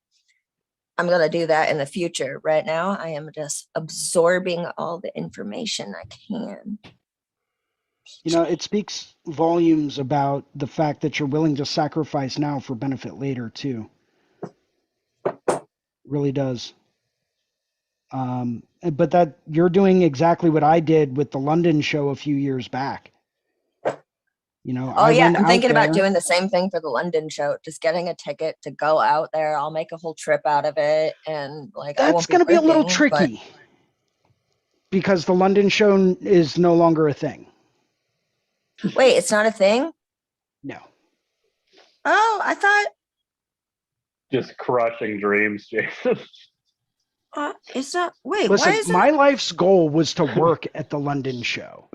I'm gonna do that in the future. Right now I am just absorbing all the information I can. You know, it speaks volumes about the fact that you're willing to sacrifice now for benefit later, too. Really does. But that you're doing exactly what I did with the London show a few years back. You know, Oh I yeah, went I'm out thinking about there. doing the same thing for the London show, just getting a ticket to go out there. I'll make a whole trip out of it, and like I That's won't be going to be a little working, but tricky because the London show is no longer a thing. wait, it's not a thing? No. Oh, I thought Just crushing dreams, Jason. it's not. Wait, why Listen, is my it? life's goal was to work at the London show.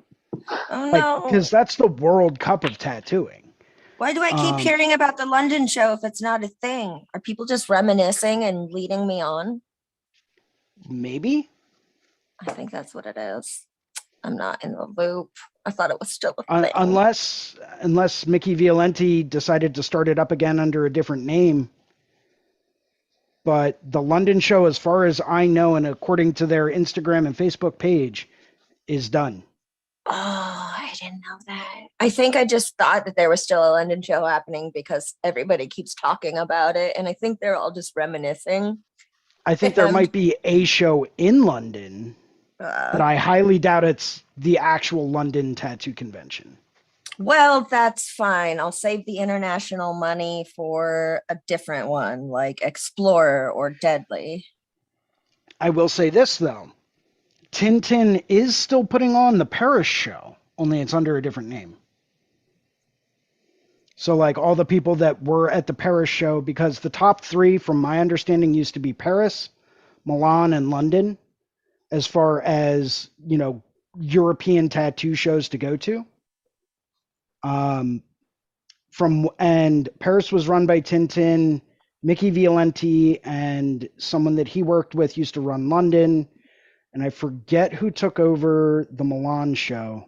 Oh Like, no. because that's the World Cup of tattooing. Why do I keep hearing about the London show if it's not a thing? Are people just reminiscing and leading me on? Maybe. I think that's what it is. I'm not in the loop. I thought it was still a thing. Unless Mickey Violenti decided to start it up again under a different name. But the London show, as far as I know, and according to their Instagram and Facebook page, is done. Oh, I didn't know that. I think I just thought that there was still a London show happening because everybody keeps talking about it. And I think they're all just reminiscing. I think there And might be a show in London, but I highly doubt it's the actual London tattoo convention. well, that's fine. I'll save the international money for a different one, like Explorer or Deadly. I will say this, though. Tintin is still putting on the Paris show, only it's under a different name. So, like, all the people that were at the Paris show, because the top three, from my understanding, used to be Paris, Milan, and London, as far as, you know, European tattoo shows to go to. And Paris was run by Tintin. Mickey Violenti and someone that he worked with used to run London. And I forget who took over the Milan show.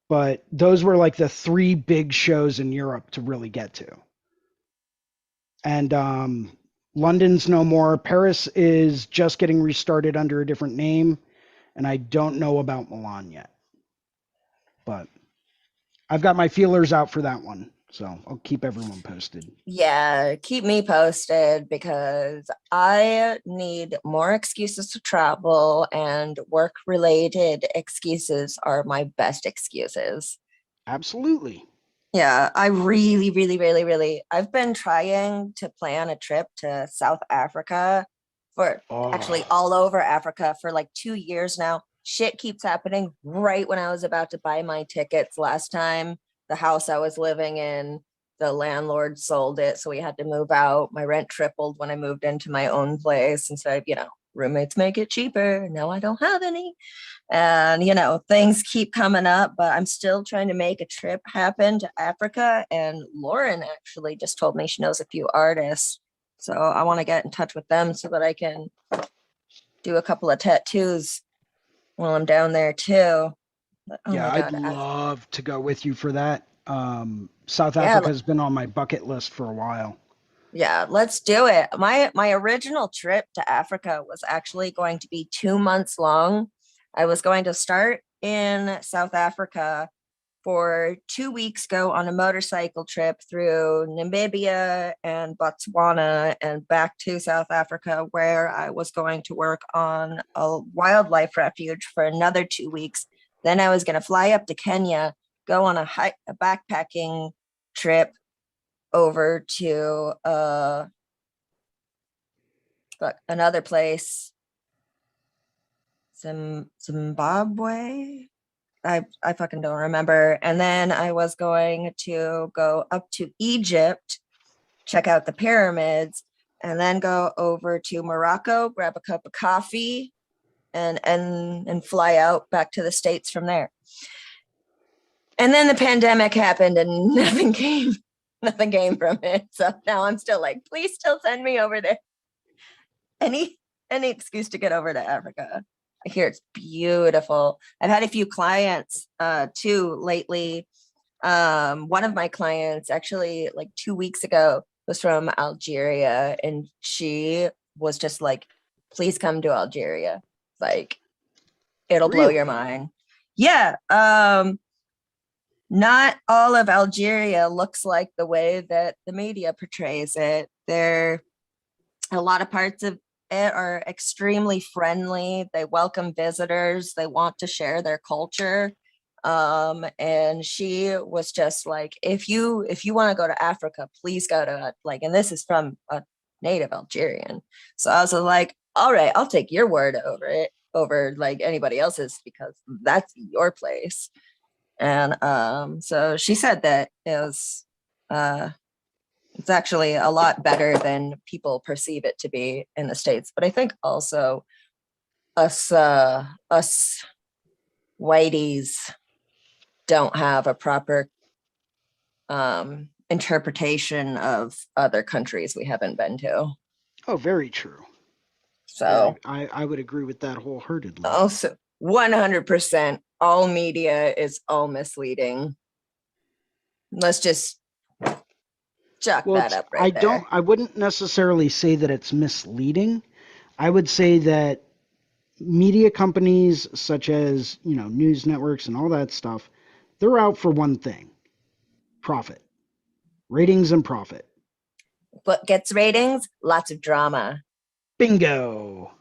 But those were like the three big shows in Europe to really get to. And London's no more. Paris is just getting restarted under a different name. And I don't know about Milan yet. But I've got my feelers out for that one. So I'll keep everyone posted. Yeah, keep me posted because I need more excuses to travel, and work-related excuses are my best excuses. Absolutely. Yeah, I really, really, really, really, I've been trying to plan a trip to South Africa for actually all over Africa for like 2 years now. Shit keeps happening right when I was about to buy my tickets last time. The house I was living in, the landlord sold it, so we had to move out. My rent tripled when I moved into my own place. And so, roommates make it cheaper. Now I don't have any. And, things keep coming up, but I'm still trying to make a trip happen to Africa. And Lauren actually just told me she knows a few artists. So I want to get in touch with them so that I can do a couple of tattoos while I'm down there too. But, oh Yeah, my I'd God. love to go with you for that. South Yeah, Africa's been on my bucket list for a while. Yeah, let's do it. My original trip to Africa was actually going to be 2 months long. I was going to start in South Africa for 2 weeks, go on a motorcycle trip through Namibia and Botswana and back to South Africa, where I was going to work on a wildlife refuge for another 2 weeks. Then I was going to fly up to Kenya, go on a backpacking trip over to another place, Zimbabwe. I fucking don't remember. And then I was going to go up to Egypt, check out the pyramids, and then go over to Morocco, grab a cup of coffee, and fly out back to the States from there. And then the pandemic happened and nothing came from it. So now I'm still like, please still send me over there. Any excuse to get over to Africa. I hear it's beautiful. I've had a few clients too lately. One of my clients actually like 2 weeks ago was from Algeria, and she was just like, please come to Algeria. Like, it'll blow your mind. Yeah. Not all of Algeria looks like the way that the media portrays it. A lot of parts of it are extremely friendly. They welcome visitors. They want to share their culture. And she was just like, if you want to go to Africa, please go to like, and this is from a native Algerian. So I was like, all right, I'll take your word over like anybody else's, because that's your place. And so she said that it was it's actually a lot better than people perceive it to be in the States. But I think also us whiteys don't have a proper interpretation of other countries we haven't been to. Oh, very true. So I would agree with that wholeheartedly. also 100%, all media is all misleading. Let's just chuck that up right there. I wouldn't necessarily say that it's misleading. I would say that media companies such as, news networks and all that stuff, they're out for one thing: profit. Ratings and profit. What gets ratings? Lots of drama. Bingo.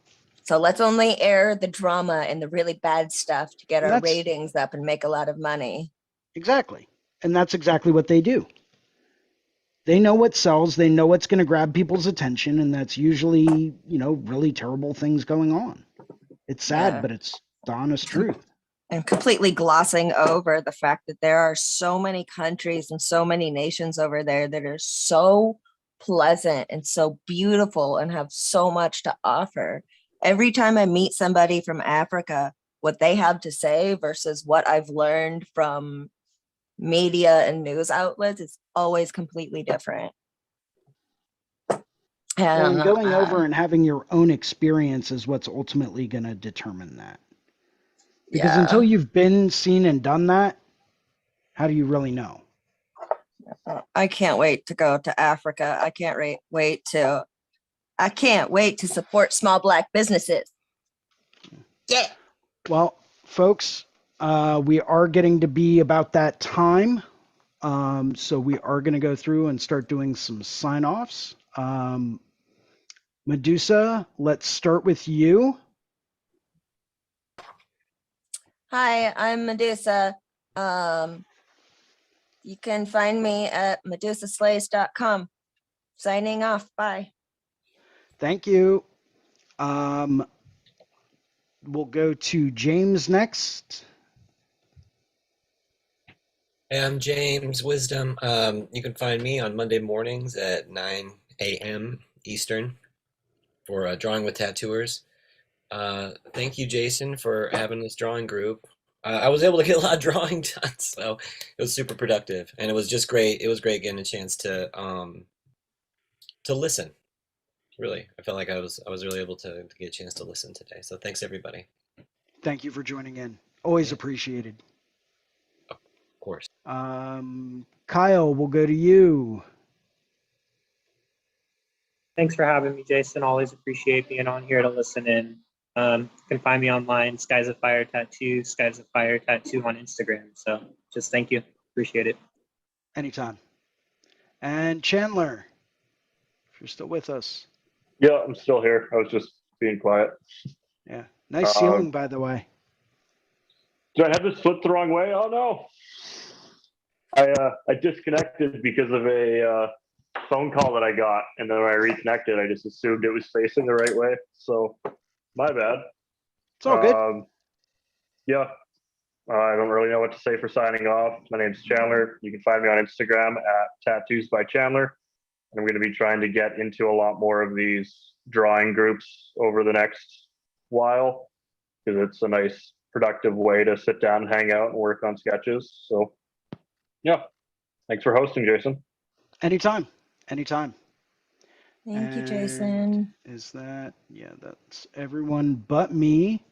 So let's only air the drama and the really bad stuff to get our ratings up and make a lot of money. Exactly. And that's exactly what they do. They know what sells. They know what's going to grab people's attention. And that's usually, really terrible things going on. It's sad, but it's the honest truth. And completely glossing over the fact that there are so many countries and so many nations over there that are so pleasant and so beautiful and have so much to offer. Every time I meet somebody from Africa, what they have to say versus what I've learned from media and news outlets is always completely different. And going over and having your own experience is what's ultimately going to determine that. Because until you've been, seen, and done that, how do you really know? I can't wait to go to Africa. I can't wait to support small Black businesses. Yeah. Well, folks, we are getting to be about that time. So we are going to go through and start doing some sign-offs. Medusa, let's start with you. Hi, I'm Medusa. You can find me at medusaslays.com. Signing off. Bye. Thank you. We'll go to James next. Hey, I'm James Wisdom. You can find me on Monday mornings at 9 a.m. Eastern for Drawing with Tattooers. Thank you, Jason, for having this drawing group. I was able to get a lot of drawing done, so it was super productive, and it was just great. It was great getting a chance to listen. Really, I felt like I was really able to get a chance to listen today. So thanks, everybody. Thank you for joining in. Always appreciated. Of course. Kyle, we'll go to you. Thanks for having me, Jason. Always appreciate being on here to listen in. You can find me online, Skies of Fire Tattoo, Skies of Fire Tattoo on Instagram. So just thank you. Appreciate it. Anytime. And Chandler, if you're still with us. Yeah, I'm still here. I was just being quiet. Yeah. Nice ceiling, by the way. Did I have this flipped the wrong way? Oh, no. I disconnected because of a phone call that I got, and then when I reconnected, I just assumed it was facing the right way. So, my bad. It's all good. Yeah. I don't really know what to say for signing off. My name's Chandler. You can find me on Instagram at Tattoos by Chandler. And I'm going to be trying to get into a lot more of these drawing groups over the next while, because it's a nice, productive way to sit down and hang out and work on sketches. So, yeah, thanks for hosting, Jason. Anytime. Anytime. Thank you, And Jason. Is that, yeah, that's everyone but me.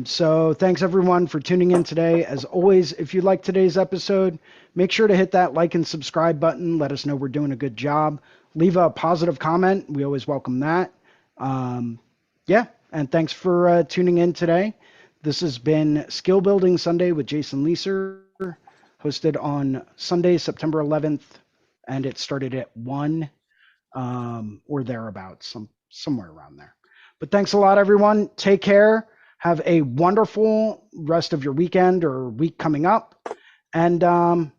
So thanks everyone for tuning in today. As always, if you like today's episode, make sure to hit that like and subscribe button. Let us know we're doing a good job. Leave a positive comment. We always welcome that. Yeah, and thanks for tuning in today. This has been Skill Building Sunday with Jason Leeser, hosted on Sunday, September 11th, and it started at 1 or thereabouts, somewhere around there. But thanks a lot, everyone. Take care. Have a wonderful rest of your weekend or week coming up. And